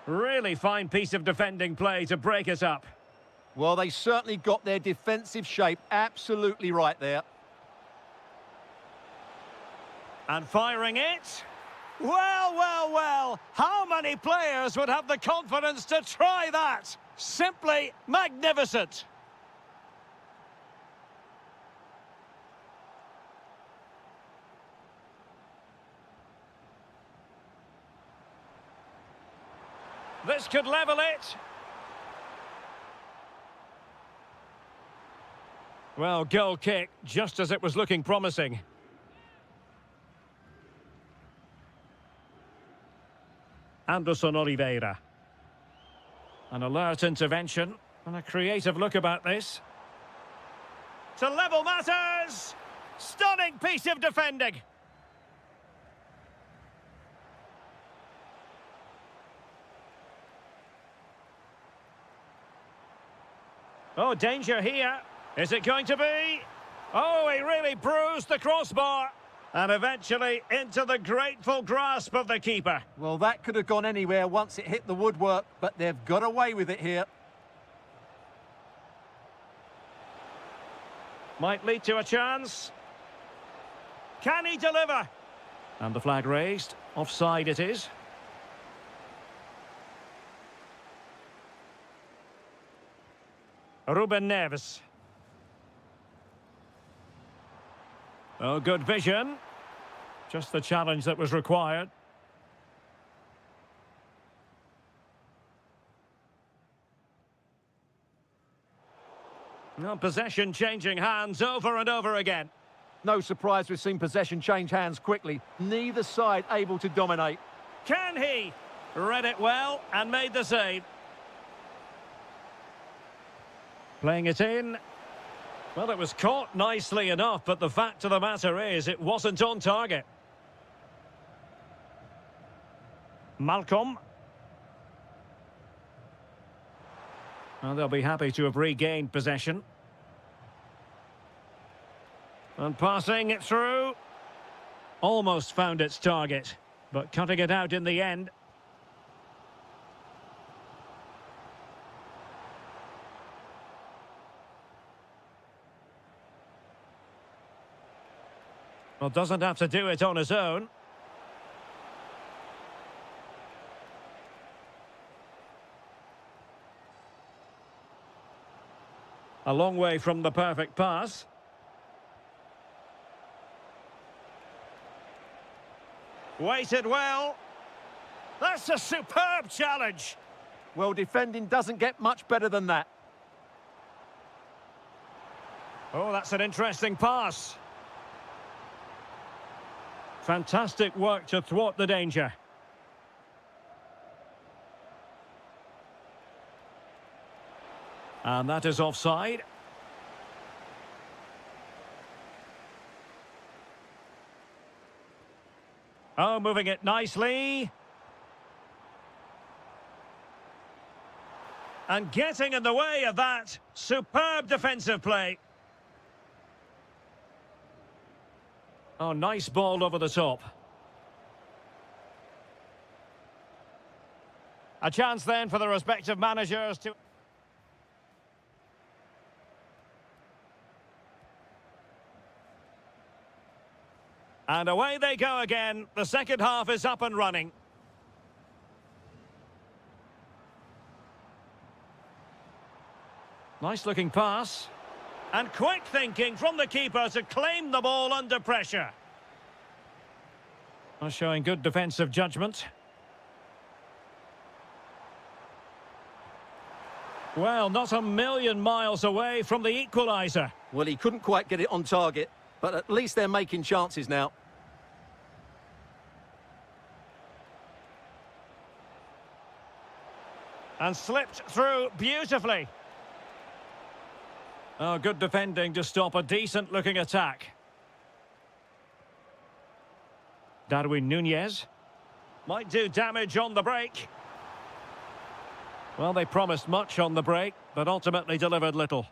Really fine piece of defending play to break it up. Well, they certainly got their defensive shape absolutely right there. And firing it. Well, well, well. How many players would have the confidence to try that? Simply magnificent. This could level it. Well, goal kick, just as it was looking promising. Anderson Oliveira. An alert intervention and a creative look about this. To level matters! Stunning piece of defending. Oh, danger here. Is it going to be? Oh, he really bruised the crossbar. And eventually into the grateful grasp of the keeper. Well, that could have gone anywhere once it hit the woodwork, but they've got away with it here. Might lead to a chance. Can he deliver? And the flag raised. Offside it is. Ruben Neves. Oh, good vision. Just the challenge that was required. Well, possession changing hands over and over again. No surprise we've seen possession change hands quickly. Neither side able to dominate. Can he? Read it well and made the save. Playing it in. Well, it was caught nicely enough, but the fact of the matter is it wasn't on target. Malcolm. Well, they'll be happy to have regained possession. And passing it through. Almost found its target, but cutting it out in the end. Well, doesn't have to do it on his own. A long way from the perfect pass. Waited well. That's a superb challenge. Well, defending doesn't get much better than that. Oh, that's an interesting pass. Fantastic work to thwart the danger. And that is offside. Oh, moving it nicely. And getting in the way of that. Superb defensive play. Oh, nice ball over the top. A chance then for the respective managers to... And away they go again. The second half is up and running. Nice looking pass. And quick thinking from the keeper to claim the ball under pressure. Showing good defensive judgment. Well, not a million miles away from the equaliser. Well, he couldn't quite get it on target, but at least they're making chances now. And slipped through beautifully. Oh, good defending to stop a decent-looking attack. Darwin Núñez might do damage on the break. Well, they promised much on the break, but ultimately delivered little.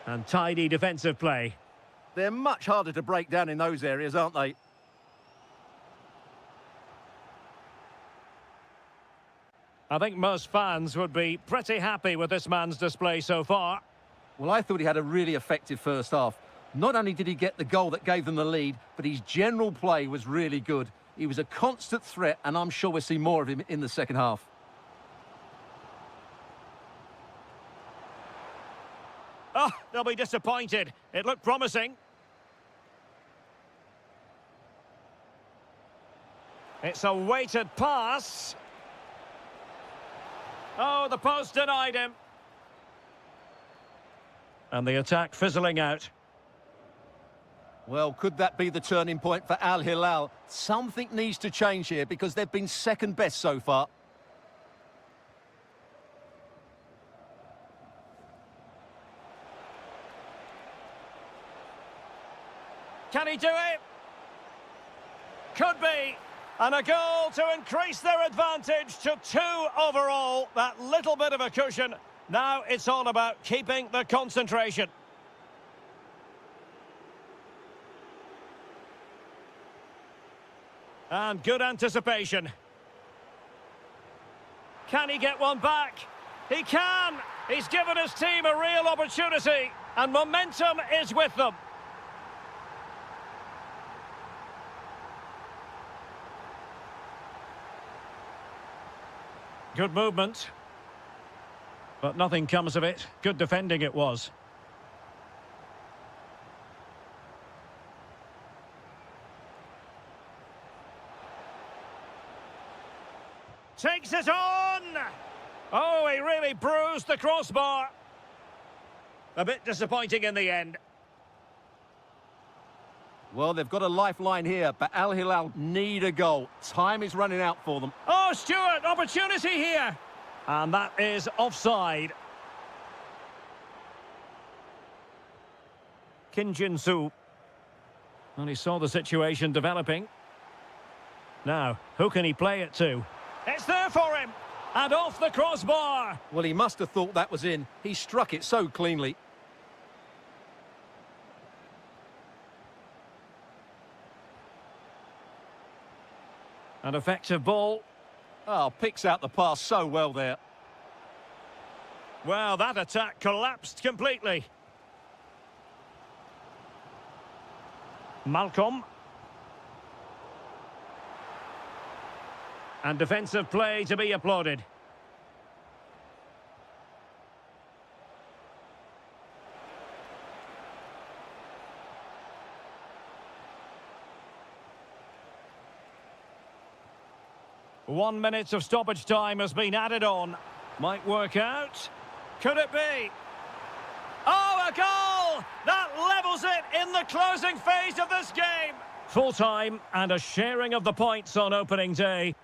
And tidy defensive play. They're much harder to break down in those areas, aren't they? I think most fans would be pretty happy with this man's display so far. Well, I thought he had a really effective first half. Not only did he get the goal that gave them the lead, but his general play was really good. He was a constant threat, and I'm sure we'll see more of him in the second half. Oh, they'll be disappointed. It looked promising. It's a weighted pass. Oh, the post denied him. And the attack fizzling out. Well, could that be the turning point for Al Hilal? Something needs to change here because they've been second best so far. Can he do it? Could be. And a goal to increase their advantage to 2 overall. That little bit of a cushion. Now it's all about keeping the concentration. And good anticipation. Can he get one back? He can! He's given his team a real opportunity, and momentum is with them. Good movement. But nothing comes of it. Good defending it was. Takes it on! Oh, he really bruised the crossbar. A bit disappointing in the end. Well, they've got a lifeline here, but Al Hilal need a goal. Time is running out for them. Oh, Stewart, opportunity here. And that is offside. Kim Jin-soo. And he saw the situation developing. Now, who can he play it to? It's there for him. And off the crossbar. Well, he must have thought that was in. He struck it so cleanly. An effective ball. Oh, picks out the pass so well there. Well, that attack collapsed completely. Malcolm. And defensive play to be applauded. One minute of stoppage time has been added on. Might work out. Could it be? Oh, a goal! That levels it in the closing phase of this game. Full time and a sharing of the points on opening day.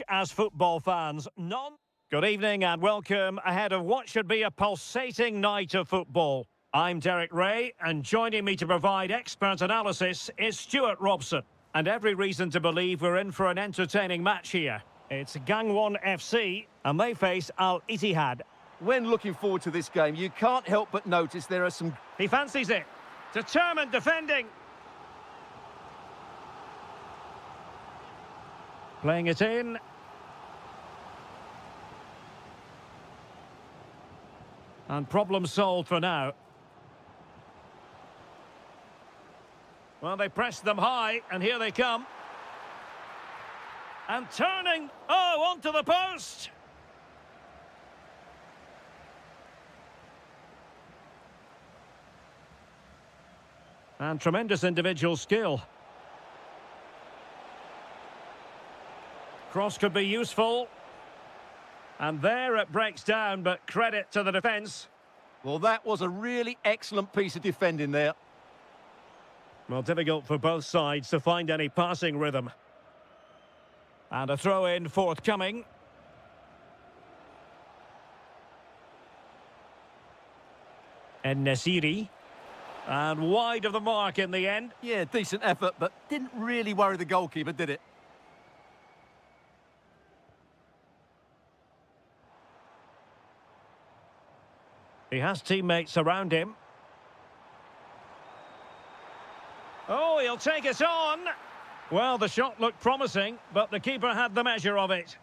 much as football fans. Good evening and welcome ahead of what should be a pulsating night of football. I'm Derek Ray, and joining me to provide expert analysis is Stuart Robson. And every reason to believe we're in for an entertaining match here. It's Gangwon FC, and they face Al Ittihad. When looking forward to this game, you can't help but notice there are some... He fancies it. Determined defending. Playing it in. And problem solved for now. Well, they pressed them high, and here they come. And turning, onto the post! And tremendous individual skill. Cross could be useful. And there it breaks down, but credit to the defence. Well, that was a really excellent piece of defending there. Well, difficult for both sides to find any passing rhythm. And a throw-in forthcoming. En-Nesyri. And wide of the mark in the end. Yeah, decent effort, but didn't really worry the goalkeeper, did it? He has teammates around him. Oh, he'll take it on. Well, the shot looked promising, but the keeper had the measure of it.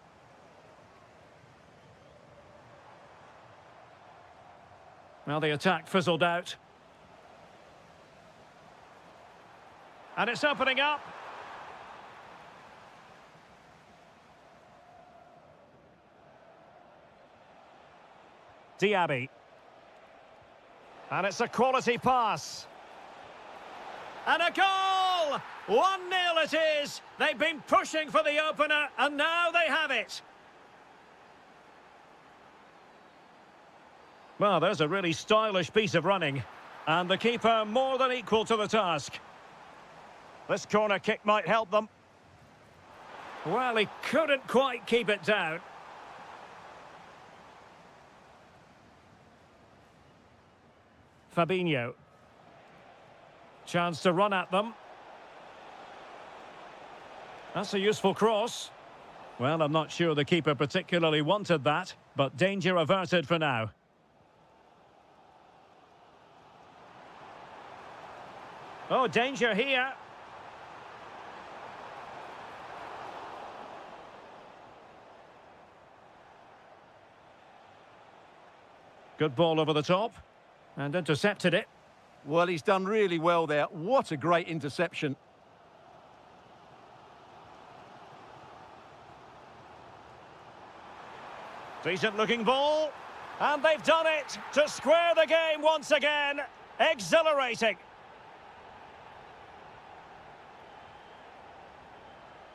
Well, the attack fizzled out. And it's opening up. Diaby. And it's a quality pass. And a goal! 1-0 it is. They've been pushing for the opener, and now they have it. Well, there's a really stylish piece of running. And the keeper more than equal to the task. This corner kick might help them. Well, he couldn't quite keep it down. Fabinho. Chance to run at them. That's a useful cross. Well, I'm not sure the keeper particularly wanted that, but danger averted for now. Oh, danger here. Good ball over the top. And intercepted it. Well, he's done really well there. What a great interception. Decent looking ball. And they've done it to square the game once again. Exhilarating.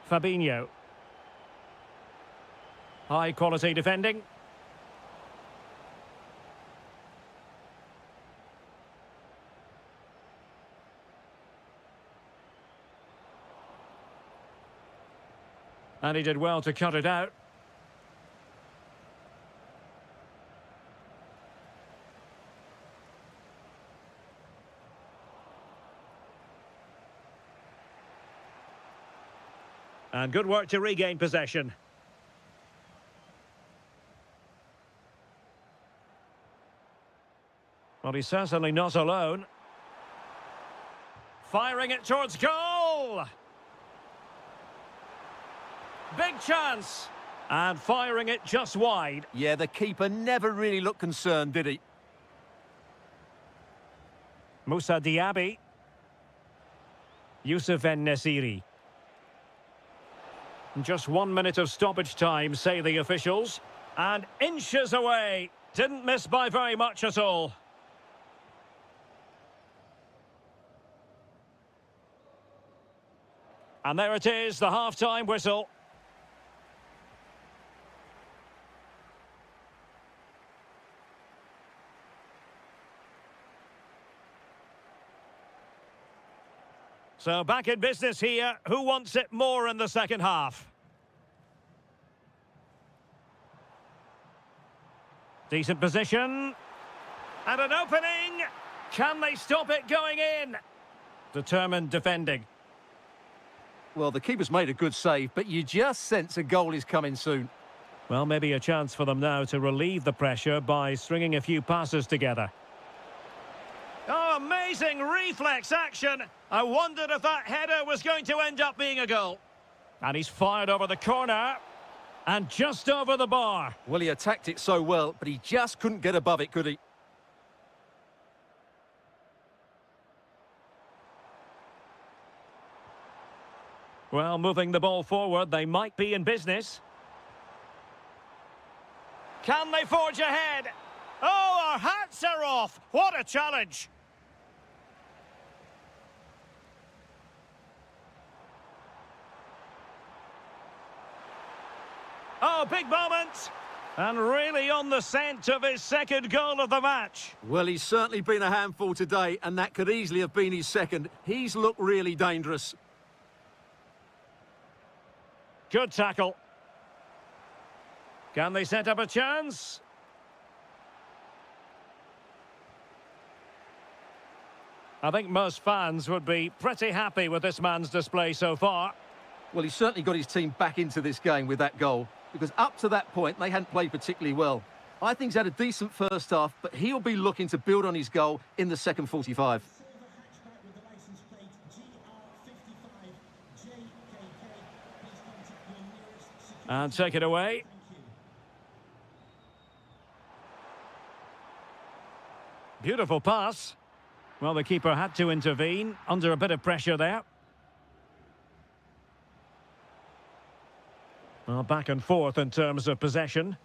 Fabinho. High quality defending. And he did well to cut it out. And good work to regain possession. Well, he's certainly not alone. Firing it towards goal! Big chance. And firing it just wide. Yeah, the keeper never really looked concerned, did he? Moussa Diaby. Youssef En-Nesyri. Just 1 minute of stoppage time, say the officials. And inches away. Didn't miss by very much at all. And there it is, the half-time whistle. So back in business here. Who wants it more in the second half? Decent position. And an opening. Can they stop it going in? Determined defending. Well, the keeper's made a good save, but you just sense a goal is coming soon. Well, maybe a chance for them now to relieve the pressure by stringing a few passes together. Oh, amazing reflex action. I wondered if that header was going to end up being a goal. And he's fired over the corner. And just over the bar. Well, he attacked it so well, but he just couldn't get above it, could he? Well, moving the ball forward, they might be in business. Can they forge ahead? Oh, our hats are off. What a challenge. Oh, big moment. And really on the scent of his second goal of the match. Well, he's certainly been a handful today, and that could easily have been his second. He's looked really dangerous. Good tackle. Can they set up a chance? I think most fans would be pretty happy with this man's display so far. Well, he's certainly got his team back into this game with that goal, because up to that point, they hadn't played particularly well. I think he's had a decent first half, but he'll be looking to build on his goal in the second 45. And take it away. Beautiful pass. Well, the keeper had to intervene under a bit of pressure there. Well, back and forth in terms of possession.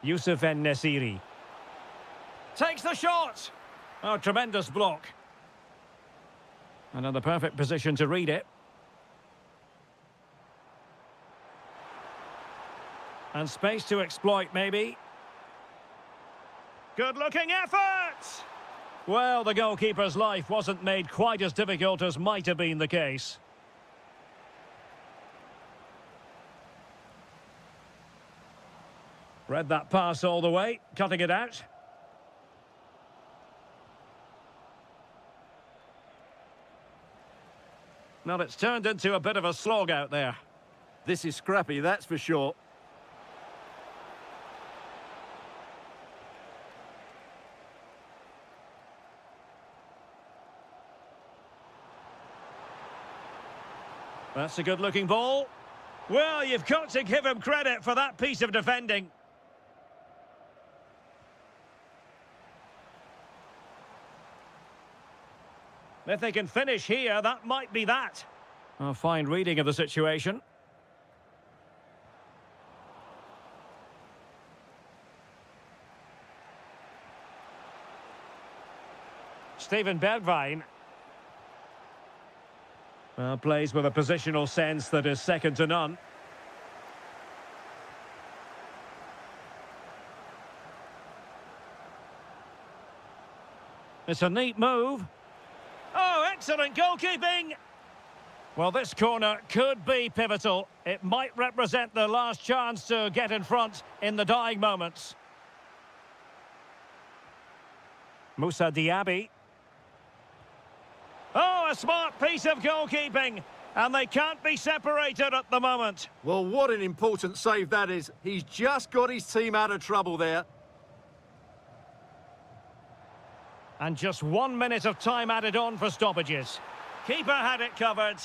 Yusuf En-Nesyri takes the shot. Oh, tremendous block. And in the perfect position to read it. And space to exploit, maybe. Good-looking effort! Well, the goalkeeper's life wasn't made quite as difficult as might have been the case. Read that pass all the way, cutting it out. Well, it's turned into a bit of a slog out there. This is scrappy, that's for sure. That's a good-looking ball. Well, you've got to give him credit for that piece of defending. If they can finish here, that might be that. A fine reading of the situation. Steven Bergwijn. Well, plays with a positional sense that is second to none. It's a neat move. Oh, excellent goalkeeping! Well, this corner could be pivotal. It might represent the last chance to get in front in the dying moments. Moussa Diaby. Oh, a smart piece of goalkeeping. And they can't be separated at the moment. Well, what an important save that is. He's just got his team out of trouble there. And just 1 minute of time added on for stoppages. Keeper had it covered.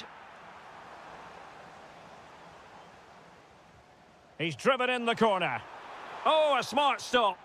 He's driven in the corner. Oh, a smart stop.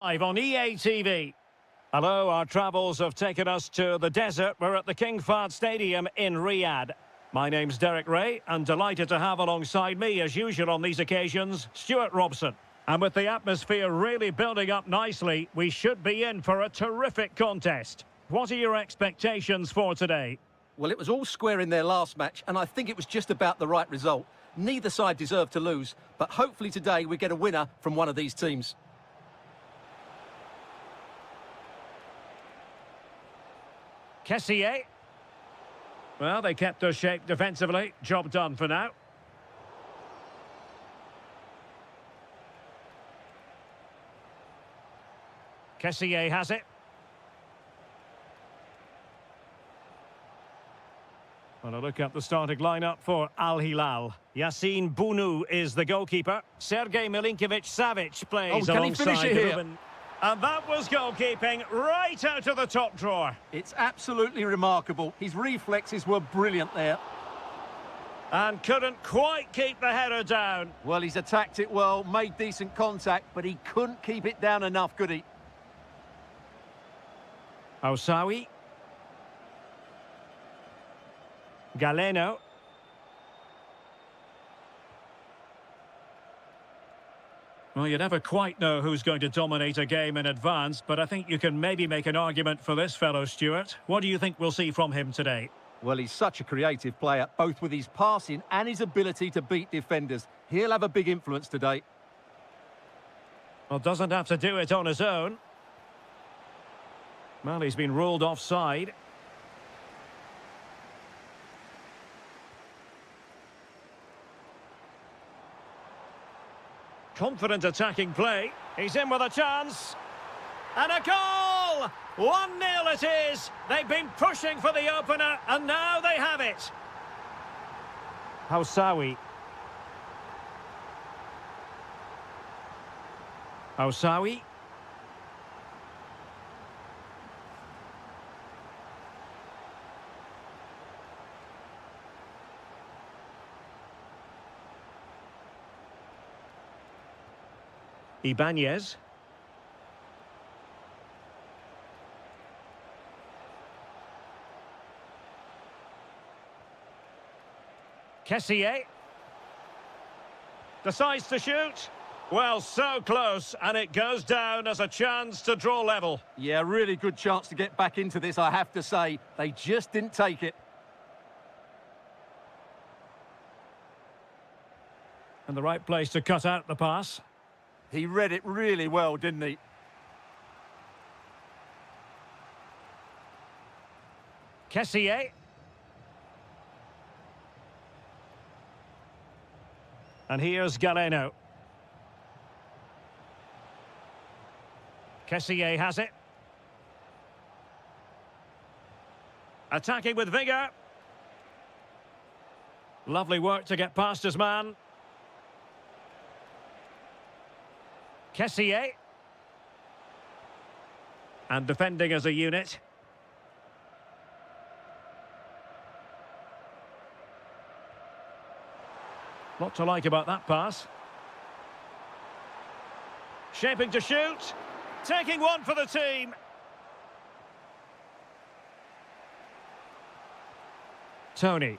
Live on EA TV. Hello, our travels have taken us to the desert. We're at the King Fahd Stadium in Riyadh. My name's Derek Ray, and delighted to have alongside me, as usual on these occasions, Stuart Robson. And with the atmosphere really building up nicely, we should be in for a terrific contest. What are your expectations for today? Well, it was all square in their last match, and I think it was just about the right result. Neither side deserved to lose, but hopefully today we get a winner from one of these teams. Kessié. Well, they kept their shape defensively. Job done for now. Kessié has it. Well, a look at the starting lineup for Al Hilal. Yassine Bounou is the goalkeeper. Sergei Milinkovic-Savic plays can he finish alongside it here? Ruben. And that was goalkeeping right out of the top drawer. It's absolutely remarkable. His reflexes were brilliant there. And couldn't quite keep the header down. Well, he's attacked it well, made decent contact, but he couldn't keep it down enough, could he? Ousawi. Galeno. Well, you never quite know who's going to dominate a game in advance, but I think you can maybe make an argument for this fellow, Stuart. What do you think we'll see from him today? Well, he's such a creative player, both with his passing and his ability to beat defenders. He'll have a big influence today. Well, doesn't have to do it on his own. Well, he's been ruled offside. Confident attacking play. He's in with a chance. And a goal! 1-0 it is. They've been pushing for the opener, and now they have it. Ousawi. Ousawi. Ibanez. Kessié. Decides to shoot. Well, so close, and it goes down as a chance to draw level. Yeah, really good chance to get back into this, I have to say. They just didn't take it. And the right place to cut out the pass. He read it really well, didn't he? Kessié. And here's Galeno. Kessié has it. Attacking with vigour. Lovely work to get past his man. Kessié. And defending as a unit. Lot to like about that pass. Shaping to shoot. Taking one for the team. Tony.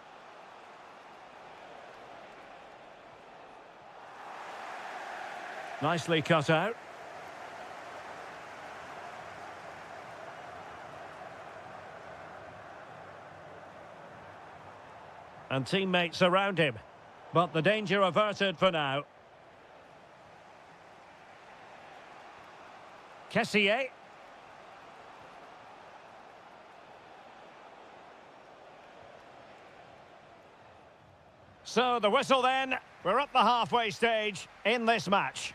Nicely cut out. And teammates around him. But the danger averted for now. Kessié. So the whistle then. We're at the halfway stage in this match.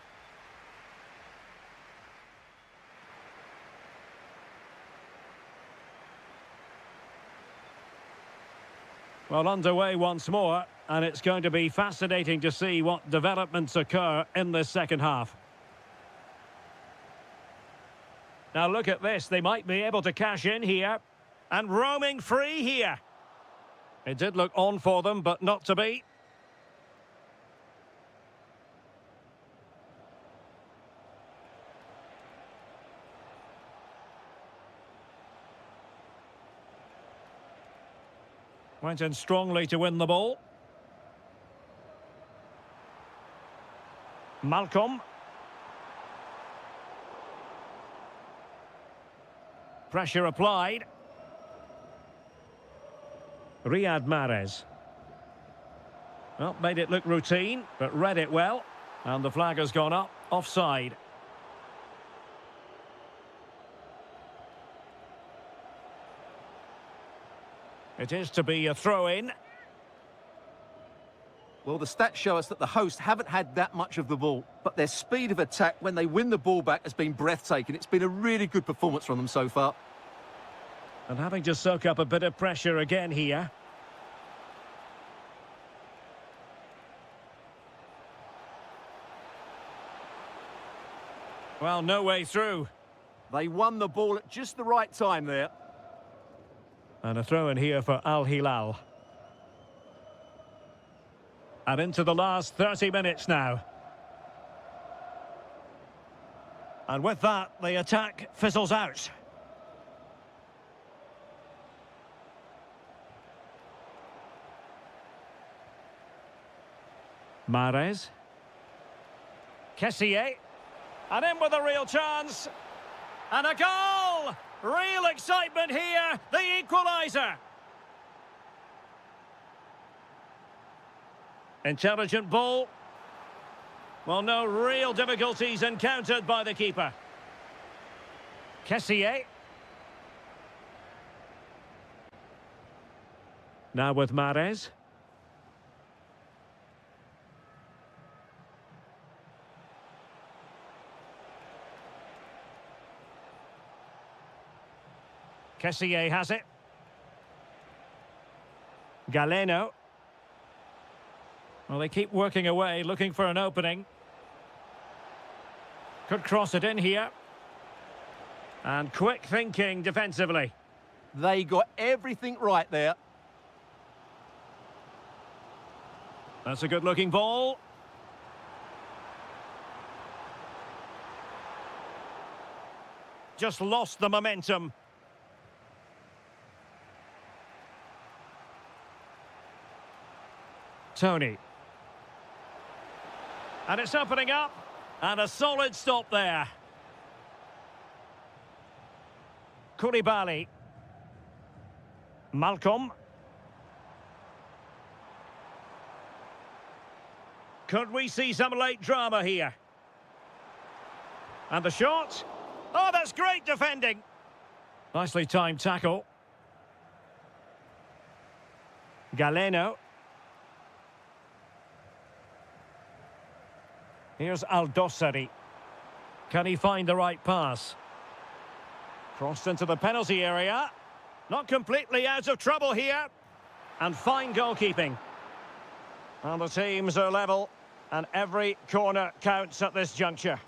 Well, underway once more, and it's going to be fascinating to see what developments occur in this second half. Now look at this, they might be able to cash in here, and roaming free here. It did look on for them, but not to be. Went in strongly to win the ball. Malcolm. Pressure applied. Riyad Mahrez. Well, made it look routine, but read it well. And the flag has gone up, offside. It is to be a throw-in. Well, the stats show us that the hosts haven't had that much of the ball, but their speed of attack when they win the ball back has been breathtaking. It's been a really good performance from them so far. And having to soak up a bit of pressure again here. Well, no way through. They won the ball at just the right time there. And a throw in here for Al Hilal. And into the last 30 minutes now. And with that, the attack fizzles out. Mahrez. Kessié. And in with a real chance. And a goal! Real excitement here, the equaliser. Intelligent ball. Well, no real difficulties encountered by the keeper. Kessié. Now with Mahrez. Kessié has it. Galeno. Well, they keep working away, looking for an opening. Could cross it in here. And quick thinking defensively. They got everything right there. That's a good-looking ball. Just lost the momentum. Tony. And it's opening up. And a solid stop there. Koulibaly. Malcolm. Could we see some late drama here? And the shot. Oh, that's great defending. Nicely timed tackle. Galeno. Here's Aldosari. Can he find the right pass? Crossed into the penalty area. Not completely out of trouble here. And fine goalkeeping. And the teams are level. And every corner counts at this juncture.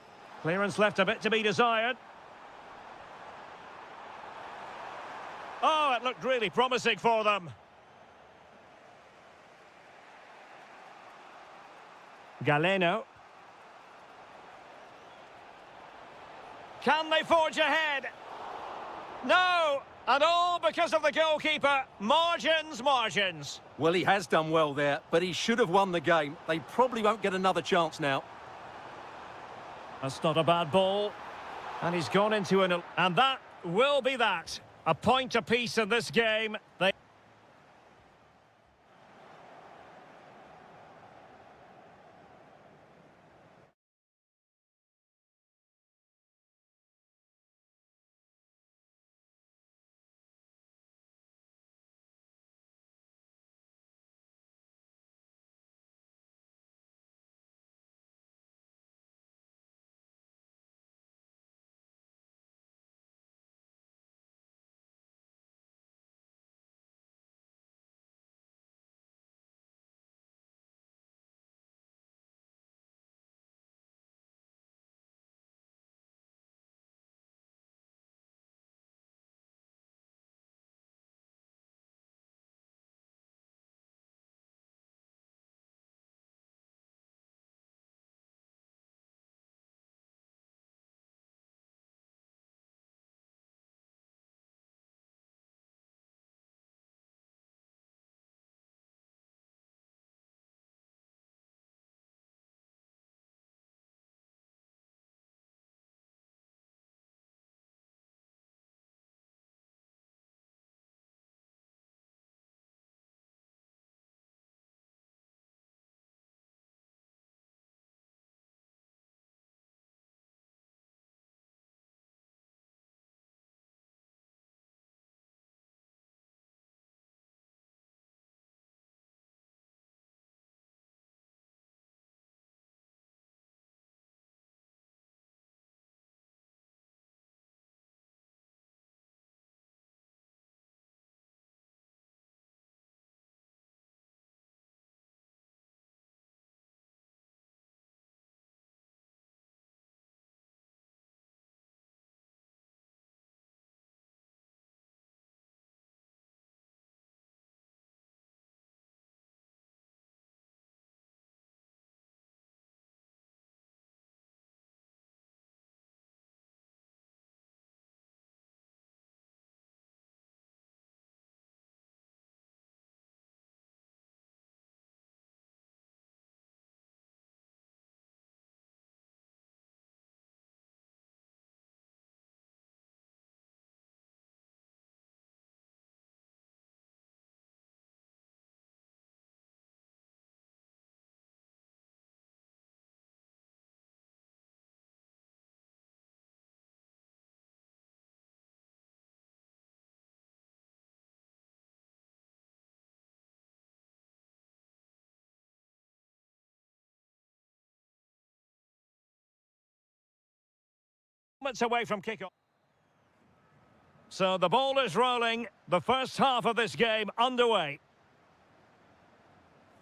Clearance left a bit to be desired. Oh, it looked really promising for them. Galeno. Can they forge ahead? No! And all because of the goalkeeper. Margins, margins. Well, he has done well there, but he should have won the game. They probably won't get another chance now. That's not a bad ball. And he's gone into an... And that will be that. A point apiece in this game. Moments away from kickoff. So the ball is rolling. The first half of this game underway.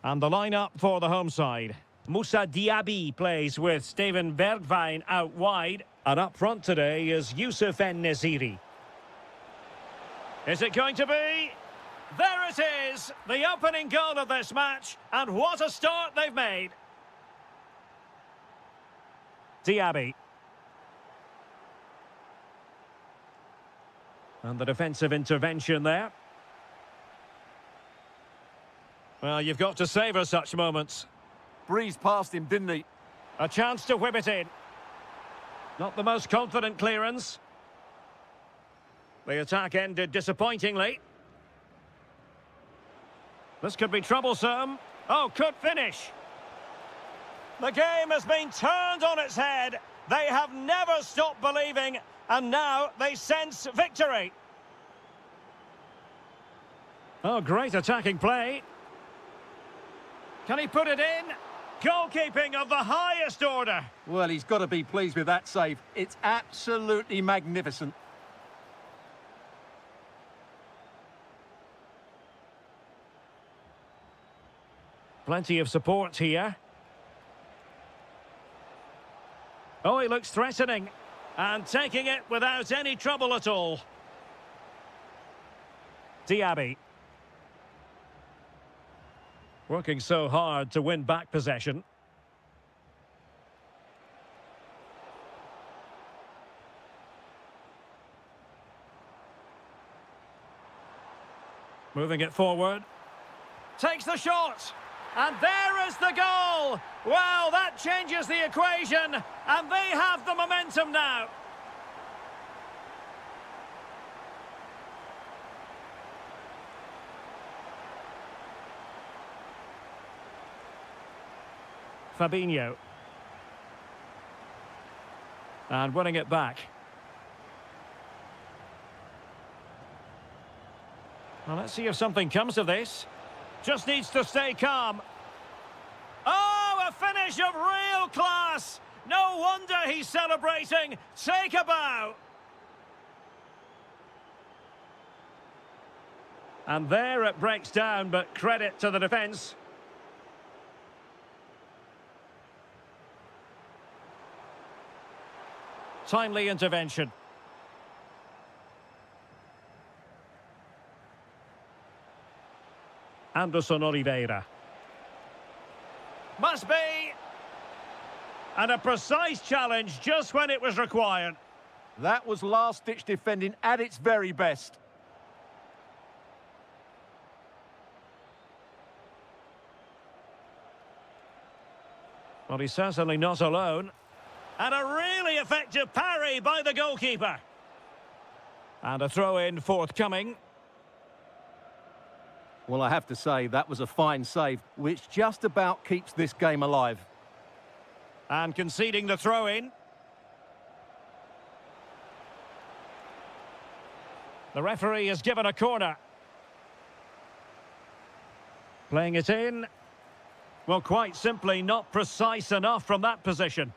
And the lineup for the home side. Moussa Diaby plays with Steven Bergwijn out wide. And up front today is Youssef En-Nesyri. Is it going to be? There it is! The opening goal of this match. And what a start they've made. Diaby. And the defensive intervention there. Well, you've got to savour such moments. Breezed past him, didn't he? A chance to whip it in. Not the most confident clearance. The attack ended disappointingly. This could be troublesome. Oh, could finish. The game has been turned on its head. They have never stopped believing, and now they sense victory. Oh, great attacking play. Can he put it in? Goalkeeping of the highest order. Well, he's got to be pleased with that save. It's absolutely magnificent. Plenty of support here. Oh, he looks threatening. And taking it without any trouble at all. Diaby. Working so hard to win back possession. Moving it forward. Takes the shot. And there is the goal! Well, that changes the equation, and they have the momentum now. Fabinho. And winning it back. Well, let's see if something comes of this. Just needs to stay calm. Oh, a finish of real class! No wonder he's celebrating. Take a bow. And there it breaks down, but credit to the defence. Timely intervention. Anderson Oliveira. Must be! And a precise challenge just when it was required. That was last-ditch defending at its very best. Well, he's certainly not alone. And a really effective parry by the goalkeeper. And a throw-in forthcoming. Well, I have to say, that was a fine save, which just about keeps this game alive. And conceding the throw-in. The referee has given a corner. Playing it in. Well, quite simply not precise enough from that position.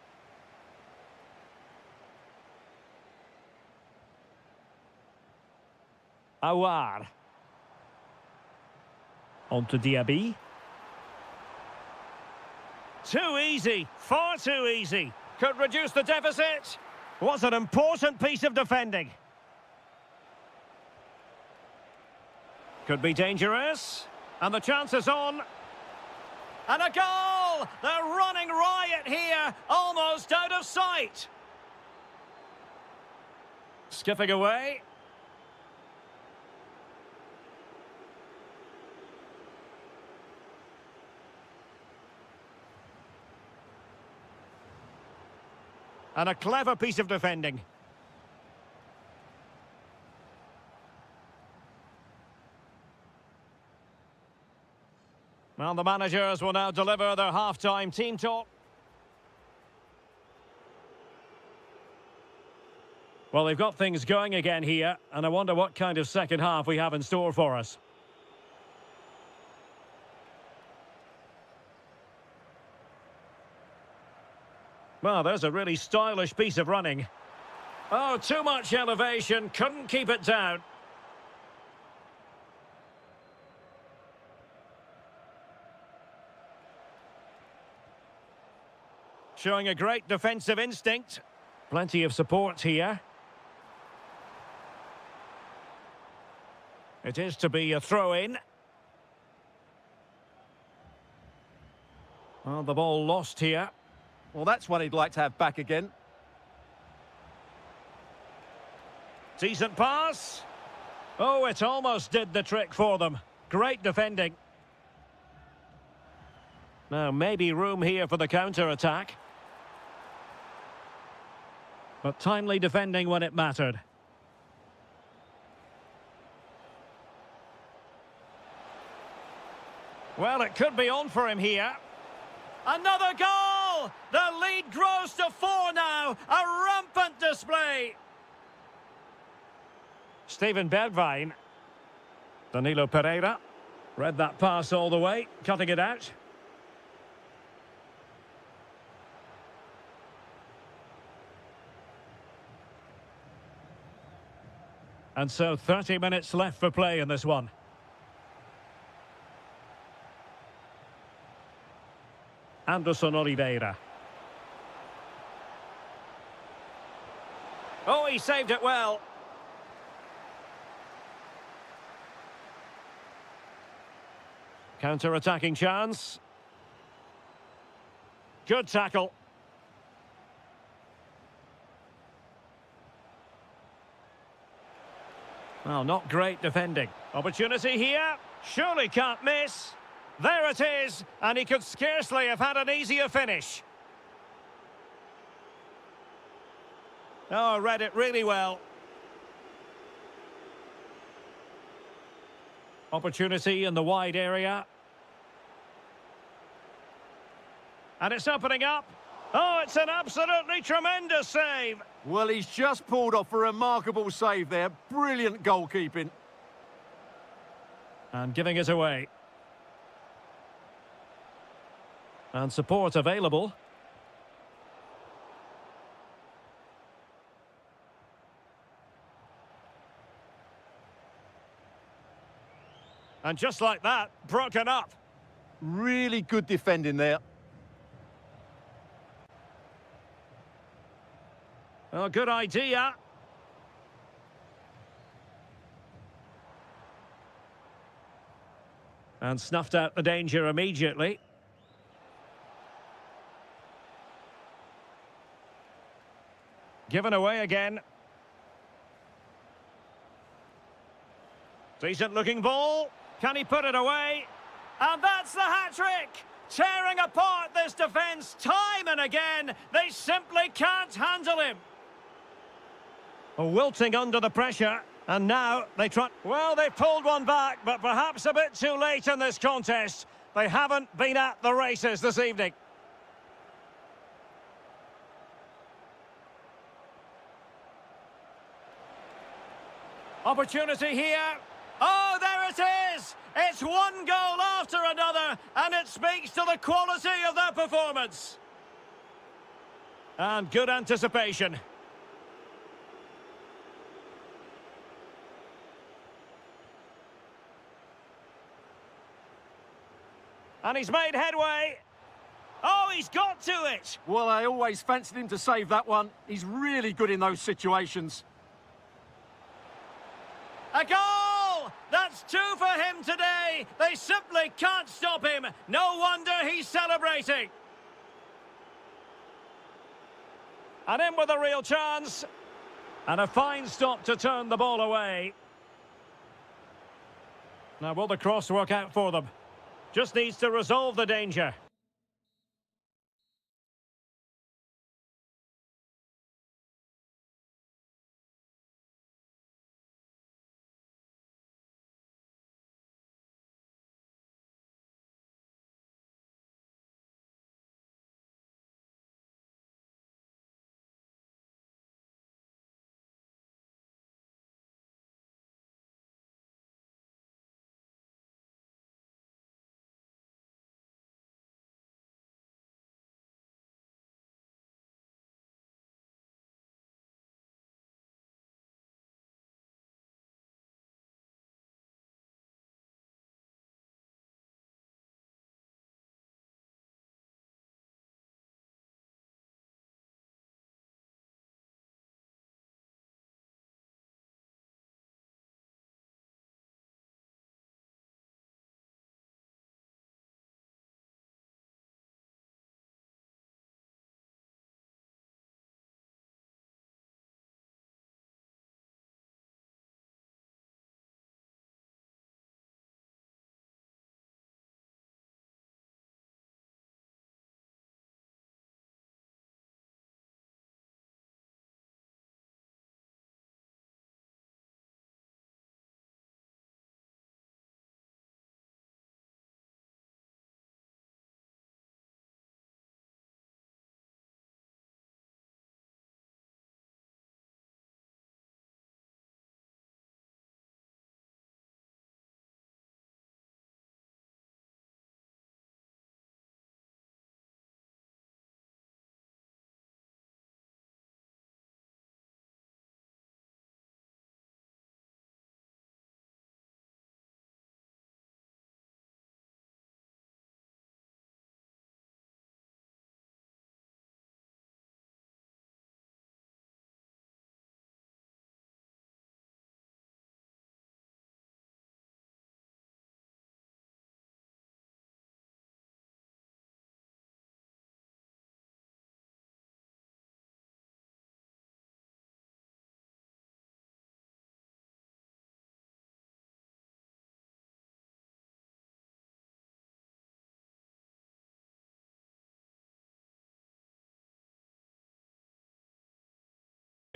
Awar. On to Diaby. Too easy, far too easy. Could reduce the deficit. Was an important piece of defending. Could be dangerous. And the chance is on. And a goal! They're running riot here, almost out of sight. Skipping away. And a clever piece of defending. Well, the managers will now deliver their half-time team talk. Well, they've got things going again here, and I wonder what kind of second half we have in store for us. Well, there's a really stylish piece of running. Oh, too much elevation, couldn't keep it down. Showing a great defensive instinct. Plenty of support here. It is to be a throw-in. Well, the ball lost here. Well, that's one he'd like to have back again. Decent pass. Oh, it almost did the trick for them. Great defending. Now, maybe room here for the counter-attack. But timely defending when it mattered. Well, it could be on for him here. Another goal! The lead grows to 4 now. A rampant display. Steven Bergwijn. Danilo Pereira. Read that pass all the way, cutting it out. And so 30 minutes left for play in this one. Anderson Oliveira. Oh, he saved it well. Counter-attacking chance. Good tackle. Well, not great defending. Opportunity here. Surely can't miss. There it is. And he could scarcely have had an easier finish. Oh, read it really well. Opportunity in the wide area. And it's opening up. Oh, it's an absolutely tremendous save. Well, he's just pulled off a remarkable save there. Brilliant goalkeeping. And giving it away. And support available. And just like that, broken up. Really good defending there. Oh, good idea. And snuffed out the danger immediately. Given away again. Decent looking ball. Can he put it away? And that's the hat-trick! Tearing apart this defence time and again. They simply can't handle him. Wilting under the pressure. And now they try... Well, they've pulled one back, but perhaps a bit too late in this contest. They haven't been at the races this evening. Opportunity here. Oh, there it is! It's one goal after another, and it speaks to the quality of their performance. And good anticipation. And he's made headway. Oh, he's got to it! Well, I always fancied him to save that one. He's really good in those situations. A goal! That's 2 for him today. They simply can't stop him. No wonder he's celebrating. And in with a real chance. And a fine stop to turn the ball away. Now, will the cross work out for them? Just needs to resolve the danger.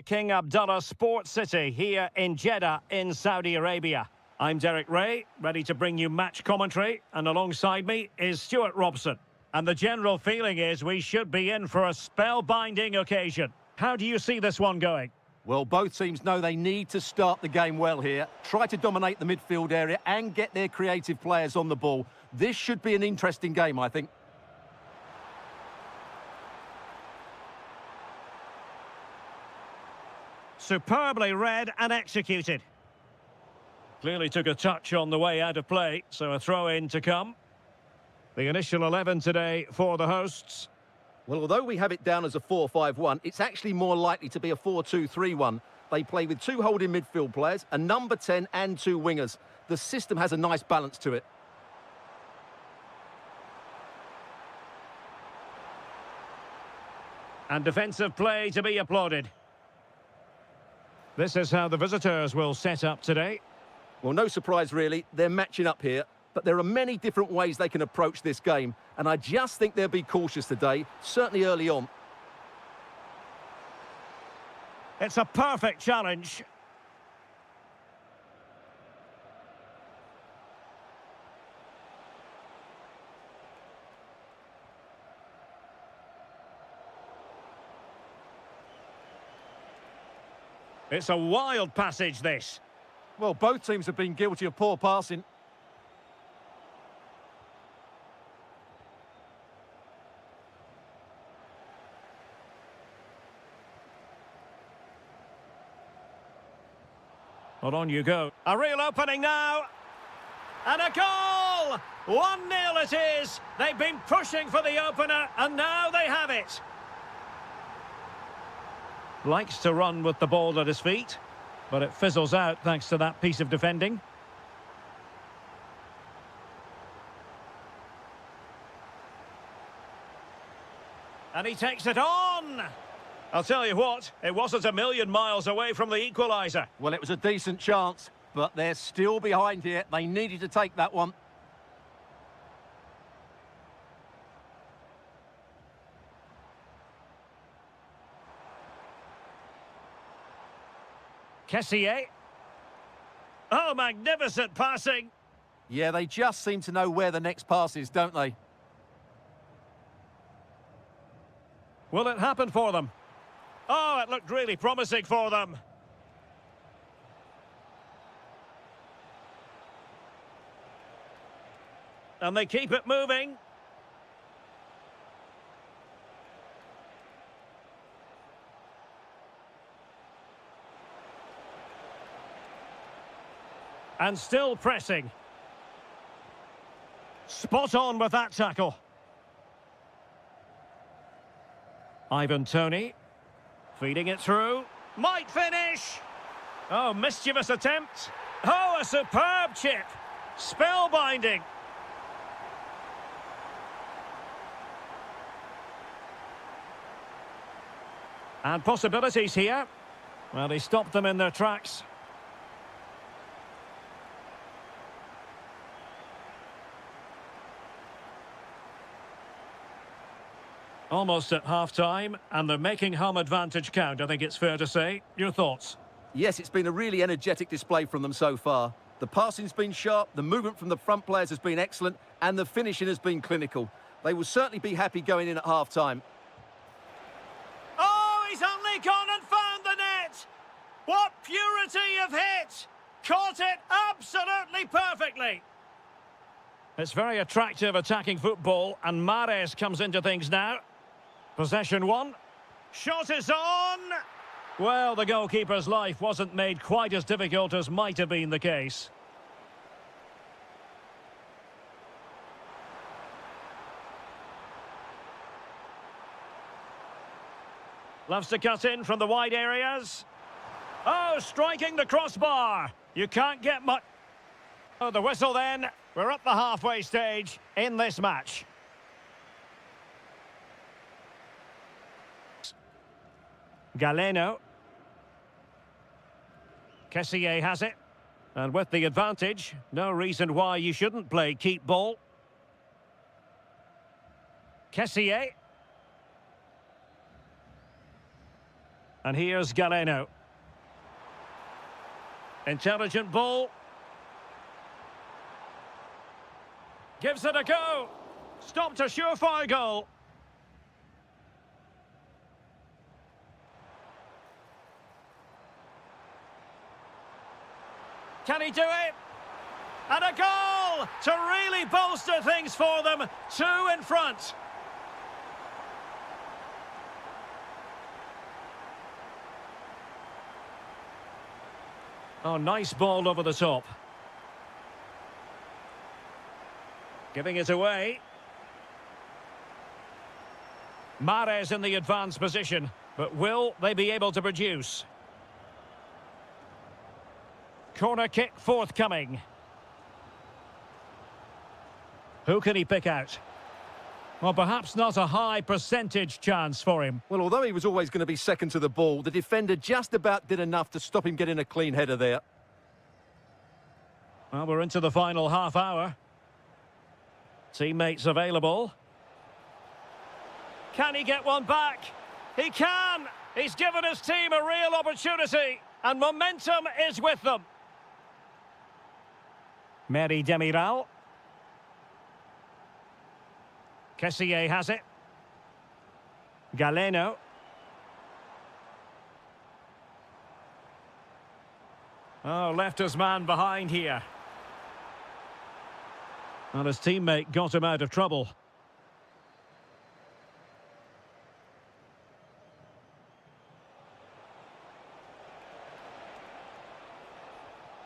King Abdullah Sports City here in Jeddah in Saudi Arabia. I'm Derek Ray, ready to bring you match commentary, and alongside me is Stuart Robson. And the general feeling is we should be in for a spellbinding occasion. How do you see this one going? Well, both teams know they need to start the game well here, try to dominate the midfield area and get their creative players on the ball. This should be an interesting game, I think. Superbly read and executed. Clearly took a touch on the way out of play, so a throw-in to come. The initial 11 today for the hosts. Well, although we have it down as a 4-5-1, it's actually more likely to be a 4-2-3-1. They play with two holding midfield players, a number 10 and two wingers. The system has a nice balance to it. And defensive play to be applauded. This is how the visitors will set up today. Well, no surprise, really. They're matching up here, but there are many different ways they can approach this game, and I just think they'll be cautious today, certainly early on. It's a perfect challenge. It's a wild passage, this. Well, both teams have been guilty of poor passing. Well, on you go. A real opening now. And a goal! 1-0 it is. They've been pushing for the opener, and now they have it. Likes to run with the ball at his feet, but it fizzles out thanks to that piece of defending. And he takes it on. I'll tell you what, it wasn't a million miles away from the equaliser. Well, it was a decent chance, but they're still behind here. They needed to take that one. Kessié. Oh, magnificent passing. Yeah, they just seem to know where the next pass is, don't they? Will it happen for them? Oh, it looked really promising for them. And they keep it moving. And still pressing. Spot on with that tackle. Ivan Toney. Feeding it through. Might finish. Oh, mischievous attempt. Oh, a superb chip. Spellbinding. And possibilities here. Well, he stopped them in their tracks. Almost at half-time, and they're making home advantage count, I think it's fair to say. Your thoughts? Yes, it's been a really energetic display from them so far. The passing's been sharp, the movement from the front players has been excellent, and the finishing has been clinical. They will certainly be happy going in at half-time. Oh, he's only gone and found the net! What purity of hit! Caught it absolutely perfectly! It's very attractive attacking football, and Mahrez comes into things now. Possession one. Shot is on! Well, the goalkeeper's life wasn't made quite as difficult as might have been the case. Loves to cut in from the wide areas. Oh, striking the crossbar. You can't get much. Oh, the whistle then. We're at the halfway stage in this match. Galeno. Kessié has it. And with the advantage, no reason why you shouldn't play keep ball. Kessié. And here's Galeno. Intelligent ball. Gives it a go. Stopped a surefire goal. Can he do it? And a goal to really bolster things for them. 2 in front. Oh, nice ball over the top. Giving it away. Mahrez in the advanced position, but will they be able to produce? Corner kick forthcoming. Who can he pick out? Well, perhaps not a high percentage chance for him. Well, although he was always going to be second to the ball, the defender just about did enough to stop him getting a clean header there. Well, we're into the final half hour. Teammates available. Can he get one back? He can! He's given his team a real opportunity, and momentum is with them. Mary Demiral. Kessié has it. Galeno. Oh, left his man behind here. And his teammate got him out of trouble.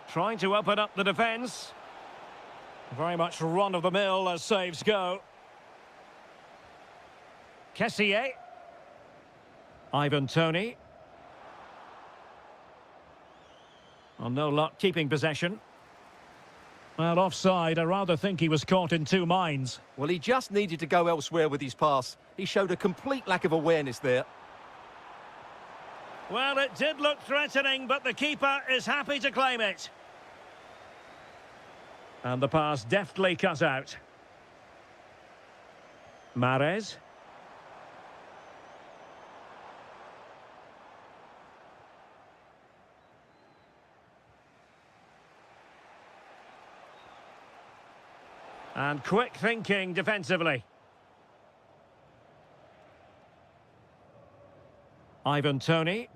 Trying to open up the defence. Very much run-of-the-mill as saves go. Kessié. Ivan Toney. Well, no luck keeping possession. Well, offside. I rather think he was caught in two minds. Well, he just needed to go elsewhere with his pass. He showed a complete lack of awareness there. Well, it did look threatening, but the keeper is happy to claim it. And the pass deftly cut out. Mahrez. And quick thinking defensively. Ivan Toney.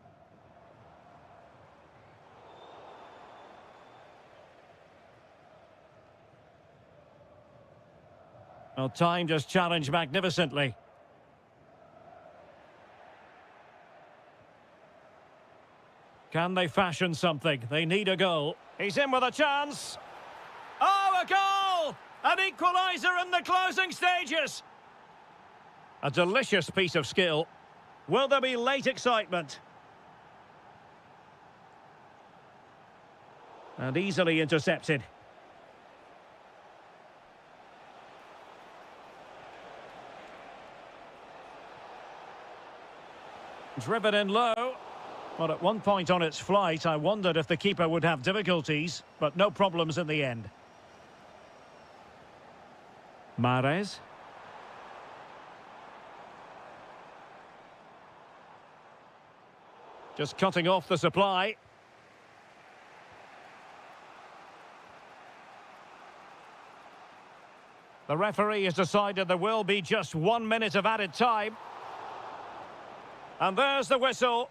Well, timed his challenge magnificently. Can they fashion something? They need a goal. He's in with a chance. Oh, a goal! An equaliser in the closing stages. A delicious piece of skill. Will there be late excitement? And easily intercepted. Driven in low. Well, at one point on its flight, I wondered if the keeper would have difficulties, but no problems in the end. Mahrez. Just cutting off the supply. The referee has decided there will be just 1 minute of added time. And there's the whistle.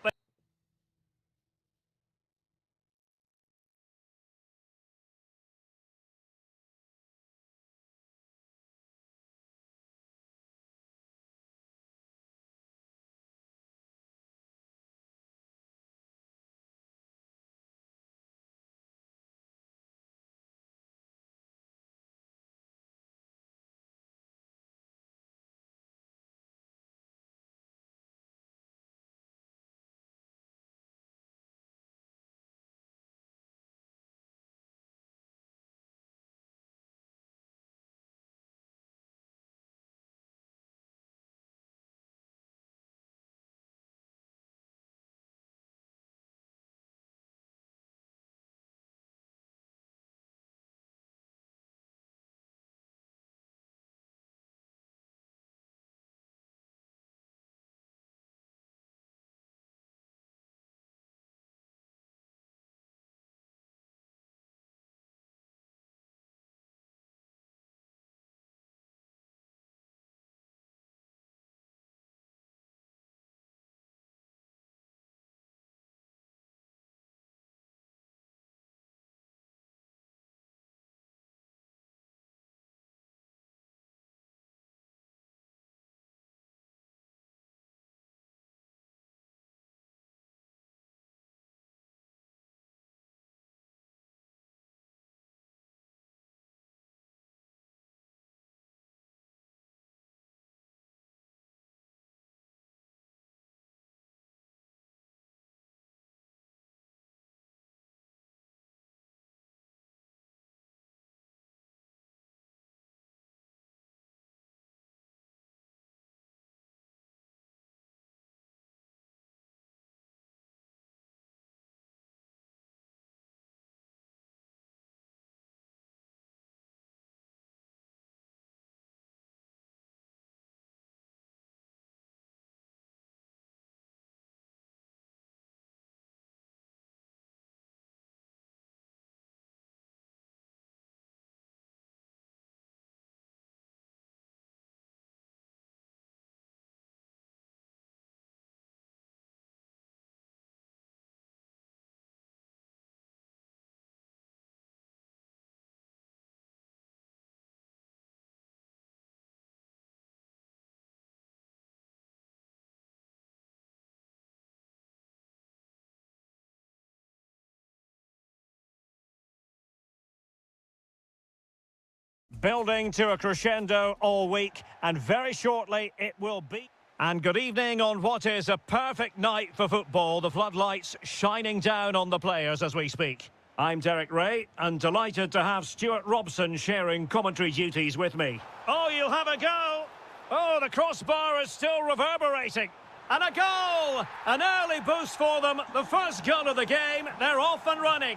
building to a crescendo all week, and very shortly it will be. And good evening on what is a perfect night for football, the floodlights shining down on the players as we speak. I'm Derek Ray, and delighted to have Stuart Robson sharing commentary duties with me. Oh, you'll have a go! Oh, the crossbar is still reverberating. And a goal! An early boost for them, the first goal of the game, they're off and running.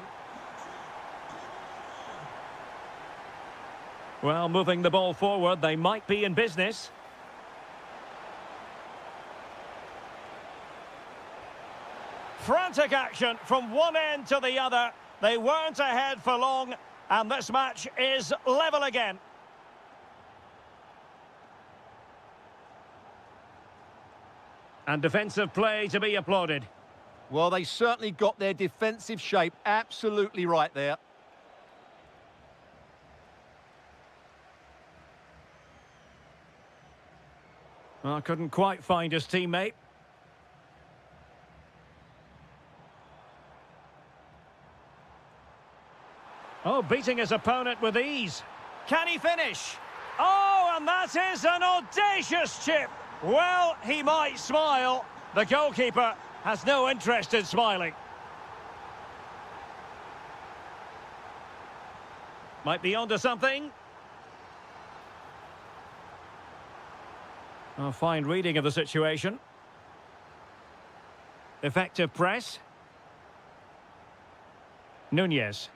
Well, moving the ball forward, they might be in business. Frantic action from one end to the other. They weren't ahead for long, and this match is level again. And defensive play to be applauded. Well, they certainly got their defensive shape absolutely right there. Well, couldn't quite find his teammate. Oh, beating his opponent with ease. Can he finish? Oh, and that is an audacious chip. Well, he might smile. The goalkeeper has no interest in smiling. Might be onto something. A fine reading of the situation. Effective press. Nunez.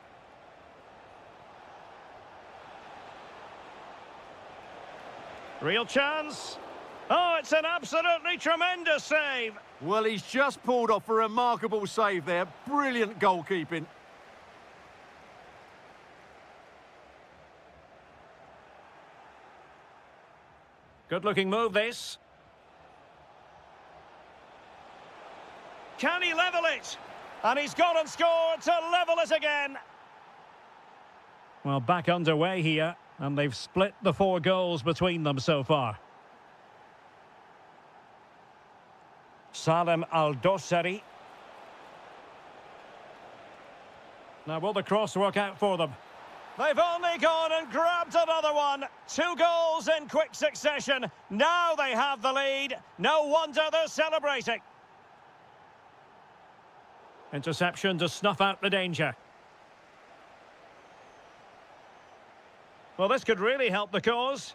Real chance. Oh, it's an absolutely tremendous save. Well, he's just pulled off a remarkable save there. Brilliant goalkeeping. Good-looking move, this. Can he level it? And he's gone and scored to level it again. Well, back underway here. And they've split the 4 goals between them so far. Salem Al-Dossari. Now, will the cross work out for them? They've only gone and grabbed another one. 2 goals in quick succession. Now they have the lead. No wonder they're celebrating. Interception to snuff out the danger. Well, this could really help the cause.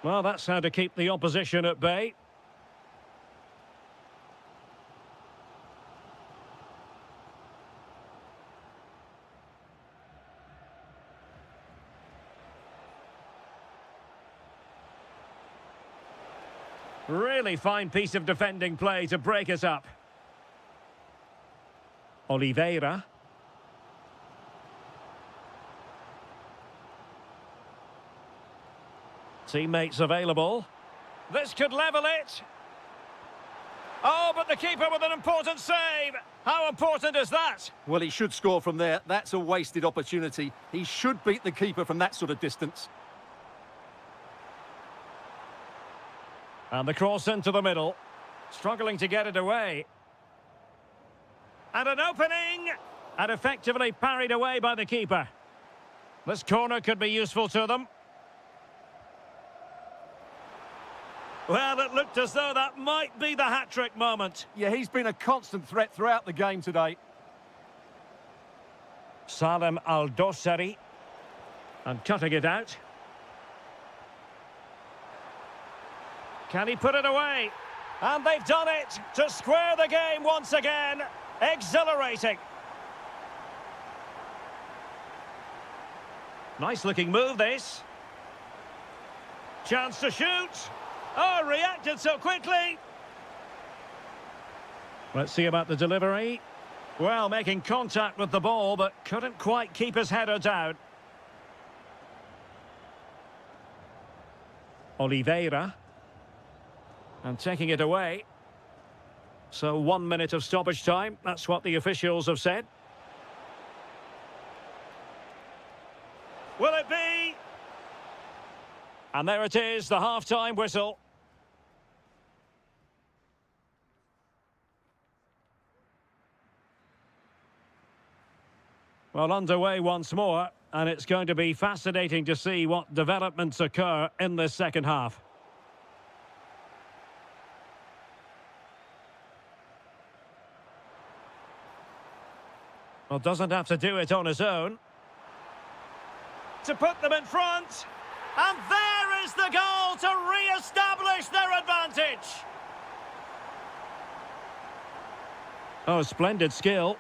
Well, that's how to keep the opposition at bay. Really fine piece of defending play to break us up. Oliveira. Teammates available. This could level it. Oh, but the keeper with an important save. How important is that? Well, he should score from there. That's a wasted opportunity. He should beat the keeper from that sort of distance. And the cross into the middle. Struggling to get it away. And an opening! And effectively parried away by the keeper. This corner could be useful to them. Well, it looked as though that might be the hat-trick moment. Yeah, he's been a constant threat throughout the game today. Salem Al-Dossari. And cutting it out. Can he put it away? And they've done it to square the game once again. Exhilarating. Nice looking move, this. Chance to shoot. Oh, reacted so quickly. Let's see about the delivery. Well, making contact with the ball, but couldn't quite keep his header down. Oliveira. And taking it away. So 1 minute of stoppage time. That's what the officials have said. Will it be? And there it is, the half-time whistle. Well, underway once more, and it's going to be fascinating to see what developments occur in this second half. Well, doesn't have to do it on his own. To put them in front. And there is the goal to re-establish their advantage. Oh, splendid skill.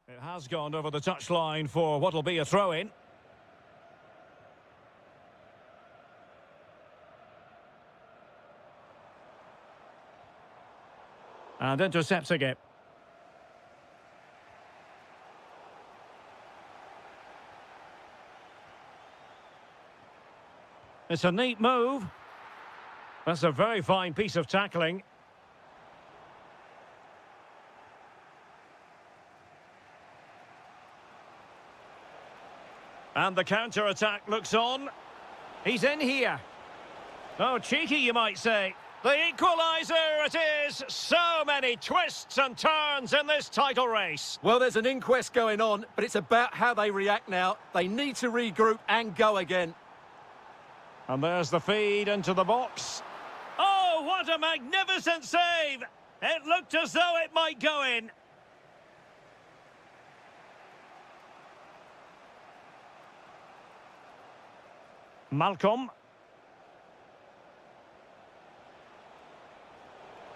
It has gone over the touchline for what will be a throw-in. And intercepting it. It's a neat move. That's a very fine piece of tackling. And the counter-attack looks on. He's in here. Oh, cheeky, you might say. The equaliser it is! So many twists and turns in this title race. Well, there's an inquest going on, but it's about how they react now. They need to regroup and go again. And there's the feed into the box. Oh, what a magnificent save! It looked as though it might go in. Malcolm.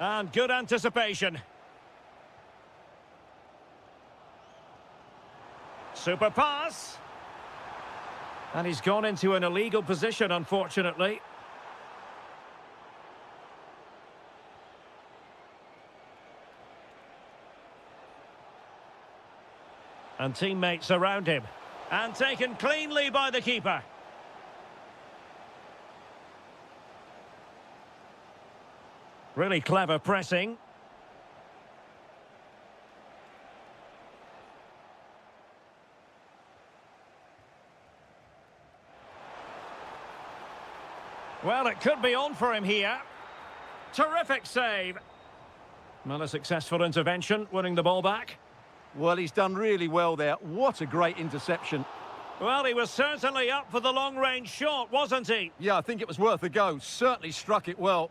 And good anticipation. Super pass. And he's gone into an illegal position, unfortunately. And teammates around him. And taken cleanly by the keeper. Really clever pressing. Well, it could be on for him here. Terrific save. Well, a successful intervention, winning the ball back. Well, he's done really well there. What a great interception. Well, he was certainly up for the long-range shot, wasn't he? Yeah, I think it was worth a go. Certainly struck it well.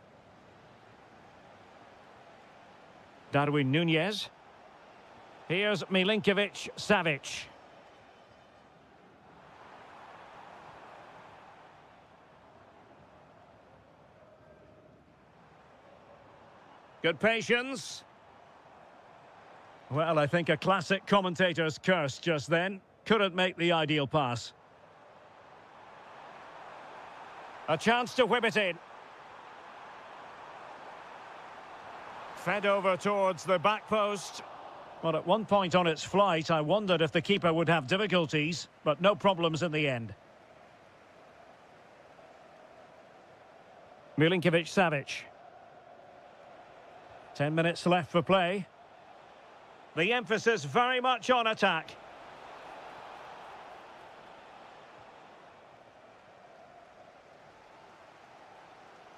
Darwin Nunez. Here's Milinkovic-Savic. Good patience. Well, I think a classic commentator's curse just then. Couldn't make the ideal pass. A chance to whip it in. Fed over towards the back post. Well, at one point on its flight, I wondered if the keeper would have difficulties, but no problems in the end. Milinkovic-Savic. 10 minutes left for play. The emphasis very much on attack.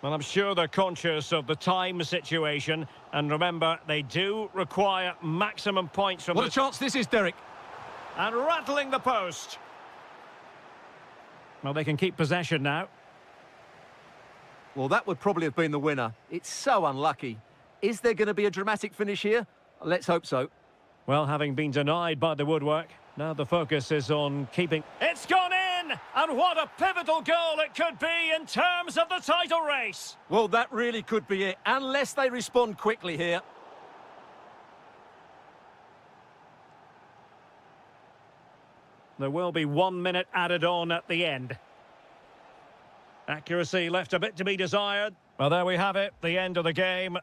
Well, I'm sure they're conscious of the time situation. And remember, they do require maximum points from What a chance this is, Derek. And rattling the post. Well, they can keep possession now. Well, that would probably have been the winner. It's so unlucky. Is there going to be a dramatic finish here? Let's hope so. Well, having been denied by the woodwork, now the focus is on keeping... It's gone in! And what a pivotal goal it could be in terms of the title race! Well, that really could be it, unless they respond quickly here. There will be 1 minute added on at the end. Accuracy left a bit to be desired. Well, there we have it, the end of the game.